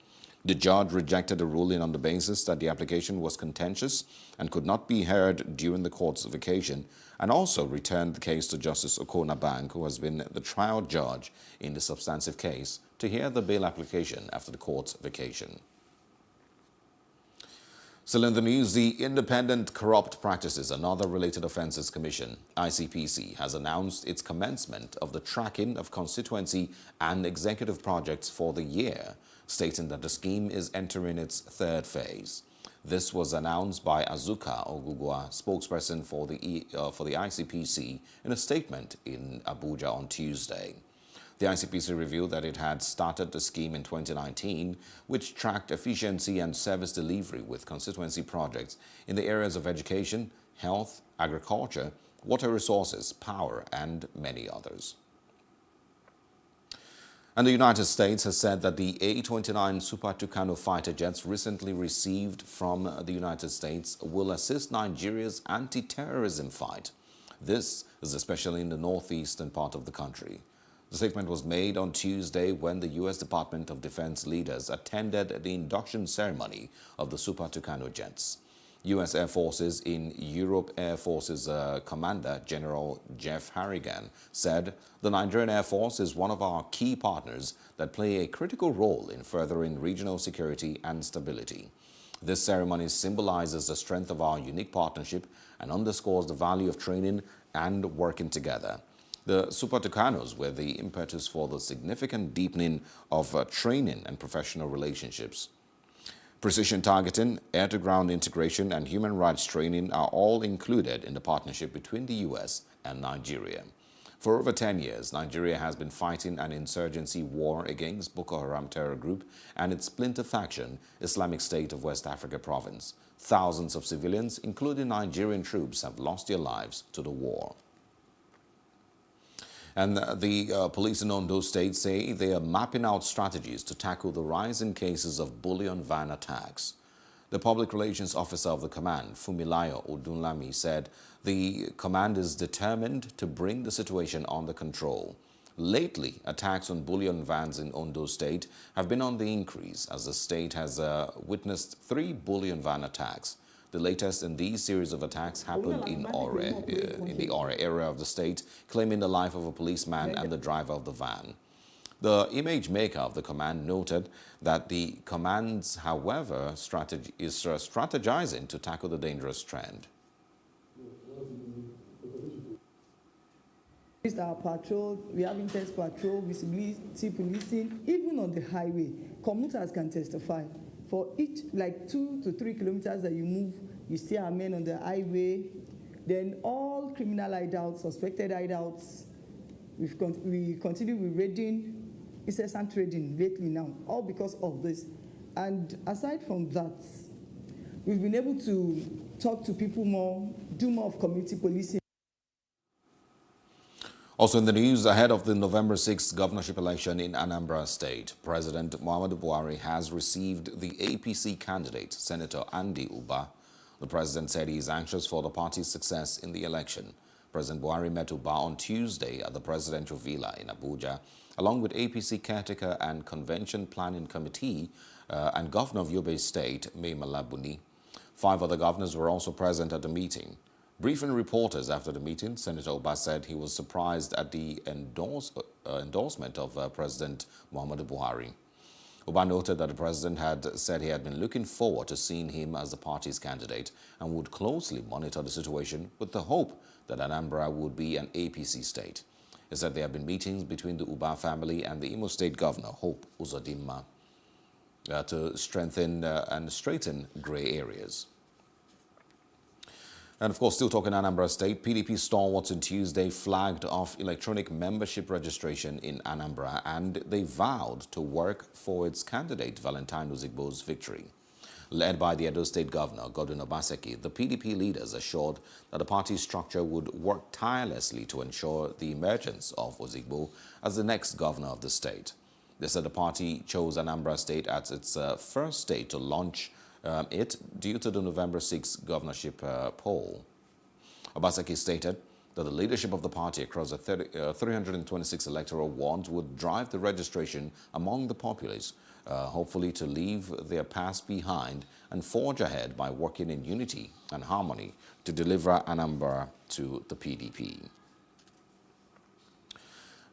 The judge rejected the ruling on the basis that the application was contentious and could not be heard during the court's vacation, and also returned the case to Justice Okona Bank, who has been the trial judge in the substantive case, to hear the bail application after the court's vacation. Still in the news, the Independent Corrupt Practices and Other Related Offences Commission, ICPC, has announced its commencement of the tracking of constituency and executive projects for the year, stating that the scheme is entering its third phase. This was announced by Azuka Ogugwa, spokesperson for the ICPC, in a statement in Abuja on Tuesday. The ICPC revealed that it had started the scheme in 2019, which tracked efficiency and service delivery with constituency projects in the areas of education, health, agriculture, water resources, power, and many others. And the United States has said that the A-29 Super Tucano fighter jets recently received from the United States will assist Nigeria's anti-terrorism fight. This is especially in the northeastern part of the country. The statement was made on Tuesday when the U.S. Department of Defense leaders attended the induction ceremony of the Super Tucano jets. U.S. Air Forces in Europe Air Forces Commander General Jeff Harrigan said, "The Nigerian Air Force is one of our key partners that play a critical role in furthering regional security and stability. This ceremony symbolizes the strength of our unique partnership and underscores the value of training and working together." The Super Tucanos were the impetus for the significant deepening of training and professional relationships. Precision targeting, air-to-ground integration, and human rights training are all included in the partnership between the U.S. and Nigeria. For over 10 years, Nigeria has been fighting an insurgency war against Boko Haram terror group and its splinter faction, Islamic State of West Africa Province. Thousands of civilians, including Nigerian troops, have lost their lives to the war. And the police in Ondo State say they are mapping out strategies to tackle the rising cases of bullion van attacks. The public relations officer of the command, Fumilayo Odunlami, said the command is determined to bring the situation under control. Lately, attacks on bullion vans in Ondo State have been on the increase as the state has witnessed 3 bullion van attacks. The latest in these series of attacks happened in the Ore area of the state, claiming the life of a policeman and the driver of the van. The image maker of the command noted that the command, however, is strategizing to tackle the dangerous trend. Our patrol, we have intense patrol, visibility policing, even on the highway. Commuters can testify. For each, like 2 to 3 kilometers that you move, you see our men on the highway. Then all criminal hideouts, suspected hideouts, we continue with raiding, incessant trading lately now, all because of this. And aside from that, we've been able to talk to people more, do more of community policing. Also in the news, ahead of the November 6th governorship election in Anambra State, President Muhammadu Buhari has received the APC candidate, Senator Andy Uba. The president said he is anxious for the party's success in the election. President Buhari met Uba on Tuesday at the presidential villa in Abuja, along with APC caretaker and convention planning committee and governor of Yobe State, Mai Mala Buni. 5 other governors were also present at the meeting. Briefing reporters after the meeting, Senator Uba said he was surprised at the endorsement of President Muhammadu Buhari. Uba noted that the president had said he had been looking forward to seeing him as the party's candidate and would closely monitor the situation with the hope that Anambra would be an APC state. He said there have been meetings between the Uba family and the Imo State Governor, Hope Uzodimma, to strengthen and straighten grey areas. And of course, still talking Anambra State, PDP stalwarts on Tuesday flagged off electronic membership registration in Anambra, and they vowed to work for its candidate, Valentine Ozigbo's victory. Led by the Edo State Governor, Godwin Obaseki, the PDP leaders assured that the party structure would work tirelessly to ensure the emergence of Ozigbo as the next governor of the state. They said the party chose Anambra State as its first state to launch it due to the November 6th governorship poll. Obaseki stated that the leadership of the party across the 326 electoral wards would drive the registration among the populace, hopefully to leave their past behind and forge ahead by working in unity and harmony to deliver Anambra to the PDP.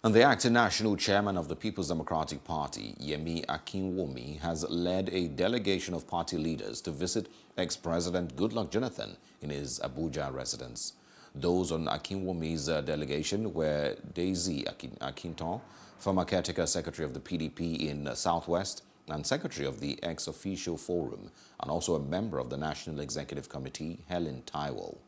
And the acting national chairman of the People's Democratic Party, Yemi Akinwumi, has led a delegation of party leaders to visit ex-President Goodluck Jonathan in his Abuja residence. Those on Akinwumi's delegation were Daisy Akinton, former caretaker secretary of the PDP in Southwest and secretary of the ex-official forum, and also a member of the National Executive Committee, Helen Taiwo.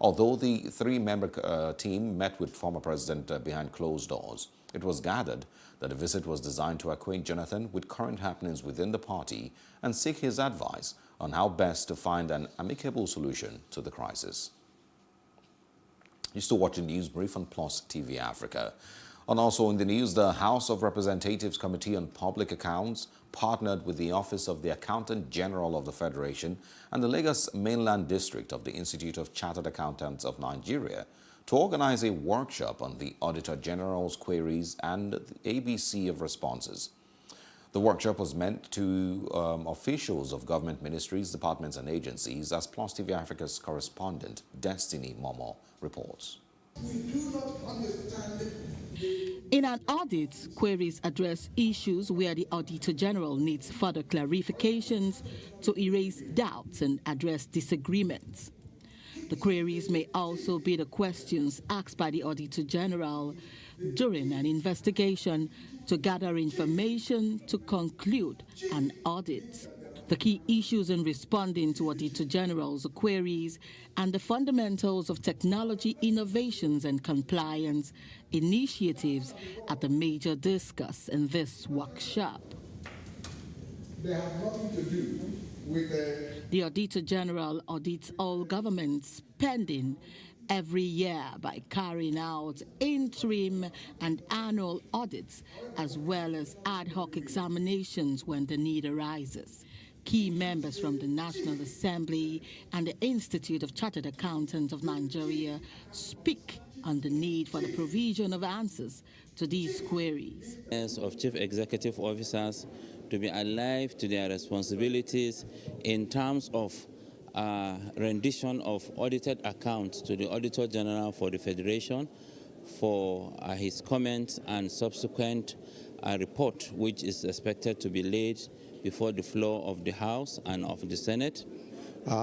Although the 3-member team met with former president behind closed doors, It was gathered that the visit was designed to acquaint Jonathan with current happenings within the party and seek his advice on how best to find an amicable solution to the crisis. You're still watching News Brief on Plus TV Africa. And also in the news, the House of Representatives Committee on Public Accounts partnered with the Office of the Accountant General of the Federation and the Lagos Mainland District of the Institute of Chartered Accountants of Nigeria to organize a workshop on the Auditor General's queries and the ABC of responses. The workshop was meant to officials of government ministries, departments and agencies, as Plus TV Africa's correspondent Destiny Momo reports. We do not understand. In an audit, queries address issues where the Auditor General needs further clarifications to erase doubts and address disagreements. The queries may also be the questions asked by the Auditor General during an investigation to gather information to conclude an audit. The key issues in responding to Auditor General's queries and the fundamentals of technology innovations and compliance initiatives are the major discuss in this workshop. They have nothing to do with The Auditor General audits all government spending every year by carrying out interim and annual audits, as well as ad hoc examinations when the need arises. Key members from the National Assembly and the Institute of Chartered Accountants of Nigeria speak on the need for the provision of answers to these queries. Of chief executive officers to be alive to their responsibilities in terms of rendition of audited accounts to the Auditor General for the Federation for his comments and subsequent report, which is expected to be laid before the floor of the House and of the Senate.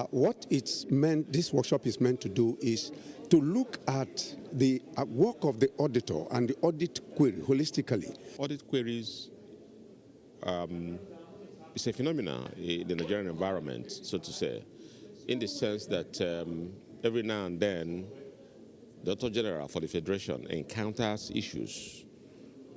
What it's meant, this workshop is meant to do is to look at the work of the auditor and the audit query holistically. Audit queries is a phenomenon in the Nigerian environment, so to say, in the sense that every now and then the Auditor General for the Federation encounters issues,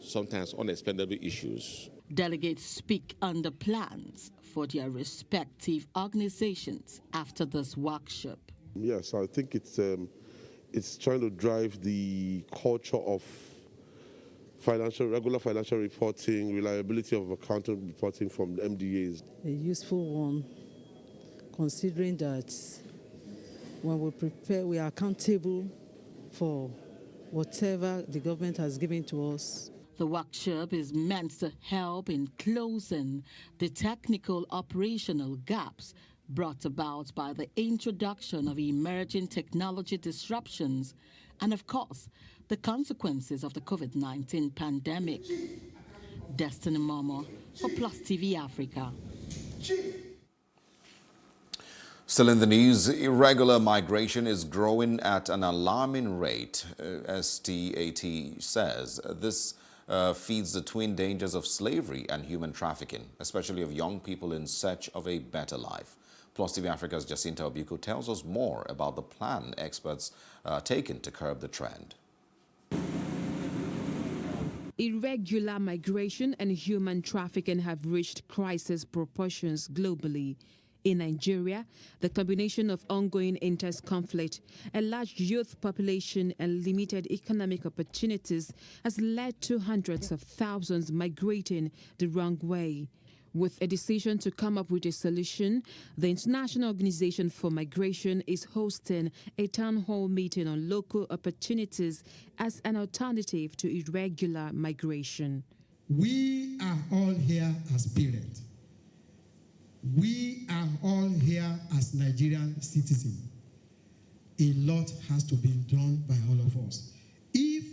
sometimes unexplainable issues. Delegates speak on the plans for their respective organizations after this workshop. Yes, I think it's trying to drive the culture of regular financial reporting, reliability of accounting reporting from the MDAs. A useful one, considering that when we prepare, we are accountable for whatever the government has given to us. The workshop is meant to help in closing the technical operational gaps brought about by the introduction of emerging technology disruptions and, of course, the consequences of the COVID-19 pandemic. Destiny Momo for Plus TV Africa. Still in the news, irregular migration is growing at an alarming rate, STAT says. This feeds the twin dangers of slavery and human trafficking, especially of young people in search of a better life. Plus TV Africa's Jacinta Obuko tells us more about the plan experts taken to curb the trend. Irregular migration and human trafficking have reached crisis proportions globally. In Nigeria, the combination of ongoing intense conflict, a large youth population, and limited economic opportunities has led to hundreds of thousands migrating the wrong way. With a decision to come up with a solution, the International Organization for Migration is hosting a town hall meeting on local opportunities as an alternative to irregular migration. We are all here as parents. We are all here as Nigerian citizens. A lot has to be done by all of us. If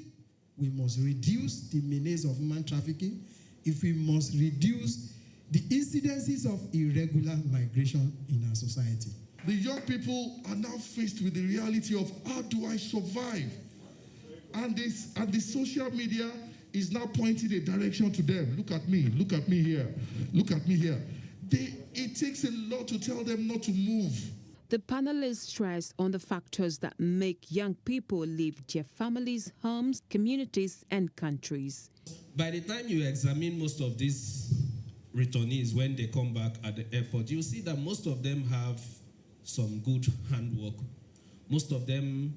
we must reduce the menace of human trafficking, if we must reduce the incidences of irregular migration in our society. The young people are now faced with the reality of how do I survive? And the social media is now pointing a direction to them. Look at me here, look at me here. It takes a lot to tell them not to move. The panelists stress on the factors that make young people leave their families, homes, communities, and countries. By the time you examine most of these returnees when they come back at the airport, you see that most of them have some good handwork. Most of them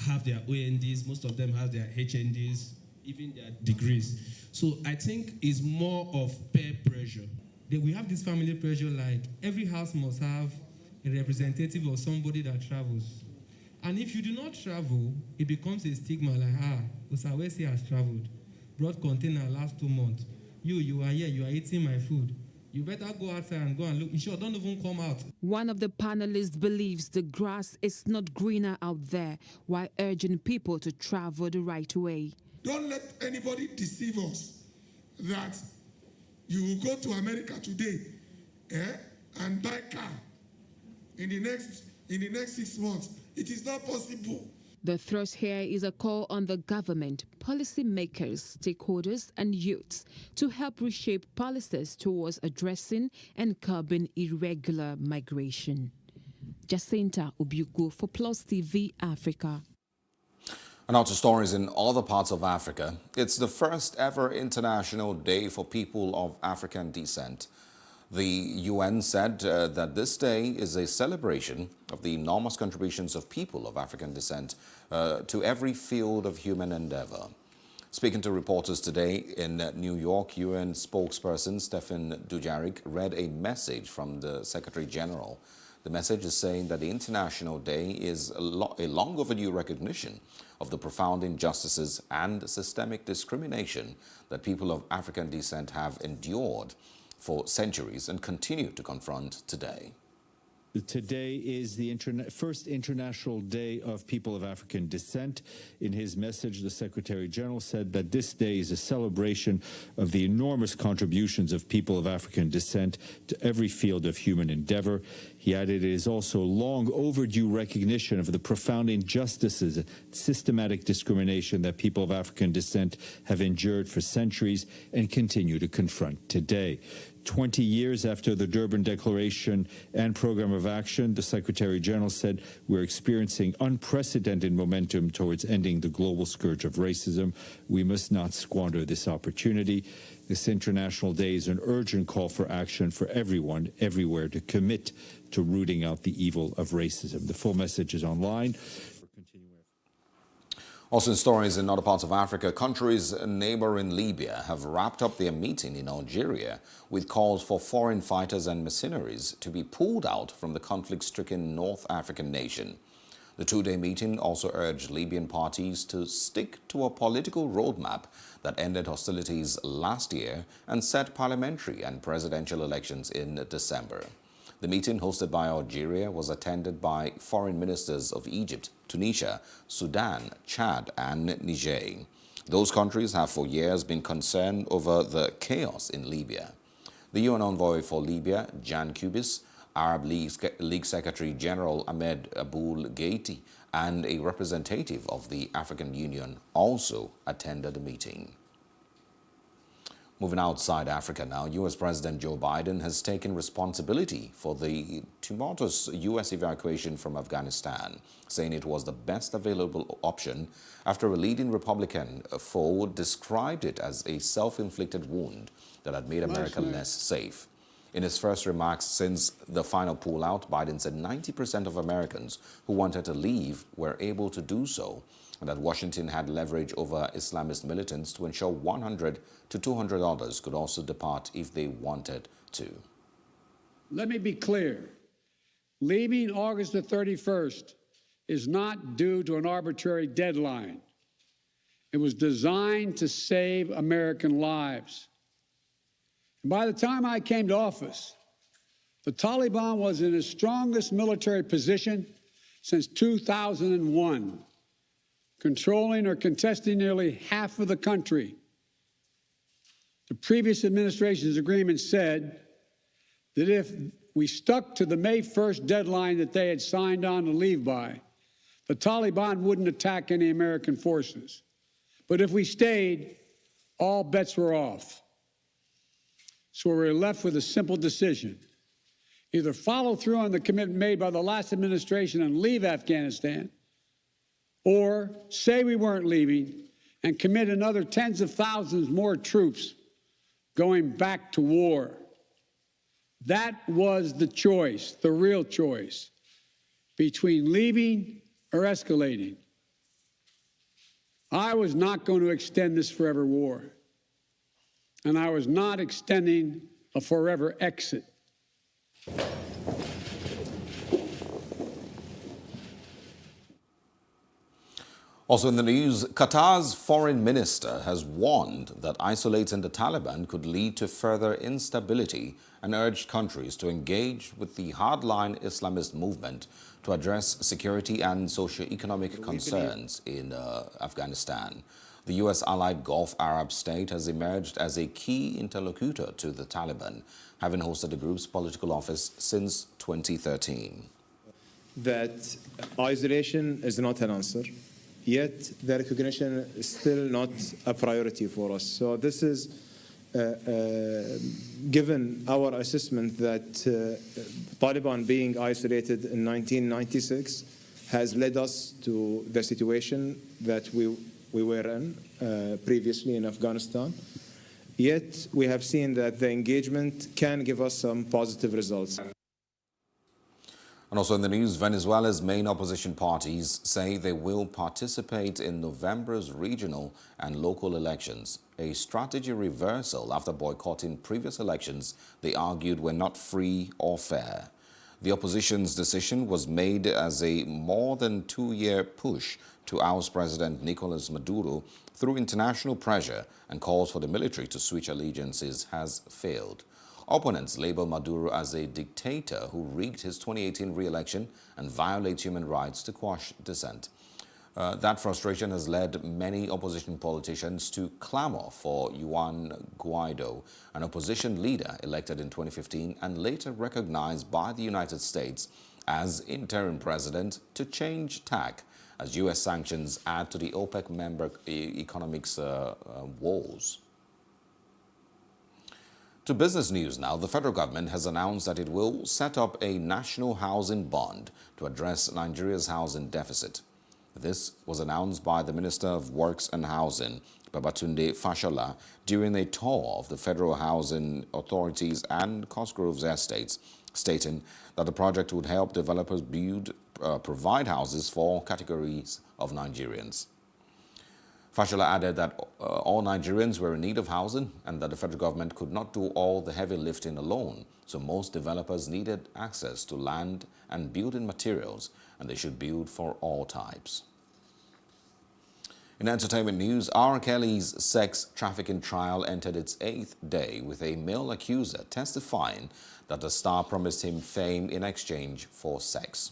have their ONDs, most of them have their HNDs, even their degrees. So I think it's more of peer pressure. We have this family pressure, like every house must have a representative or somebody that travels. And if you do not travel, it becomes a stigma like, Usawesi has traveled, brought container last 2 months. You are here, you are eating my food. You better go outside and go and look. You sure don't even come out. One of the panelists believes the grass is not greener out there, while urging people to travel the right way. Don't let anybody deceive us that you will go to America today and buy a car in the next 6 months. It is not possible. The thrust here is a call on the government, policymakers, stakeholders, and youths to help reshape policies towards addressing and curbing irregular migration. Jacinta Obiuku for Plus TV Africa. And now to stories in other parts of Africa. It's the first ever International Day for People of African Descent. The UN said that this day is a celebration of the enormous contributions of people of African descent to every field of human endeavor. Speaking to reporters today in New York, UN spokesperson Stephen Dujarric read a message from the Secretary General. The message is saying that the International Day is a long overdue recognition of the profound injustices and systemic discrimination that people of African descent have endured for centuries and continue to confront today. Today is the first International Day of People of African Descent. In his message, the Secretary General said that this day is a celebration of the enormous contributions of people of African descent to every field of human endeavor. He added it is also long overdue recognition of the profound injustices and systematic discrimination that people of African descent have endured for centuries and continue to confront today. 20 years after the Durban Declaration and Program of Action, the Secretary General said we're experiencing unprecedented momentum towards ending the global scourge of racism. We must not squander this opportunity. This International Day is an urgent call for action for everyone, everywhere, to commit to rooting out the evil of racism. The full message is online. Also in stories in other parts of Africa, countries neighboring Libya have wrapped up their meeting in Algeria with calls for foreign fighters and mercenaries to be pulled out from the conflict-stricken North African nation. The two-day meeting also urged Libyan parties to stick to a political roadmap that ended hostilities last year and set parliamentary and presidential elections in December. The meeting, hosted by Algeria, was attended by foreign ministers of Egypt, Tunisia, Sudan, Chad, and Niger. Those countries have for years been concerned over the chaos in Libya. The UN envoy for Libya, Jan Kubis, Arab League Secretary General Ahmed Aboul Ghaiti, and a representative of the African Union also attended the meeting. Moving outside Africa now, U.S. President Joe Biden has taken responsibility for the tumultuous U.S. evacuation from Afghanistan, saying it was the best available option after a leading Republican foe described it as a self-inflicted wound that had made America less safe. In his first remarks since the final pullout, Biden said 90% of Americans who wanted to leave were able to do so, and that Washington had leverage over Islamist militants to ensure 100 to 200 others could also depart if they wanted to. Let me be clear. Leaving August the 31st is not due to an arbitrary deadline. It was designed to save American lives. And by the time I came to office, the Taliban was in its strongest military position since 2001. Controlling or contesting nearly half of the country. The previous administration's agreement said that if we stuck to the May 1st deadline that they had signed on to leave by, the Taliban wouldn't attack any American forces. But if we stayed, all bets were off. So we were left with a simple decision. Either follow through on the commitment made by the last administration and leave Afghanistan, or say we weren't leaving and commit another tens of thousands more troops going back to war. That was the choice, the real choice, between leaving or escalating. I was not going to extend this forever war, and I was not extending a forever exit. Also in the news, Qatar's foreign minister has warned that isolating the Taliban could lead to further instability and urged countries to engage with the hardline Islamist movement to address security and socio-economic concerns in Afghanistan. The U.S.-allied Gulf Arab state has emerged as a key interlocutor to the Taliban, having hosted the group's political office since 2013. That isolation is not an answer. Yet the recognition is still not a priority for us. So this is given our assessment that Taliban being isolated in 1996 has led us to the situation that we were in previously in Afghanistan. Yet we have seen that the engagement can give us some positive results. And also in the news, Venezuela's main opposition parties say they will participate in November's regional and local elections, a strategy reversal after boycotting previous elections they argued were not free or fair. The opposition's decision was made as a more than two-year push to oust President Nicolas Maduro through international pressure, and calls for the military to switch allegiances has failed. Opponents label Maduro as a dictator who rigged his 2018 re-election and violates human rights to quash dissent. That frustration has led many opposition politicians to clamor for Juan Guaido, an opposition leader elected in 2015 and later recognized by the United States as interim president, to change tack as U.S. sanctions add to the OPEC member economics woes. To business news now, the federal government has announced that it will set up a national housing bond to address Nigeria's housing deficit. This was announced by the Minister of Works and Housing, Babatunde Fashola, during a tour of the Federal Housing Authorities and Cosgrove's estates, stating that the project would help developers provide houses for all categories of Nigerians. Fashola added that all Nigerians were in need of housing and that the federal government could not do all the heavy lifting alone, so most developers needed access to land and building materials, and they should build for all types. In entertainment news, R. Kelly's sex trafficking trial entered its 8th day with a male accuser testifying that the star promised him fame in exchange for sex.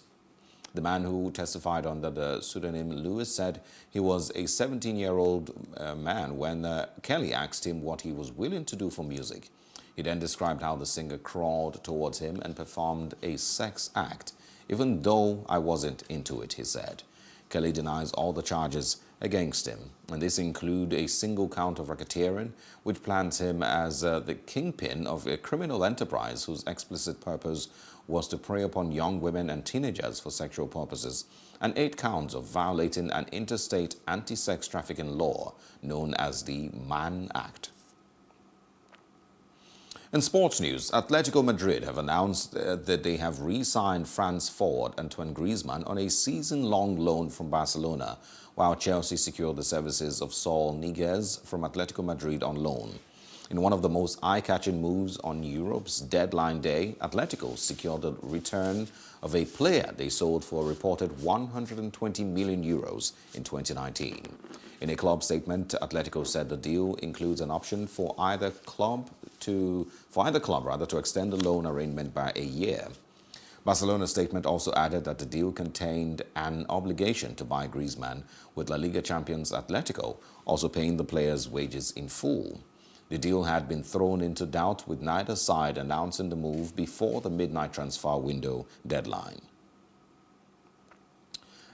The man who testified under the pseudonym Lewis said he was a 17-year-old man when Kelly asked him what he was willing to do for music. He then described how the singer crawled towards him and performed a sex act, even though I wasn't into it, he said. Kelly denies all the charges against him, and this include a single count of racketeering, which plants him as the kingpin of a criminal enterprise whose explicit purpose was to prey upon young women and teenagers for sexual purposes, and 8 counts of violating an interstate anti-sex trafficking law known as the Mann Act. In sports news, Atletico Madrid have announced that they have re-signed France forward Antoine Griezmann on a season-long loan from Barcelona, while Chelsea secured the services of Saul Niguez from Atletico Madrid on loan. In one of the most eye-catching moves on Europe's deadline day, Atletico secured the return of a player they sold for a reported 120 million euros in 2019. In a club statement, Atletico said the deal includes an option for either club to extend the loan arrangement by a year. Barcelona's statement also added that the deal contained an obligation to buy Griezmann, with La Liga champions Atletico also paying the player's wages in full. The deal had been thrown into doubt, with neither side announcing the move before the midnight transfer window deadline.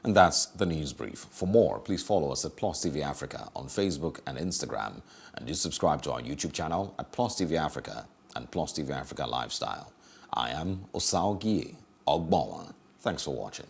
And that's the news brief. For more, please follow us at PlusTvAfrica on Facebook and Instagram, and do subscribe to our YouTube channel at PlusTvAfrica and PlusTvAfrica Lifestyle. I am Osao Gie Ogbonwa. Thanks for watching.